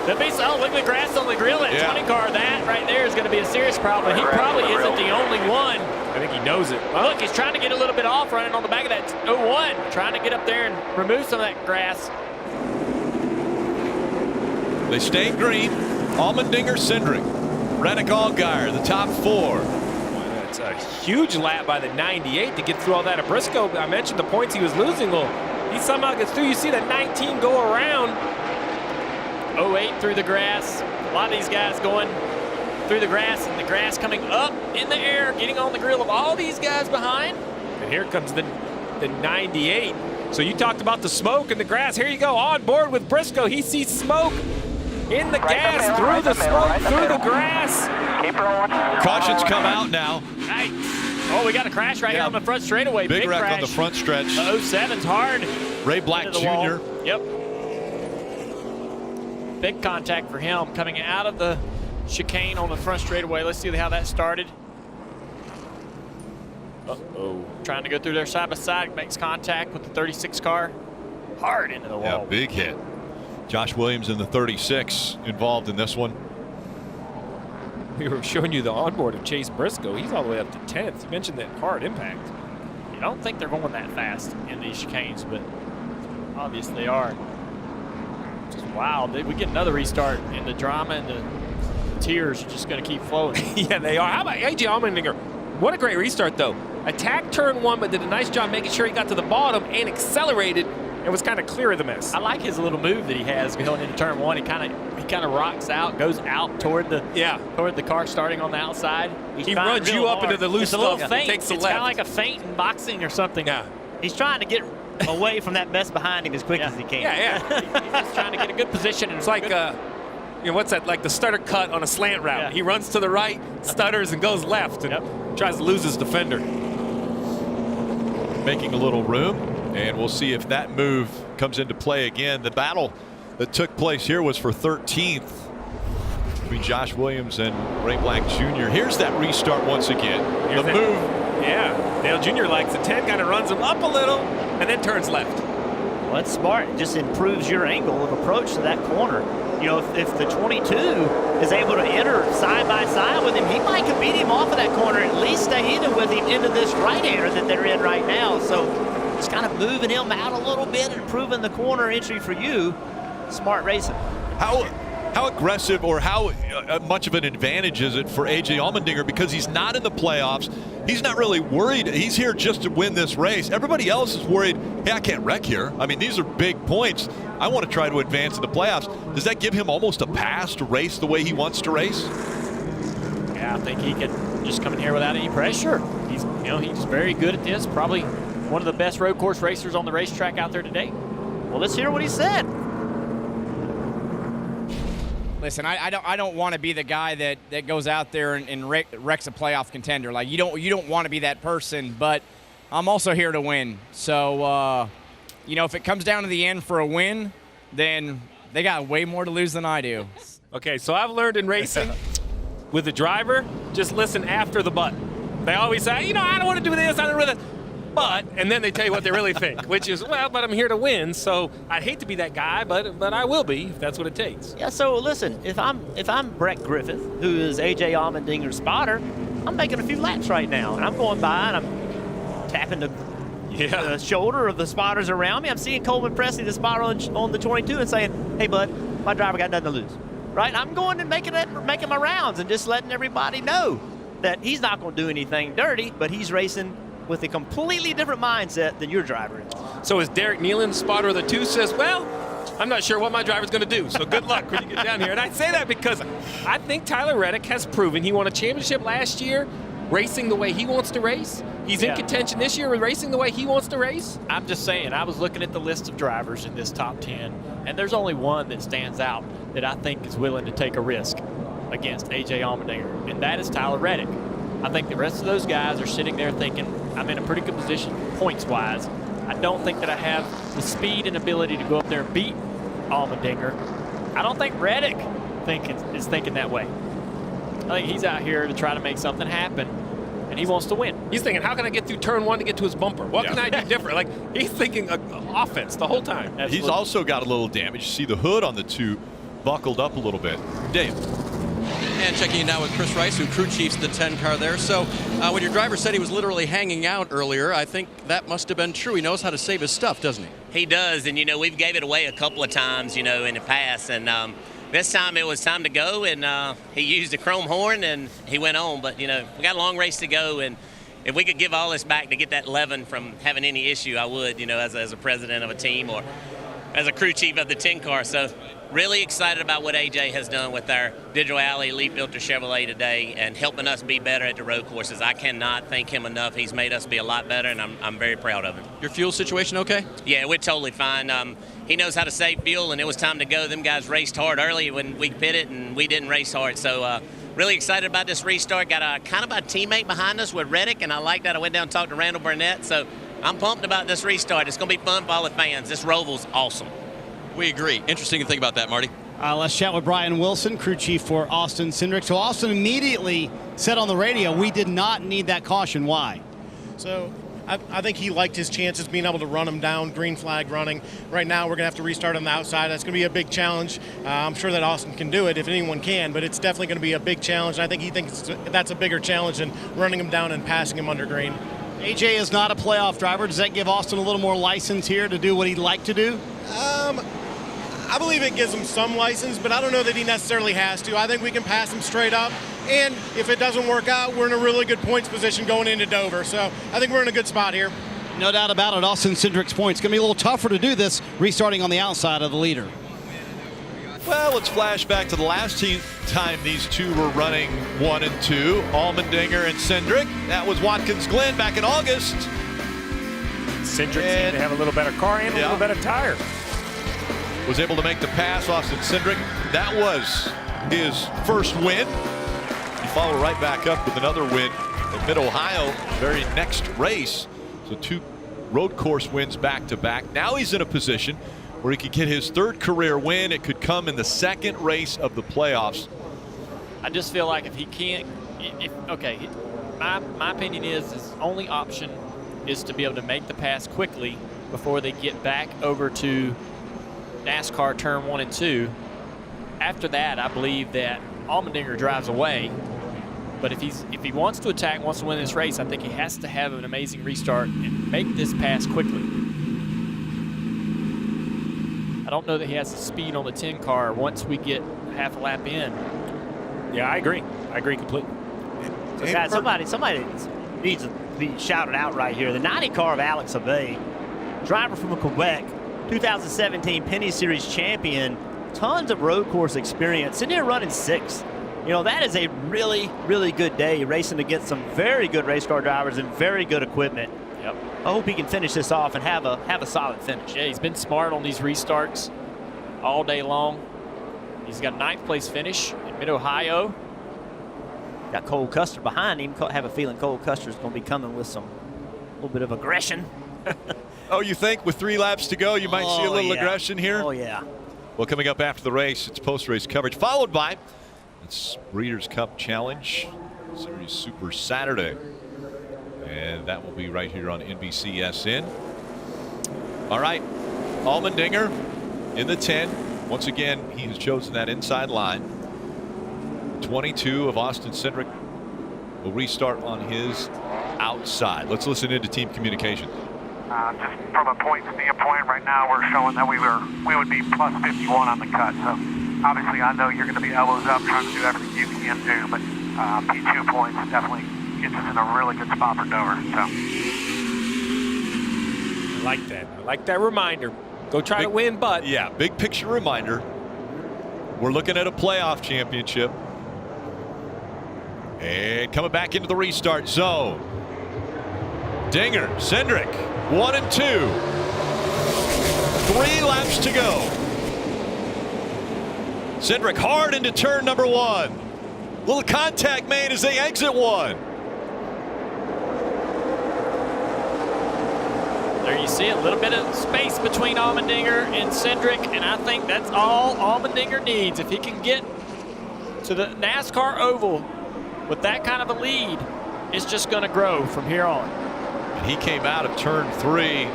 Look at the grass on the grill at 20 car. That right there is going to be a serious problem. He probably isn't the only one. I think he knows it. Well, look, he's trying to get a little bit off running on the back of that 01. Trying to get up there and remove some of that grass. They stay green. Allmendinger, Cindric, Reddick, Allgaier, the top 4. That's a huge lap by the 98 to get through all that. Briscoe, I mentioned the points he was losing. Well, he somehow gets through. You see the 19 go around. 08 through the grass. A lot of these guys going through the grass, and the grass coming up in the air, getting on the grill of all these guys behind. And here comes the 98. So you talked about the smoke and the grass. Here you go, on board with Briscoe. He sees smoke in the gas, through the smoke, through the grass. Cautions come out now. Right. Oh, we got a crash right here on the front straightaway. Big wreck crash. on the front stretch. The 07's hard. Ray Black Jr. Yep. Big contact for him coming out of the chicane on the front straightaway. Let's see how that started. Uh-oh. Trying to go through there side by side. Makes contact with the 36 car. Hard into the wall. Yeah, big hit. Josh Williams in the 36 involved in this one. We were showing you the onboard of Chase Briscoe. He's all the way up to 10th. You mentioned that hard impact. I don't think they're going that fast in these chicanes, but obviously they are. Just wow. We get another restart, and the drama and the tears are just going to keep flowing. Yeah, they are. How about A.J. Allmendinger? What a great restart, though. Attacked turn 1, but did a nice job making sure he got to the bottom and accelerated and was kind of clear of the mess. I like his little move that he has going into turn 1. He kind of rocks out, goes out toward the car starting on the outside. He runs you up into the loose stuff. It's a little feint. Takes the it's left. kind of like a feint in boxing or something. Yeah. He's trying to get away from that mess behind him as quick as he can. Yeah. He's just trying to get a good position. It's like, what's that? Like the stutter cut on a slant route. Yeah. He runs to the right, stutters, and goes left, and tries to lose his defender. Making a little room, and we'll see if that move comes into play again. The battle that took place here was for 13th between Josh Williams and Ray Black Jr. Here's that restart once again. Here's the that move. Yeah, Dale Jr. likes it. 10 kind of runs him up a little and then turns left. Well, that's smart. It just improves your angle of approach to that corner. You know, if the 22 is able to enter side by side with him, he might could beat him off of that corner, at least stay even with him into this right-hander that they're in right now. So just kind of moving him out a little bit and improving the corner entry for you. Smart racing. How aggressive or how much of an advantage is it for A.J. Allmendinger, because he's not in the playoffs? He's not really worried. He's here just to win this race. Everybody else is worried, hey, I can't wreck here. I mean, these are big points. I want to try to advance in the playoffs. Does that give him almost a pass to race the way he wants to race? Yeah, I think he could just come in here without any pressure. He's very good at this. Probably one of the best road course racers on the racetrack out there today. Well, let's hear what he said. Listen, I don't want to be the guy that goes out there and wrecks a playoff contender. Like, you don't want to be that person, but I'm also here to win. So, if it comes down to the end for a win, then they got way more to lose than I do. Okay, so I've learned in racing with the driver, just listen after the but. They always say, I don't want to do this, I don't really. But, and then they tell you what they really think, which is, well, but I'm here to win, so I'd hate to be that guy, but I will be if that's what it takes. Yeah, so listen, if I'm Brett Griffith, who is A.J. Allmendinger's spotter, I'm making a few laps right now, and I'm going by and I'm tapping the shoulder of the spotters around me. I'm seeing Coleman Presley, the spotter on the 22, and saying, hey, bud, my driver got nothing to lose. Right? I'm going and making my rounds and just letting everybody know that he's not going to do anything dirty, but he's racing with a completely different mindset than your driver is. So as Derek Nealon, spotter of the 2, says, well, I'm not sure what my driver's going to do, so good luck when you get down here. And I say that because I think Tyler Reddick has proven he won a championship last year racing the way he wants to race. He's in contention this year with racing the way he wants to race. I'm just saying, I was looking at the list of drivers in this top 10, and there's only one that stands out that I think is willing to take a risk against A.J. Allmendinger, and that is Tyler Reddick. I think the rest of those guys are sitting there thinking, I'm in a pretty good position points-wise. I don't think that I have the speed and ability to go up there and beat Allmendinger. I don't think Reddick is thinking that way. I think he's out here to try to make something happen, and he wants to win. He's thinking, how can I get through turn 1 to get to his bumper? What can I do different? Like, he's thinking offense the whole time. Absolutely. He's also got a little damage. You see the hood on the 2 buckled up a little bit. Dave. And checking in now with Chris Rice, who crew chiefs the 10 car there. So when your driver said he was literally hanging out earlier, I think that must have been true. He knows how to save his stuff, doesn't he? He does, and we've gave it away a couple of times, in the past, and this time it was time to go, and he used the chrome horn and he went on. But we got a long race to go, and if we could give all this back to get that 11 from having any issue, I would, as a president of a team or as a crew chief of the 10 car. So really excited about what AJ has done with our Digital Alley Elite Filter Chevrolet today and helping us be better at the road courses. I cannot thank him enough. He's made us be a lot better, and I'm very proud of him. Your fuel situation okay? Yeah, we're totally fine. He knows how to save fuel, and it was time to go. Them guys raced hard early when we pitted, and we didn't race hard. So really excited about this restart. Got a kind of a teammate behind us with Reddick, and I like that. I went down and talked to Randall Burnett. So I'm pumped about this restart. It's going to be fun for all the fans. This Roval's awesome. We agree. Interesting to think about that, Marty. Let's chat with Brian Wilson, crew chief for Austin Cindric. So Austin immediately said on the radio, we did not need that caution. Why? So I think he liked his chances being able to run him down, green flag running. Right now, we're going to have to restart on the outside. That's going to be a big challenge. I'm sure that Austin can do it if anyone can, but it's definitely going to be a big challenge. And I think he thinks that's a bigger challenge than running him down and passing him under green. AJ is not a playoff driver. Does that give Austin a little more license here to do what he'd like to do? I believe it gives him some license, but I don't know that he necessarily has to. I think we can pass him straight up, and if it doesn't work out, we're in a really good points position going into Dover. So I think we're in a good spot here. No doubt about it. Austin Cindric's points. It's going to be a little tougher to do this, restarting on the outside of the leader. Well, let's flash back to the last time these two were running 1 and 2, Allmendinger and Cindric. That was Watkins Glen back in August. Cindric seemed to have a little better car and a little better tire. Was able to make the pass. Austin Cindric, that was his first win. He followed right back up with another win in Mid-Ohio, very next race. So 2 road course wins back to back. Now he's in a position where he could get his 3rd career win. It could come in the 2nd race of the playoffs. I just feel like if he can't, my opinion is his only option is to be able to make the pass quickly before they get back over to NASCAR turn 1 and 2. After that, I believe that Allmendinger drives away. But if he wants to attack, wants to win this race, I think he has to have an amazing restart and make this pass quickly. I don't know that he has the speed on the 10 car once we get half a lap in. Yeah, I agree. I agree completely. So guys, somebody needs to be shouted out right here. The 90 car of Alex Abbey, driver from Quebec, 2017 Penny Series champion, tons of road course experience, sitting here running 6th. That is a really, really good day racing against some very good race car drivers and very good equipment. Yep. I hope he can finish this off and have a solid finish. Yeah, he's been smart on these restarts all day long. He's got a 9th place finish in Mid-Ohio. Got Cole Custer behind him. I have a feeling Cole Custer's going to be coming with a little bit of aggression. Oh, you think with 3 laps to go, you might see a little aggression here? Oh, yeah. Well, coming up after the race, it's post-race coverage, followed by it's Breeders' Cup Challenge Series Super Saturday. And that will be right here on NBCSN. All right, Allmendinger in the 10. Once again, he has chosen that inside line. 22 of Austin Cindric will restart on his outside. Let's listen into team communication. Just from a point standpoint, right now we're showing that we would be plus 51 on the cut. So obviously I know you're going to be elbows up trying to do everything you can do, but P2 points definitely gets us in a really good spot for Dover. So I like that. I like that reminder. Go try to win, but yeah, big picture reminder. We're looking at a playoff championship. And coming back into the restart zone. Dinger, Cindric, 1 and 2. 3 laps to go. Cindric hard into turn number 1. Little contact made as they exit 1. There you see a little bit of space between Allmendinger and Cindric, and I think that's all Allmendinger needs. If he can get to the NASCAR Oval with that kind of a lead, it's just going to grow from here on. He came out of turn 3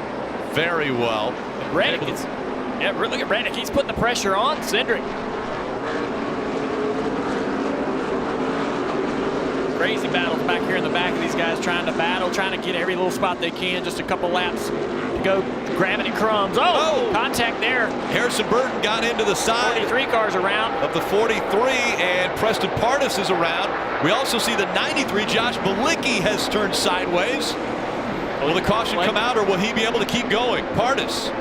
very well. And Reddick is, yeah, look at Reddick. He's putting the pressure on Cindric. Crazy battles back here in the back of these guys trying to battle, trying to get every little spot they can. Just a couple laps to go, grabbing at crumbs. Oh, contact there. Harrison Burton got into the side. 43 cars around. Of the 43, and Preston Pardus is around. We also see the 93, Josh Balicki, has turned sideways. Will the caution come out, or will he be able to keep going? Pardus,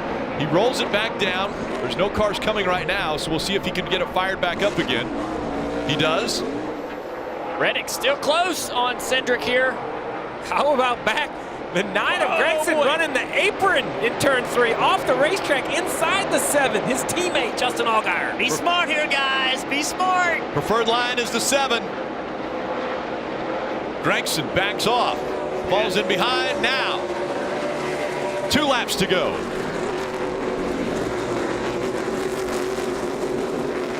he rolls it back down. There's no cars coming right now, so we'll see if he can get it fired back up again. He does. Reddick still close on Cindric here. How about back? The 9 of Gregson running the apron in turn 3 off the racetrack inside the 7. His teammate, Justin Allgaier. Be smart here, guys. Be smart. Preferred line is the 7. Gregson backs off. Falls in behind now. 2 laps to go.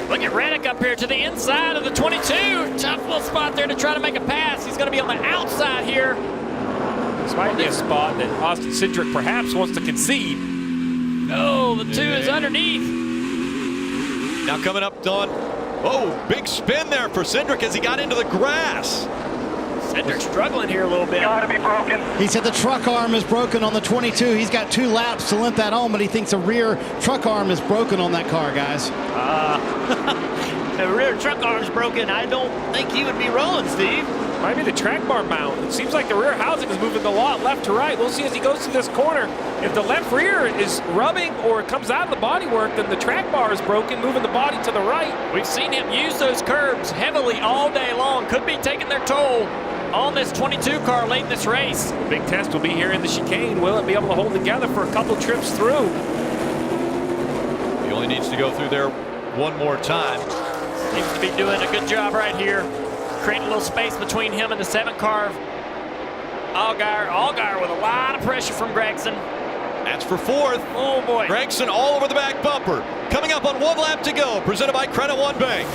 Look at Reddick up here to the inside of the 22. Tough little spot there to try to make a pass. He's going to be on the outside here. This might be a spot that Austin Cindric perhaps wants to concede. Oh, the 2 is underneath. Now coming up, Don. Oh, big spin there for Cindric as he got into the grass. Cindric struggling here a little bit. Gotta be broken. He said the truck arm is broken on the 22. He's got 2 laps to limp that home, but he thinks the rear truck arm is broken on that car, guys. The rear truck arm's broken. I don't think he would be rolling, Steve. Might be the track bar mount. It seems like the rear housing is moving a lot left to right. We'll see as he goes to this corner. If the left rear is rubbing or it comes out of the bodywork, then the track bar is broken, moving the body to the right. We've seen him use those curbs heavily all day long. Could be taking their toll on this 22 car late in this race. The big test will be here in the chicane. Will it be able to hold together for a couple trips through? He only needs to go through there one more time. Seems to be doing a good job right here. Creating a little space between him and the 7 car. Allgaier with a lot of pressure from Gregson. That's for 4th. Oh boy. Gregson all over the back bumper. Coming up on 1 lap to go. Presented by Credit One Bank.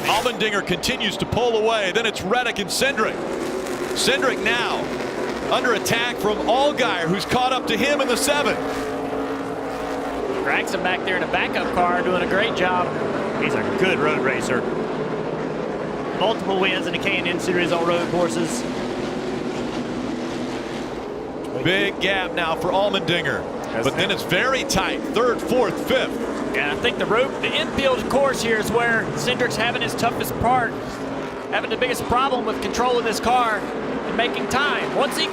Allmendinger continues to pull away. Then it's Reddick and Cindric. Cindric now under attack from Allgaier, who's caught up to him in the 7. Gregson back there in a backup car doing a great job. He's a good road racer. Multiple wins in the K&N Series on road courses. Big gap now for Allmendinger. But then it's very tight. 3rd, 4th, 5th. Yeah, I think the infield course here is where Cindric's having his toughest part. Having the biggest problem with controlling this car and making time. Once he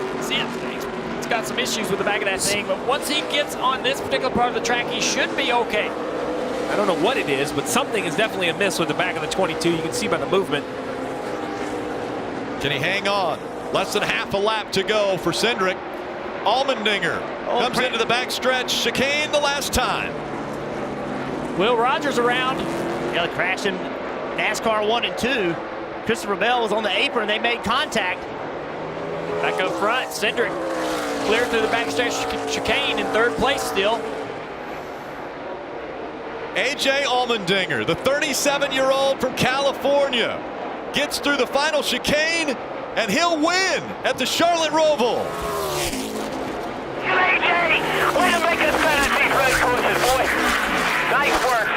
he's got some issues with the back of that thing, but once he gets on this particular part of the track, he should be okay. I don't know what it is, but something is definitely amiss with the back of the 22. You can see by the movement. Can he hang on? Less than half a lap to go for Cindric. Allmendinger comes into the backstretch. Chicane the last time. Will Rogers around. Yeah, crashing NASCAR 1 and 2. Christopher Bell was on the apron. They made contact. Back up front, Cindric clear through the backstretch chicane in 3rd place still. A.J. Allmendinger, the 37-year-old from California, gets through the final chicane, and he'll win at the Charlotte Roval. A.J., way to make us better at these road courses, boy. Nice work.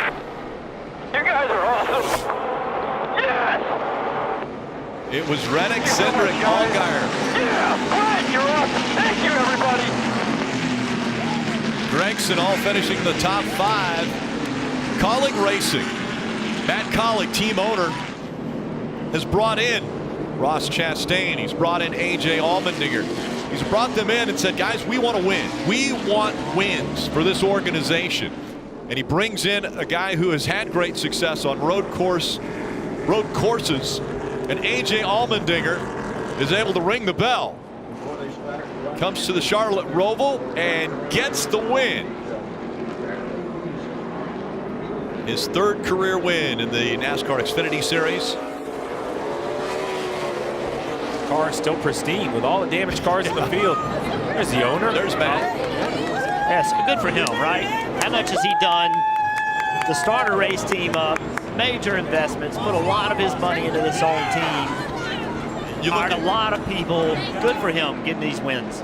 You guys are awesome. Yes. It was Reddick, Cindric, Allgaier. Yeah, Brad, you're awesome. Thank you, everybody. Gregson all finishing the top 5. Colleague Racing. Matt Colleague, team owner, has brought in Ross Chastain. He's brought in A.J. Allmendinger. He's brought them in and said, guys, we want to win. We want wins for this organization. And he brings in a guy who has had great success on road courses. And A.J. Allmendinger is able to ring the bell. Comes to the Charlotte Roval and gets the win. His 3rd career win in the NASCAR Xfinity Series. car still pristine with all the damaged cars in the field. There's the owner. There's Matt. Yes, good for him, right? How much has he done to start a race team up? Major investments, put a lot of his money into this own team. Hired a lot of people. Good for him getting these wins.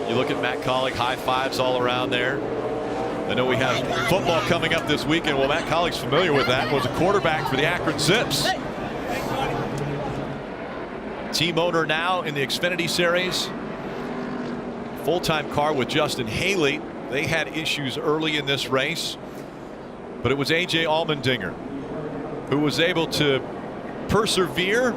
You look at Matt Collick, high fives all around there. I know we have football coming up this weekend. Well, Matt Collick's familiar with that. Was a quarterback for the Akron Zips. Team owner now in the Xfinity Series. Full-time car with Justin Haley. They had issues early in this race, but it was A.J. Allmendinger who was able to persevere,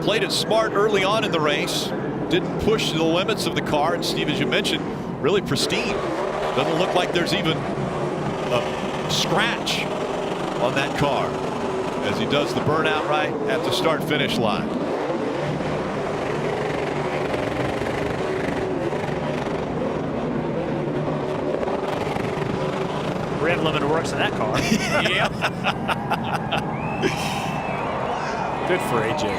played it smart early on in the race, didn't push the limits of the car, and Steve, as you mentioned, really pristine. Doesn't look like there's even a scratch on that car as he does the burnout right at the start-finish line. Rev limiter works in that car. Yep. Good for AJ.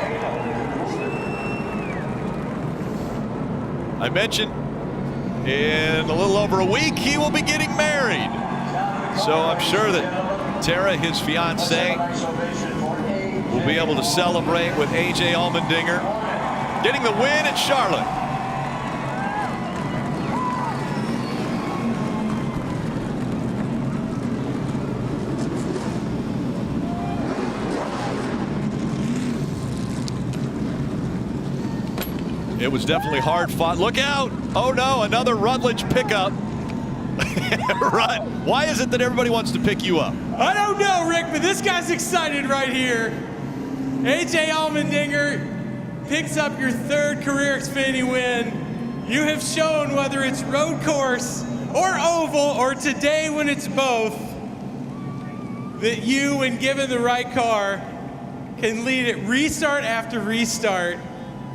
I mentioned in a little over a week he will be getting married. So I'm sure that Tara, his fiance, will be able to celebrate with A.J. Allmendinger getting the win in Charlotte. It was definitely hard fought. Look out! Oh no, another Rutledge pickup. Rut, why is it that everybody wants to pick you up? I don't know, Rick, but this guy's excited right here. A.J. Allmendinger picks up your third career Xfinity win. You have shown, whether it's road course or oval or today when it's both, that you, when given the right car, can lead it restart after restart.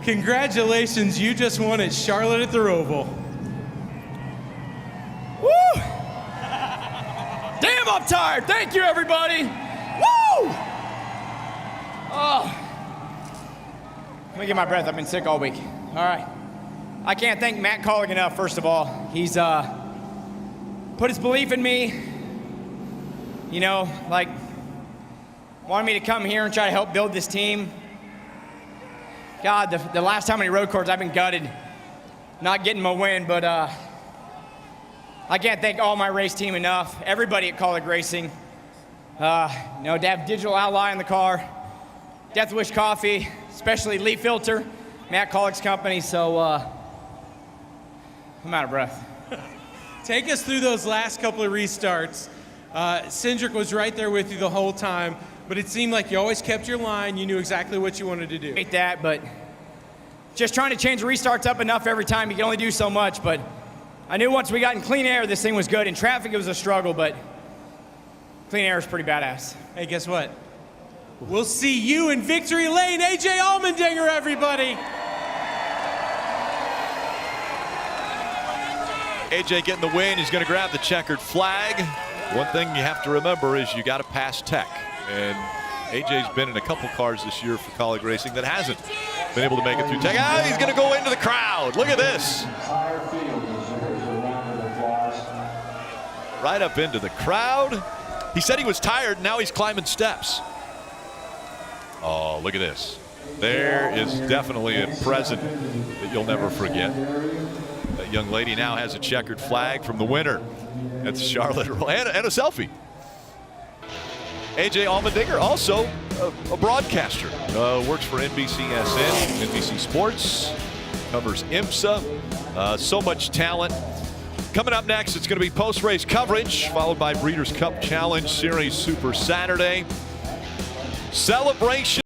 Congratulations, you just won at Charlotte at the Roval. Woo! Damn, I'm tired. Thank you, everybody. Woo! Oh. Let me get my breath. I've been sick all week. All right. I can't thank Matt Collick enough, first of all. He's put his belief in me. You know, like, wanted me to come here and try to help build this team. God, the last time in road course, I've been gutted not getting my win, but I can't thank all my race team enough. Everybody at Collick Racing. You know, to have digital ally in the car, Death Wish Coffee, especially Leaf Filter, Matt Collick's company, so I'm out of breath. Take us through those last couple of restarts. Cindric was right there with you the whole time. But it seemed like you always kept your line. You knew exactly what you wanted to do. Hate that, but just trying to change restarts up enough every time. You can only do so much, but I knew once we got in clean air, this thing was good. In traffic, it was a struggle, but clean air is pretty badass. Hey, guess what? We'll see you in victory lane. A.J. Allmendinger, everybody. AJ getting the win. He's going to grab the checkered flag. One thing you have to remember is you got to pass tech. And AJ's been in a couple cars this year for Collick Racing that hasn't been able to make it through tech. Ah, he's going to go into the crowd. Look at this. Right up into the crowd. He said he was tired. Now he's climbing steps. Oh, look at this. There is definitely a present that you'll never forget. That young lady now has a checkered flag from the winner. That's Charlotte and a selfie. A.J. Allmendinger, also a broadcaster. Works for NBCSN, NBC Sports, covers IMSA. So much talent. Coming up next, it's going to be post-race coverage, followed by Breeders' Cup Challenge Series Super Saturday. Celebration.